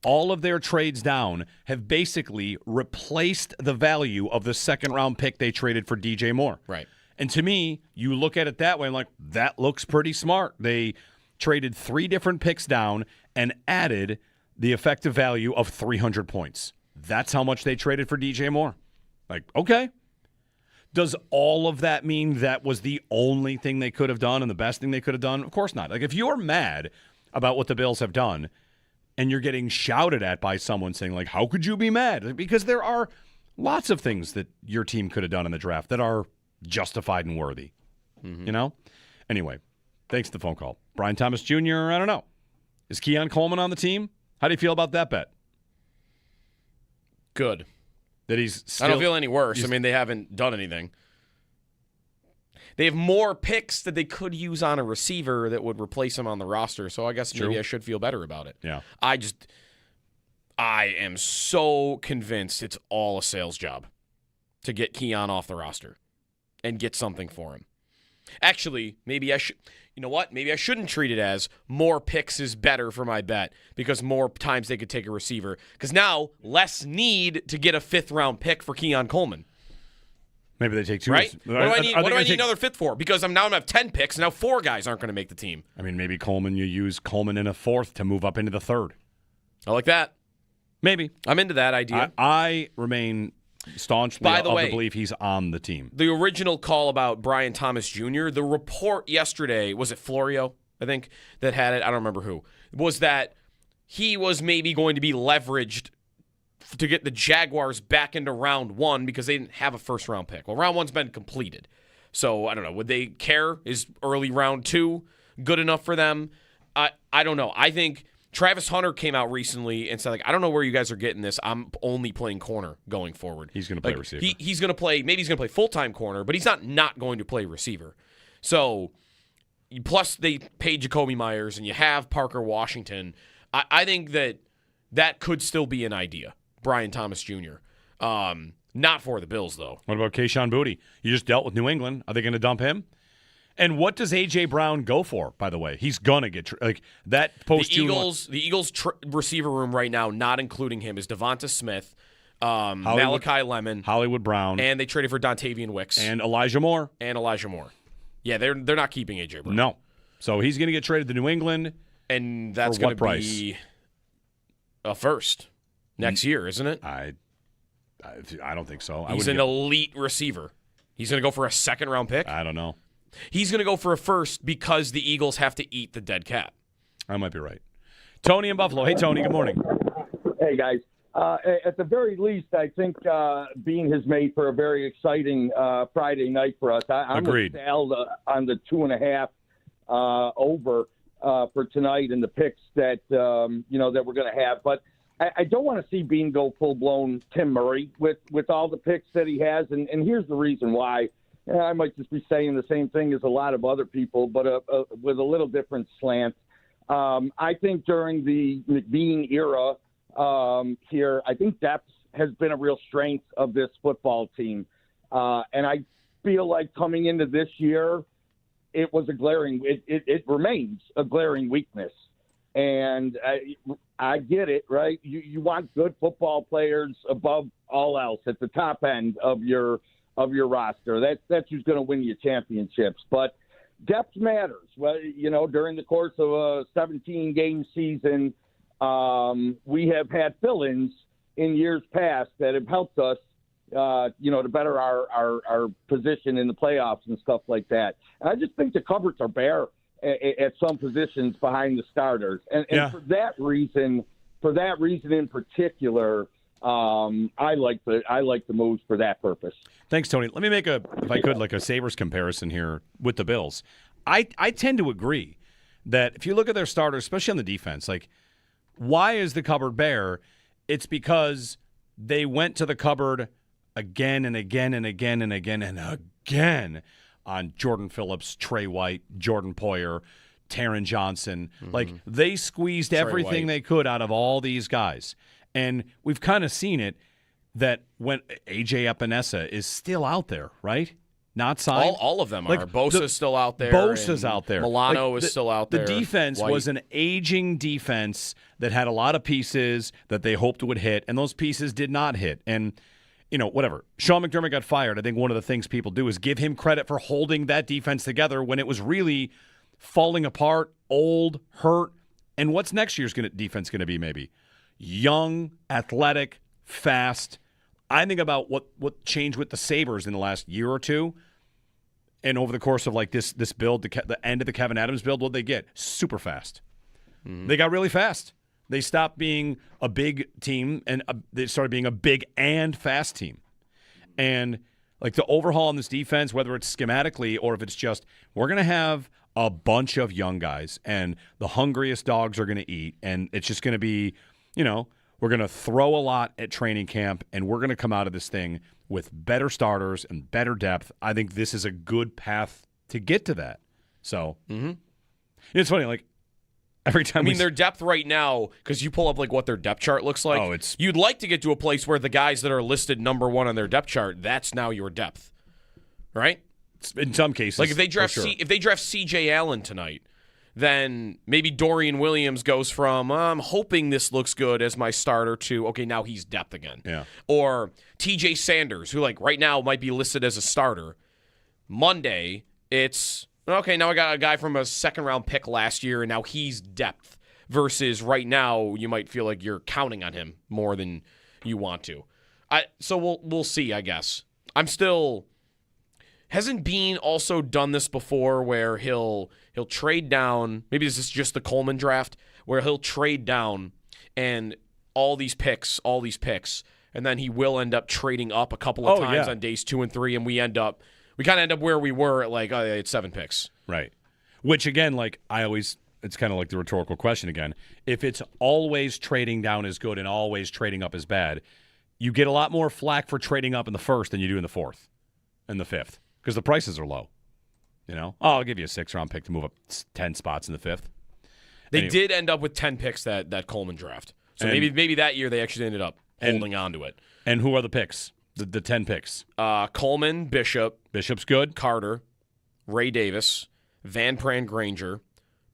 all of their trades down have basically replaced the value of the second-round pick they traded for DJ Moore. Right. And to me, you look at it that way, I'm like, that looks pretty smart. They traded 3 different picks down and added the effective value of 300 points. That's how much they traded for DJ Moore. Like, okay. Does all of that mean that was the only thing they could have done and the best thing they could have done? Of course not. Like, if you're mad about what the Bills have done and you're getting shouted at by someone saying, like, how could you be mad? Because there are lots of things that your team could have done in the draft that are justified and worthy. Anyway, thanks for the phone call. Brian Thomas Jr., I don't know. Is Keon Coleman on the team? How do you feel about that bet? Good. That he's still, I don't feel any worse. I mean, they haven't done anything. They have more picks that they could use on a receiver that would replace him on the roster, so I guess maybe I should feel better about it. Yeah. I am so convinced it's all a sales job to get Keon off the roster and get something for him. Actually, maybe I should. You know what? Maybe I shouldn't treat it as more picks is better for my bet because more times they could take a receiver. Because now less need to get a 5th-round pick for Keon Coleman. Maybe they take 2. Right? What do I need another 5th for? Because I'm going to have 10 picks, and now 4 guys aren't going to make the team. I mean, maybe Coleman, you use Coleman in a 4th to move up into the 3rd. I like that. Maybe. I'm into that idea. I remain staunchly of the belief he's on the team. The original call about Brian Thomas Jr., the report yesterday, was it Florio, I think, that had it? I don't remember who. Was that he was maybe going to be leveraged to get the Jaguars back into round 1 because they didn't have a 1st-round pick. Well, round 1's been completed. So, I don't know. Would they care? Is early round 2 good enough for them? I don't know. I think Travis Hunter came out recently and said, like, I don't know where you guys are getting this. I'm only playing corner going forward. He's going to play receiver. He's going to play, maybe he's going to play full-time corner, but he's not going to play receiver. So, plus they paid Jacoby Myers and you have Parker Washington. I think that could still be an idea, Brian Thomas Jr. Not for the Bills, though. What about Kayshon Boutte? You just dealt with New England. Are they going to dump him? And what does A.J. Brown go for, by the way? He's going to get that post-June. The Eagles receiver room right now, not including him, is Devonta Smith, Malachi Lemon, Hollywood Brown. And they traded for Dontavian Wicks. And Elijah Moore. Yeah, they're not keeping A.J. Brown. No. So he's going to get traded to New England. And that's going to be a 1st next year, isn't it? I don't think so. He's an elite receiver. He's going to go for a 2nd-round pick? I don't know. He's going to go for a 1st because the Eagles have to eat the dead cat. I might be right. Tony in Buffalo. Hey, Tony, good morning. Hey, guys. At the very least, I think Bean has made for a very exciting Friday night for us. I'm Agreed. with Sal on the 2.5 over for tonight and the picks that that we're going to have. But I don't want to see Bean go full-blown Tim Murray with all the picks that he has. And here's the reason why. I might just be saying the same thing as a lot of other people, but with a little different slant. I think during the McBean era here, I think depth has been a real strength of this football team. And I feel like coming into this year, it remains a glaring weakness. And I get it, right? You want good football players above all else at the top end of your roster. That's who's going to win you championships. But depth matters. Well, during the course of a 17-game season, we have had fill-ins in years past that have helped us, to better our position in the playoffs and stuff like that. And I just think the cupboards are bare at some positions behind the starters. And for that reason in particular, I like the moves for that purpose. Thanks, Tony. Let me make if I could, a Sabres comparison here with the Bills. I tend to agree that if you look at their starters, especially on the defense, why is the cupboard bare? It's because they went to the cupboard again and again and again and again and again on Jordan Phillips, Trey White, Jordan Poyer, Taron Johnson. Mm-hmm. They squeezed everything they could out of all these guys. And we've kind of seen it that when A.J. Epinesa is still out there, right? Not signed. All of them are. Bosa's still out there. Bosa's out there. Milano is still out there. The defense was an aging defense that had a lot of pieces that they hoped would hit, and those pieces did not hit. And, whatever. Sean McDermott got fired. I think one of the things people do is give him credit for holding that defense together when it was really falling apart, old, hurt. And what's next year's defense going to be maybe? Young, athletic, fast. I think about what changed with the Sabres in the last year or two, and over the course of this build, the end of the Kevin Adams build, what they get? Super fast. Mm-hmm. They got really fast. They stopped being a big team, and they started being a big and fast team. And the overhaul on this defense, whether it's schematically or if it's just we're going to have a bunch of young guys, and the hungriest dogs are going to eat, and it's just going to be we're going to throw a lot at training camp, and we're going to come out of this thing with better starters and better depth. I think this is a good path to get to that. So it's funny, every time their depth right now, because you pull up what their depth chart looks like. You'd like to get to a place where the guys that are listed number 1 on their depth chart, that's now your depth, right? In some cases, Like if they draft for sure. if they draft C.J. Allen tonight, then maybe Dorian Williams goes from I'm hoping this looks good as my starter to okay, now he's depth again. Yeah. Or T.J. Sanders, who like right now might be listed as a starter. Monday, it's okay, now I got a guy from a second-round pick last year, and now he's depth. Versus right now, you might feel like you're counting on him more than you want to. So we'll see, I guess. I'm still... Hasn't Bean also done this before where he'll trade down, maybe this is just the Coleman draft, where he'll trade down and all these picks, and then he will end up trading up a couple of times on days 2 and 3, and we kind of end up where we were at like, it's 7 picks. Right. Which, again, like it's kind of like the rhetorical question again. If it's always trading down is good and always trading up is bad, you get a lot more flack for trading up in the first than you do in the fourth and the fifth because the prices are low. I'll give you a 6th-round pick to move up 10 spots in the fifth. They did end up with 10 picks that Coleman draft. So maybe that year they actually ended up holding on to it. And who are the picks? The 10 picks? Coleman, Bishop. Bishop's good. Carter, Ray Davis, Van Pran Granger,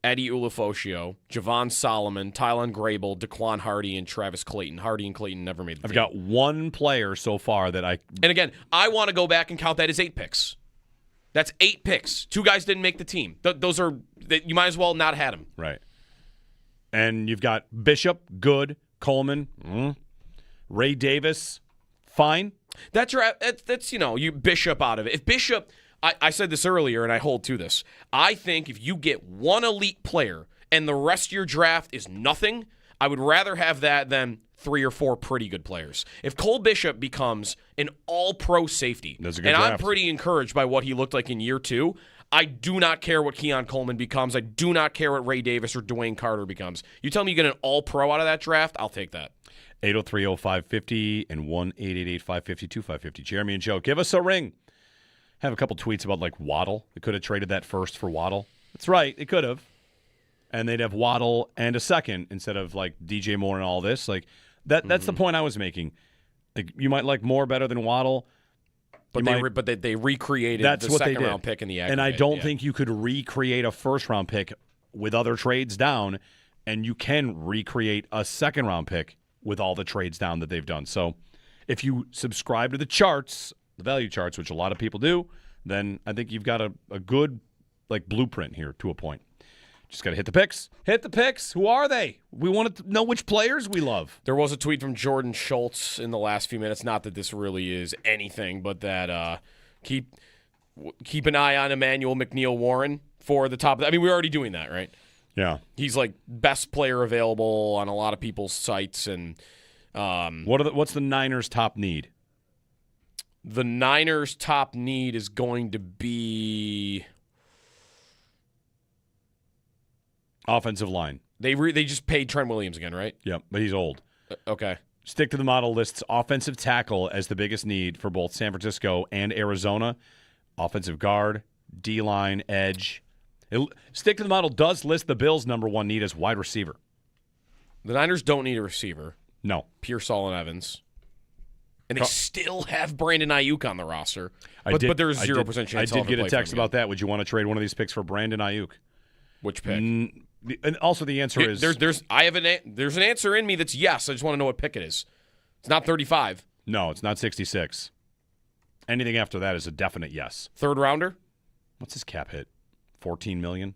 Eddie Ulofoshio, Javon Solomon, Tylen Grable, Daquan Hardy, and Travis Clayton. Hardy and Clayton never made the team. I've got one player so far that I... And again, I want to go back and count that as 8 picks. That's 8 picks. 2 guys didn't make the team. Those are... You might as well not have had them. Right. And you've got Bishop, good. Coleman, Ray Davis, fine. That's you Bishop out of it. If Bishop... I said this earlier, and I hold to this. I think if you get one elite player and the rest of your draft is nothing, I would rather have that than 3 or 4 pretty good players. If Cole Bishop becomes an all-pro safety, and draft. I'm pretty encouraged by what he looked like in year 2, I do not care what Keon Coleman becomes. I do not care what Ray Davis or Dwayne Carter becomes. You tell me you get an all-pro out of that draft, I'll take that. 803-0550 and 1-888-552-550. Jeremy and Joe, give us a ring. Have a couple tweets about like Waddle. They could have traded that first for Waddle. That's right, they could have. And they'd have Waddle and a second instead of like DJ Moore and all this. Like that's the point I was making. Like you might like Moore better than Waddle. But they recreated the second-round pick in the aggregate. And I don't think you could recreate a first-round pick with other trades down, and you can recreate a second-round pick with all the trades down that they've done. So if you subscribe to the charts, the value charts, which a lot of people do, then I think you've got a good like blueprint here to a point. Just got to hit the picks. Hit the picks. Who are they? We want to know which players we love. There was a tweet from Jordan Schultz in the last few minutes. Not that this really is anything, but that keep an eye on Emmanuel McNeil-Warren for the top. I mean, we're already doing that, right? Yeah. He's like best player available on a lot of people's sites. And what's the Niners' top need? The Niners' top need is going to be offensive line. They just paid Trent Williams again, right? Yep, but he's old. Okay. Stick to the model lists offensive tackle as the biggest need for both San Francisco and Arizona. Offensive guard, D-line, edge. Stick to the model does list the Bills' number 1 need as wide receiver. The Niners don't need a receiver. No. Pearsall and Evans. And they still have Brandon Ayuk on the roster. But there's 0% chance. I did get a text about that. Would you want to trade one of these picks for Brandon Ayuk? Which pick? And also the answer is there's an answer in me that's yes. I just want to know what pick it is. It's not 35. No, it's not 66. Anything after that is a definite yes. 3rd rounder? What's his cap hit? $14 million?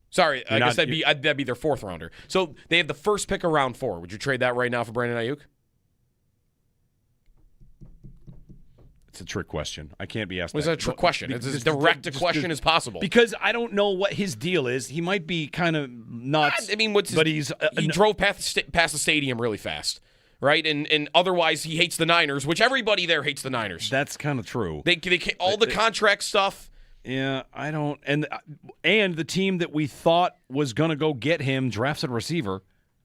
Sorry, I guess that'd be their 4th rounder. So they have the first pick of round 4. Would you trade that right now for Brandon Ayuk? It's a trick question. I can't be asked. It's a trick question. It's as direct a question as possible. Because I don't know what his deal is. He might be kind of nuts. I mean, he drove past the stadium really fast, right? And otherwise, he hates the Niners, which everybody there hates the Niners. That's kind of true. They all the contract stuff. Yeah, I don't. And the team that we thought was going to go get him drafts a receiver,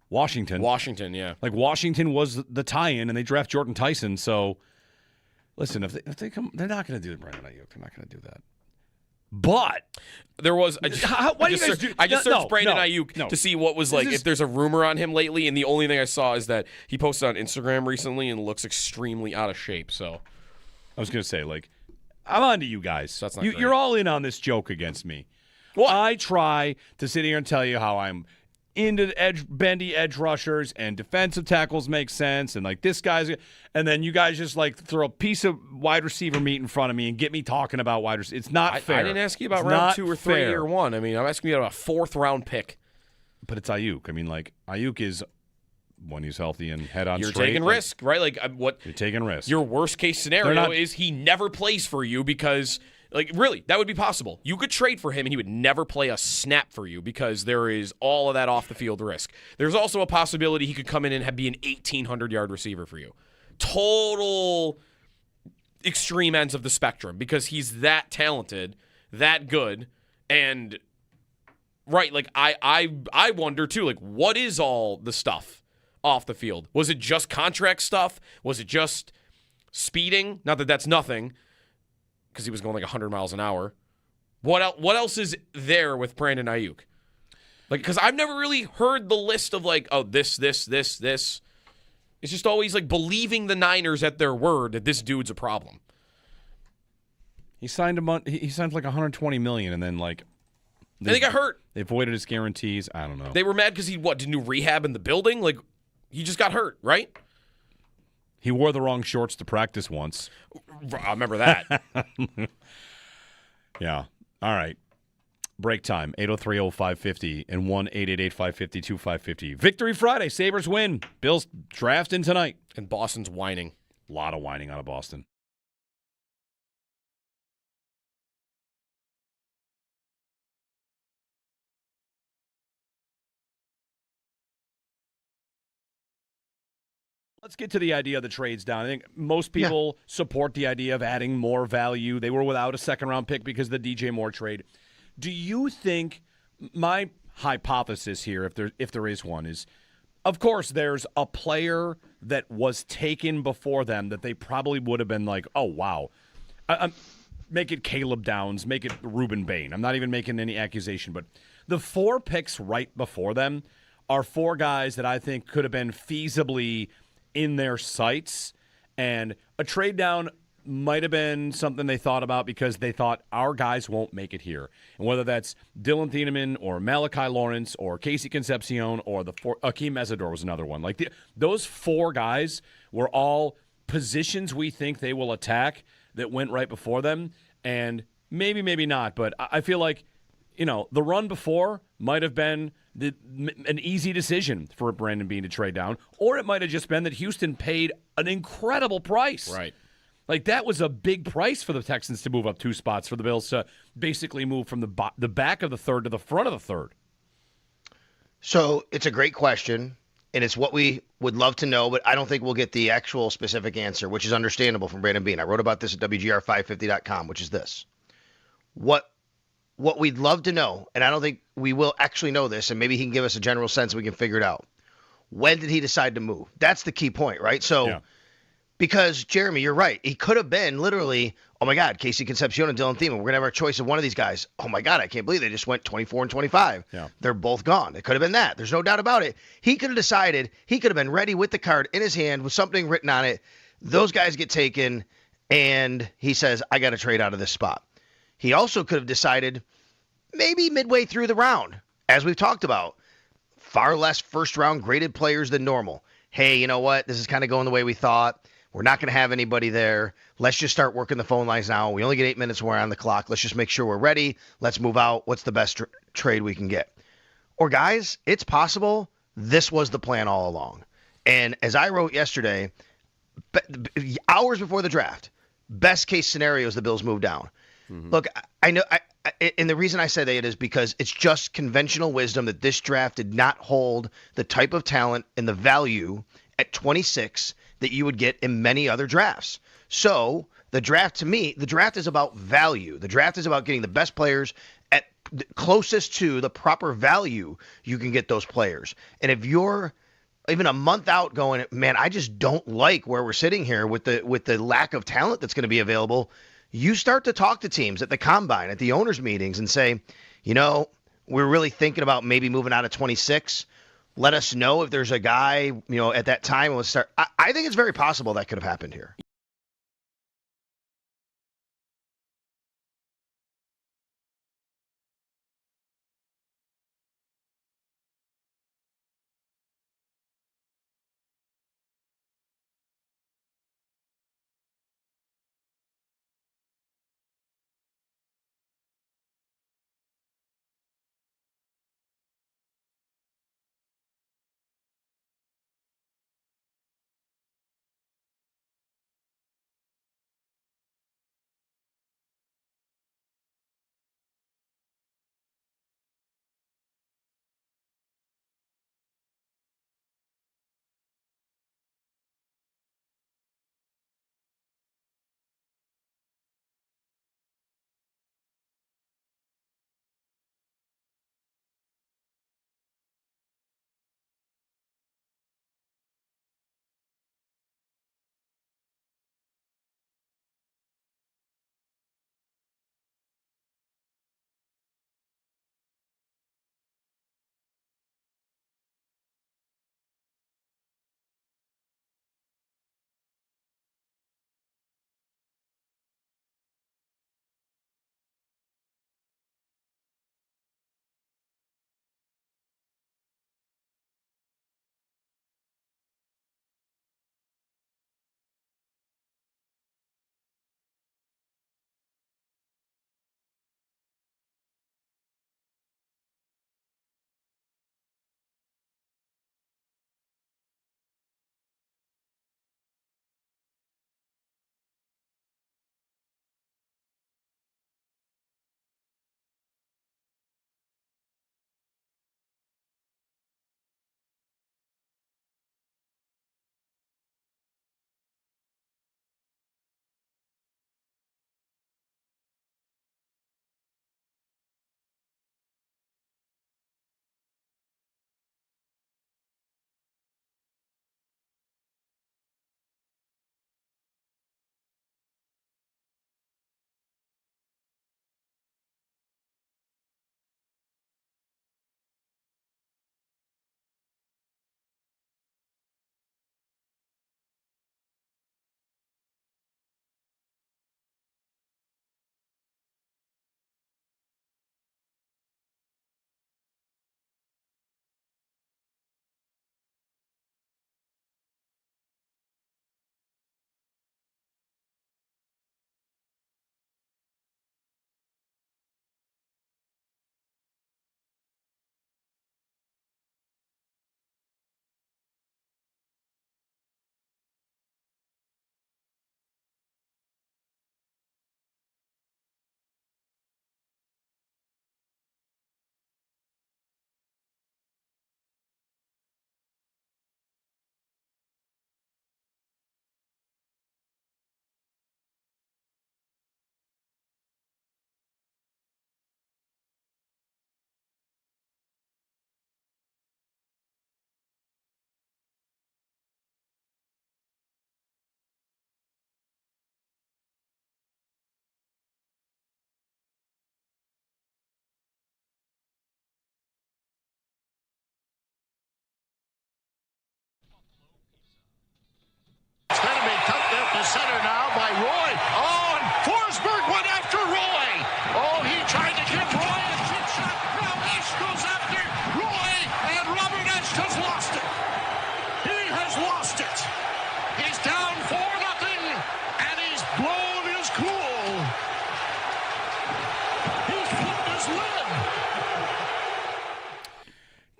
Washington. Washington, yeah. Like Washington was the tie-in, and they draft Jordan Tyson, so. Listen, if they come, they're not going to do Brandon Ayuk. They're not going to do that. But there was. I just searched Brandon Ayuk to see what was if there's a rumor on him lately, and the only thing I saw is that he posted on Instagram recently and looks extremely out of shape. So I was going to say, I'm on to you guys. That's not You're all in on this joke against me. Well, I try to sit here and tell you how I'm into bendy edge rushers and defensive tackles make sense, and like this guy's, and then you guys just like throw a piece of wide receiver meat in front of me and get me talking about wide receivers. It's not fair. I didn't ask you about It's round not 2 or 3 fair. or 1. I mean, I'm asking you about a 4th round pick. But it's Ayuk. I mean, like Ayuk is when he's healthy and head on You're straight. taking risk, right? Like what? You're taking risk. Your worst case scenario is he never plays for you because, like, really, that would be possible. You could trade for him and he would never play a snap for you because there is all of that off the field risk. There's also a possibility he could come in and be an 1,800-yard receiver for you. Total extreme ends of the spectrum because he's that talented, that good, and right, like I wonder too, like what is all the stuff off the field? Was it just contract stuff? Was it just speeding? Not that that's nothing, because he was going like 100 miles an hour. What else is there with Brandon Ayuk? Like, because I've never really heard the list of like, oh, this. It's just always like believing the Niners at their word that this dude's a problem. He signed he signed for like $120 million, and then like they got hurt. They voided his guarantees. I don't know. They were mad because he did new rehab in the building? Like, he just got hurt, right? He wore the wrong shorts to practice once. I remember that. Yeah. All right. Break time, 803-0550 and 1-888-550-2550. Victory Friday. Sabres win. Bills drafting tonight. And Boston's whining. A lot of whining out of Boston. Let's get to the idea of the trades down. I think most people support the idea of adding more value. They were without a second-round pick because of the DJ Moore trade. Do you think, my hypothesis here, if there is one, is, of course, there's a player that was taken before them that they probably would have been like, oh, wow. Make it Caleb Downs, make it Reuben Bain. I'm not even making any accusation, but the 4 picks right before them are 4 guys that I think could have been feasibly in their sights, and a trade down might have been something they thought about because they thought our guys won't make it here. And whether that's Dylan Thieneman or Malachi Lawrence or Casey Concepcion or Akeem Mesidor was another one. Like those 4 guys were all positions we think they will attack that went right before them, and maybe not, but I feel like, the run before might have been an easy decision for Brandon Beane to trade down, or it might have just been that Houston paid an incredible price. Right. Like, that was a big price for the Texans to move up 2 spots, for the Bills to basically move from the back of the third to the front of the third. So it's a great question, and it's what we would love to know, but I don't think we'll get the actual specific answer, which is understandable from Brandon Beane. I wrote about this at WGR550.com, which is this. What we'd love to know, and I don't think we will actually know this, and maybe he can give us a general sense and we can figure it out. When did he decide to move? That's the key point, right? So, because, Jeremy, you're right. He could have been literally, oh, my God, Casey Concepcion and Dylan Thieneman. We're going to have our choice of one of these guys. Oh, my God, I can't believe they just went 24 and 25. Yeah. They're both gone. It could have been that. There's no doubt about it. He could have decided, he could have been ready with the card in his hand with something written on it. Those guys get taken, and he says, I got to trade out of this spot. He also could have decided maybe midway through the round, as we've talked about, far less first-round graded players than normal. Hey, you know what? This is kind of going the way we thought. We're not going to have anybody there. Let's just start working the phone lines now. We only get 8 minutes more on the clock. Let's just make sure we're ready. Let's move out. What's the best trade we can get? Or, guys, it's possible this was the plan all along. And as I wrote yesterday, hours before the draft, best case scenario is the Bills move down. Mm-hmm. Look, I know, and the reason I say that is because it's just conventional wisdom that this draft did not hold the type of talent and the value at 26 that you would get in many other drafts. So the draft, to me, the draft is about value. The draft is about getting the best players at closest to the proper value you can get those players. And if you're even a month out going, man, I just don't like where we're sitting here with the lack of talent that's going to be available, you start to talk to teams at the combine, at the owners' meetings, and say, we're really thinking about maybe moving out of 26. Let us know if there's a guy, at that time. We'll start. I think it's very possible that could have happened here.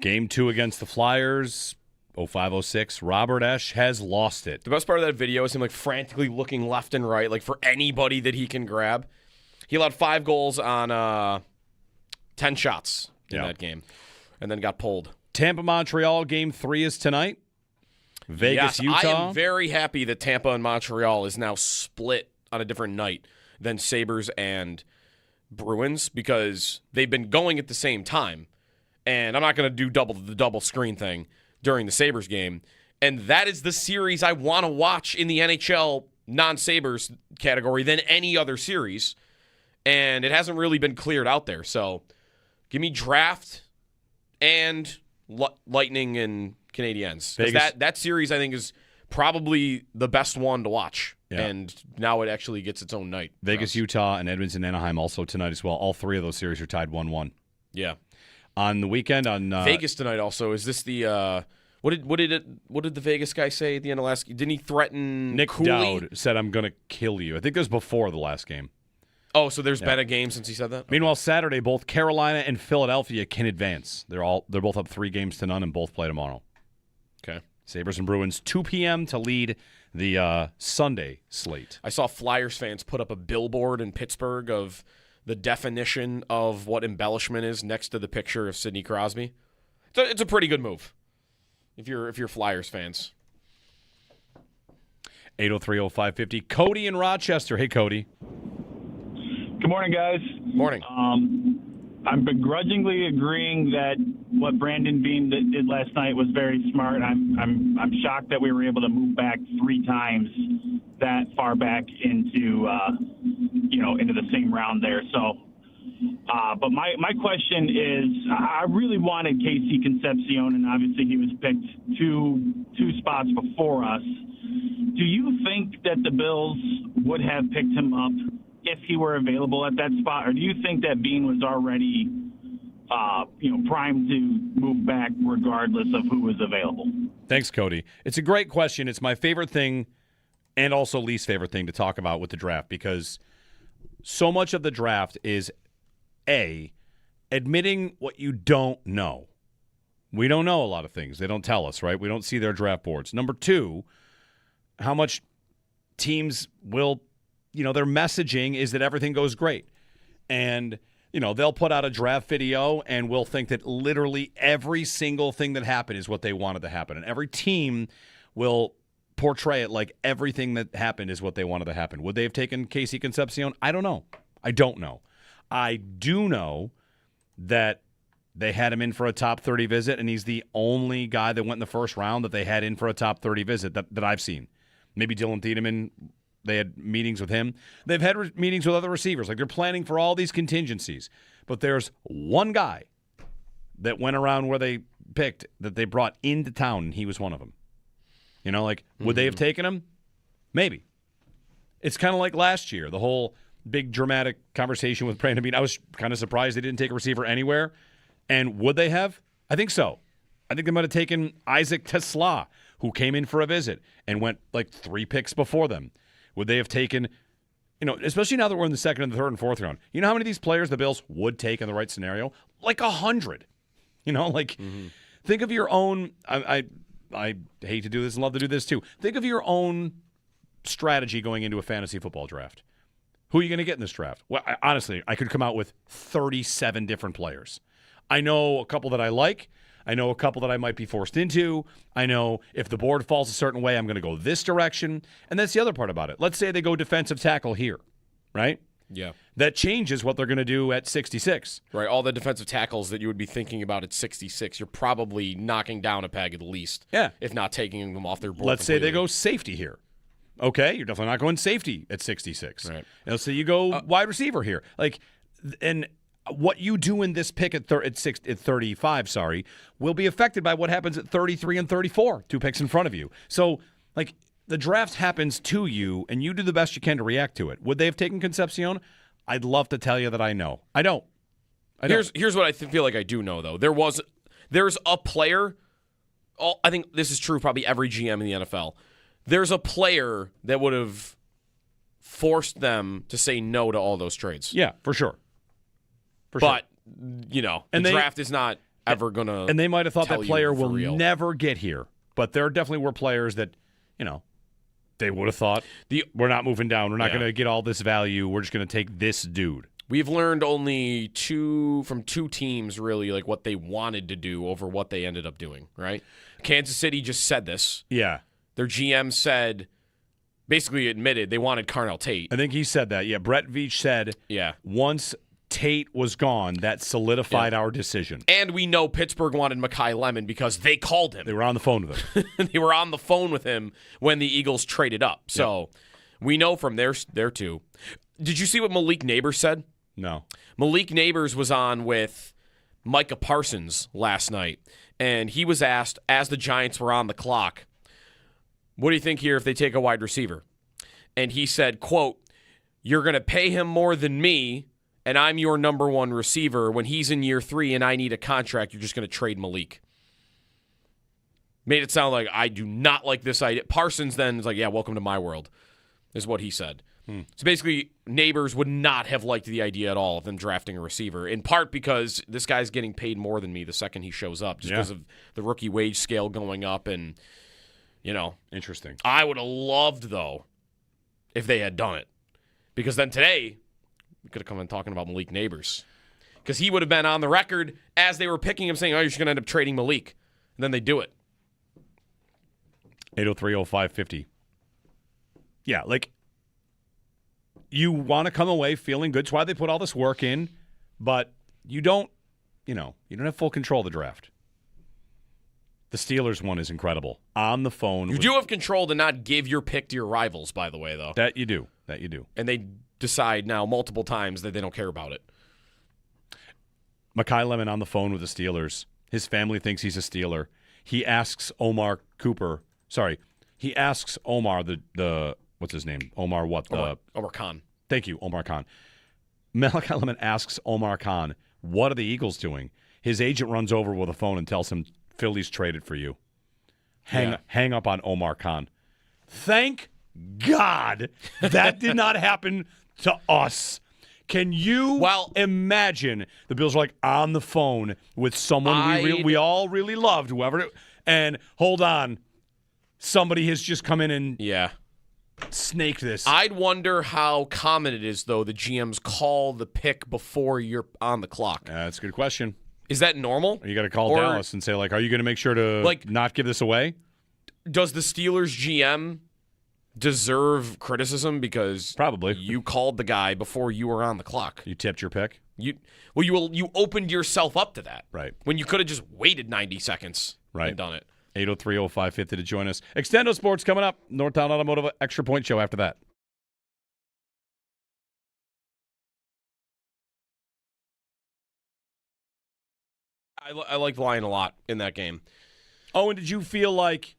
Game 2 against the Flyers, 05-06, Robert Esch has lost it. The best part of that video is him like frantically looking left and right, like for anybody that he can grab. He allowed 5 goals on 10 shots in that game, and then got pulled. Tampa-Montreal, Game 3 is tonight. Vegas, yes, Utah. I am very happy that Tampa and Montreal is now split on a different night than Sabres and Bruins, because they've been going at the same time. And I'm not going to do the double screen thing during the Sabres game. And that is the series I want to watch in the NHL non-Sabres category than any other series. And it hasn't really been cleared out there. So give me draft and Lightning and Canadiens. Because that series, I think, is probably the best one to watch. Yeah. And now it actually gets its own night. Vegas, Utah, and Edmonton, Anaheim also tonight as well. All 3 of those series are tied 1-1. Yeah. On the weekend, on Vegas tonight also. Is this the what did the Vegas guy say at the end of last game? Didn't he threaten Nick Cooley? Dowd said, "I'm going to kill you." I think it was before the last game. Oh, so there's been a game since he said that? Meanwhile, Saturday, both Carolina and Philadelphia can advance. They're both up 3-0 and both play tomorrow. Okay. Sabres and Bruins, 2 p.m. to lead the Sunday slate. I saw Flyers fans put up a billboard in Pittsburgh of the definition of what embellishment is next to the picture of Sidney Crosby. So it's a pretty good move if you're Flyers fans. 803-0550. Cody in Rochester. Hey, Cody. Good morning, guys. Morning. I'm begrudgingly agreeing that what Brandon Beam did last night was very smart. I'm shocked that we were able to move back 3 times that far back into into the same round there. So, but my question is, I really wanted Casey Concepcion, and obviously he was picked two spots before us. Do you think that the Bills would have picked him up if he were available at that spot, or do you think that Bean was already, primed to move back regardless of who was available? Thanks, Cody. It's a great question. It's my favorite thing and also least favorite thing to talk about with the draft, because so much of the draft is, A, admitting what you don't know. We don't know a lot of things. They don't tell us, right? We don't see their draft boards. Number 2, how much teams will their messaging is that everything goes great. And, they'll put out a draft video and we'll think that literally every single thing that happened is what they wanted to happen. And every team will portray it like everything that happened is what they wanted to happen. Would they have taken Casey Concepcion? I don't know. I don't know. I do know that they had him in for a top 30 visit, and he's the only guy that went in the first round that they had in for a top 30 visit that I've seen. Maybe Dylan Thiedemann. They had meetings with him. They've had meetings with other receivers. Like, they're planning for all these contingencies. But there's one guy that went around where they picked that they brought into town, and he was one of them. Would they have taken him? Maybe. It's kind of like last year, the whole big dramatic conversation with Brandon Bean. I was kind of surprised they didn't take a receiver anywhere. And would they have? I think so. I think they might have taken Isaac Tesla, who came in for a visit and went like 3 picks before them. Would they have taken, especially now that we're in the second and the third and fourth round, you know how many of these players the Bills would take in the right scenario? Like 100. Think of your own, I hate to do this and love to do this too. Think of your own strategy going into a fantasy football draft. Who are you going to get in this draft? Well, honestly, I could come out with 37 different players. I know a couple that I like. I know a couple that I might be forced into. I know if the board falls a certain way, I'm going to go this direction. And that's the other part about it. Let's say they go defensive tackle here, right? Yeah. That changes what they're going to do at 66. Right. All the defensive tackles that you would be thinking about at 66, you're probably knocking down a peg at least. Yeah. If not taking them off their board. Let's say they go safety here. Okay, you're definitely not going safety at 66. Right. Let's say you go wide receiver here. And what you do in this pick at 35, will be affected by what happens at 33 and 34, 2 picks in front of you. So, the draft happens to you, and you do the best you can to react to it. Would they have taken Concepcion? I'd love to tell you that I know. I don't. Here's what I feel like I do know, though. There's a player. I think this is true probably every GM in the NFL. There's a player that would have forced them to say no to all those trades. Yeah, for sure. The draft is not ever going to. And they might have thought that player will real. never get here. But there definitely were players that, they would have thought, we're not moving down. We're not going to get all this value. We're just going to take this dude. We've learned only from two teams, really, like what they wanted to do over what they ended up doing, right? Kansas City just said this. Yeah. Their GM basically admitted they wanted Carnell Tate. I think he said that. Yeah, Brett Veach said, once Tate was gone, that solidified our decision. And we know Pittsburgh wanted Mekhi Lemon because they called him. They were on the phone with him. They were on the phone with him when the Eagles traded up. So we know from there too. Did you see what Malik Neighbors said? No. Malik Neighbors was on with Micah Parsons last night, and he was asked, as the Giants were on the clock, what do you think here if they take a wide receiver? And he said, quote, "You're going to pay him more than me, and I'm your number one receiver. When he's in year 3 and I need a contract, you're just going to trade Malik." Made it sound like I do not like this idea. Parsons then is like, yeah, welcome to my world, is what he said. So basically, Neighbors would not have liked the idea at all of them drafting a receiver, in part because this guy's getting paid more than me the second he shows up, just because of the rookie wage scale going up. And, Interesting. I would have loved, though, if they had done it. Because then today, we could have come in talking about Malik Neighbors. Because he would have been on the record as they were picking him saying, oh, you're just going to end up trading Malik. And then they do it. 803-0550. Yeah, you want to come away feeling good. That's why they put all this work in, but you don't have full control of the draft. The Steelers one is incredible. On the phone. You do have control to not give your pick to your rivals, by the way, though. That you do. And they decide now multiple times that they don't care about it. Mekhi Lemon on the phone with the Steelers. His family thinks he's a Steeler. He asks Omar the what's his name? Omar Khan. Thank you, Omar Khan. Mekhi Lemon asks Omar Khan, what are the Eagles doing? His agent runs over with a phone and tells him, Philly's traded for you. Hang up on Omar Khan. Thank God that did not happen to us. Can you imagine the Bills are on the phone with someone we all really loved, whoever, and hold on, somebody has just come in and snaked this. I'd wonder how common it is, though, the GMs call the pick before you're on the clock. That's a good question. Is that normal? You got to call Dallas and say, are you going to make sure to not give this away? Does the Steelers GM deserve criticism because probably you called the guy before you were on the clock? You tipped your pick? You opened yourself up to that. Right. When you could have just waited 90 seconds and done it. 803-0550 to join us. Extendo Sports coming up. Northtown Automotive Extra Point Show after that. I liked Lyon a lot in that game. Oh, and did you feel like,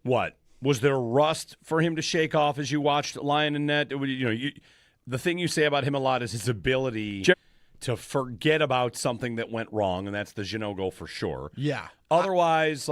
what? Was there rust for him to shake off as you watched Lyon and net? The thing you say about him a lot is his ability to forget about something that went wrong, and that's the Jeannot goal for sure. Yeah. Otherwise,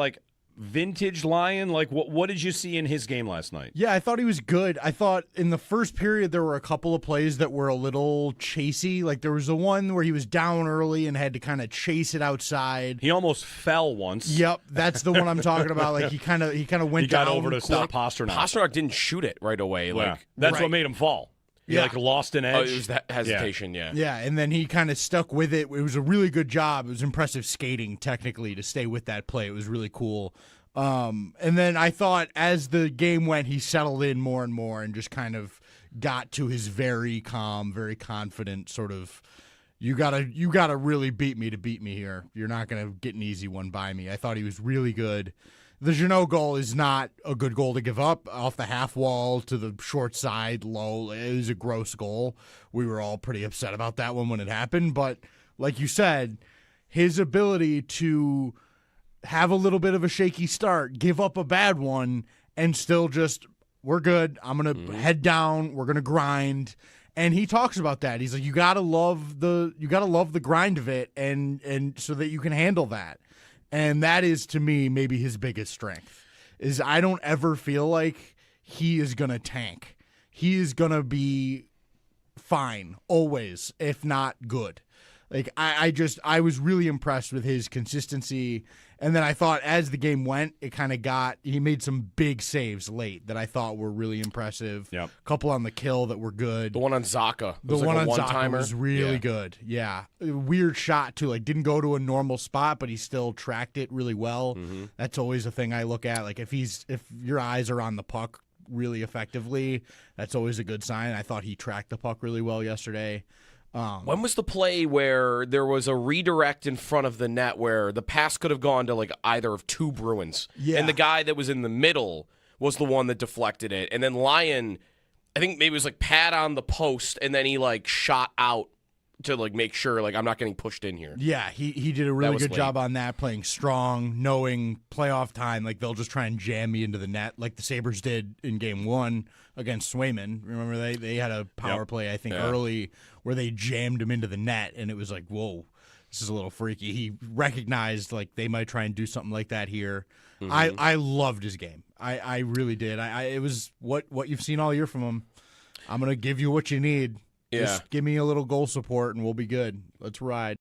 vintage Lyon, what did you see in his game last night? Yeah, I thought he was good. I thought in the first period there were a couple of plays that were a little chasey. There was the one where he was down early and had to kind of chase it outside. He almost fell once. Yep, that's the one I'm talking about. He kind of went down. He got over to stop Pasternak. Pasternak didn't shoot it right away. That's what made him fall. He lost an edge. Oh, it was that hesitation, yeah. Yeah, and then he kind of stuck with it. It was a really good job. It was impressive skating, technically, to stay with that play. It was really cool. And then I thought as the game went, he settled in more and more and just kind of got to his very calm, very confident sort of, you gotta really beat me to beat me here. You're not going to get an easy one by me. I thought he was really good. The Jeannot goal is not a good goal to give up. Off the half wall to the short side, low. It was a gross goal. We were all pretty upset about that one when it happened. But like you said, his ability to have a little bit of a shaky start, give up a bad one, and still just, we're good. I'm going to head down. We're going to grind. And he talks about that. He's like, you got to love the grind of it and so that you can handle that. And that is, to me, maybe his biggest strength, is I don't ever feel like he is going to tank. He is going to be fine, always, if not good. Like I was really impressed with his consistency. And then I thought as the game went, he made some big saves late that I thought were really impressive. Yep. A couple on the kill that were good. The one on Zaka. The one on Zaka was really good. Yeah. Weird shot too. Like didn't go to a normal spot, but he still tracked it really well. Mm-hmm. That's always a thing I look at. Like if your eyes are on the puck really effectively, that's always a good sign. I thought he tracked the puck really well yesterday. When was the play where there was a redirect in front of the net where the pass could have gone to like either of two Bruins? Yeah. And the guy that was in the middle was the one that deflected it. And then Lyon, I think maybe it was like pad on the post, and then he like shot out to like make sure like I'm not getting pushed in here. Yeah, he did a really good job on that, playing strong, knowing playoff time, like they'll just try and jam me into the net like the Sabres did in game 1 against Swayman. Remember they had a power play, I think, early where they jammed him into the net, and it was like, whoa, this is a little freaky. He recognized like they might try and do something like that here. Mm-hmm. I loved his game. I really did. It was what you've seen all year from him. I'm going to give you what you need. Yeah. Just give me a little goal support and we'll be good. Let's ride.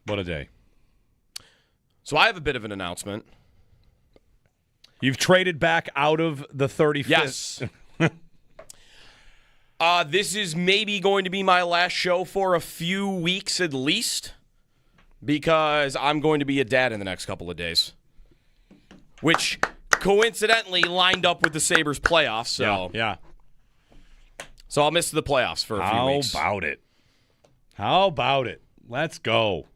What a day. So I have a bit of an announcement. You've traded back out of the 35th. Yes. This is maybe going to be my last show for a few weeks at least, because I'm going to be a dad in the next couple of days, which coincidentally lined up with the Sabres playoffs. So yeah. So I'll miss the playoffs for a few weeks. How about it? Let's go.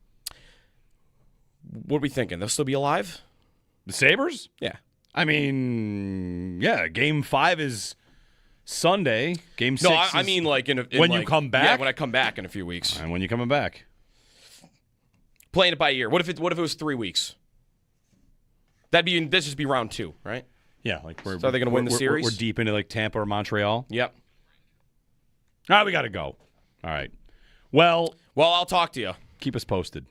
What are we thinking? They'll still be alive? The Sabres? Yeah. I mean, yeah. Game 5 is Sunday. Game 6 No, I mean like when you come back? Yeah, when I come back in a few weeks. And when you coming back? Playing it by ear. What if it was 3 weeks? That'd just be round 2, right? Yeah, like so are they going to win the series? We're deep into like Tampa or Montreal. Yep. All right, we got to go. All right. Well, I'll talk to you. Keep us posted.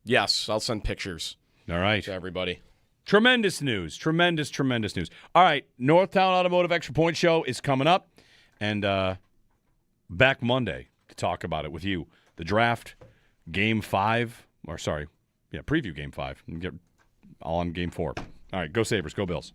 Yes, I'll send pictures. All right. To everybody. Tremendous news. Tremendous news. All right, Northtown Automotive Extra Point Show is coming up, and back Monday to talk about it with you. The draft, Game 5, preview Game 5. And get all on Game 4. All right, go Sabres, go Bills.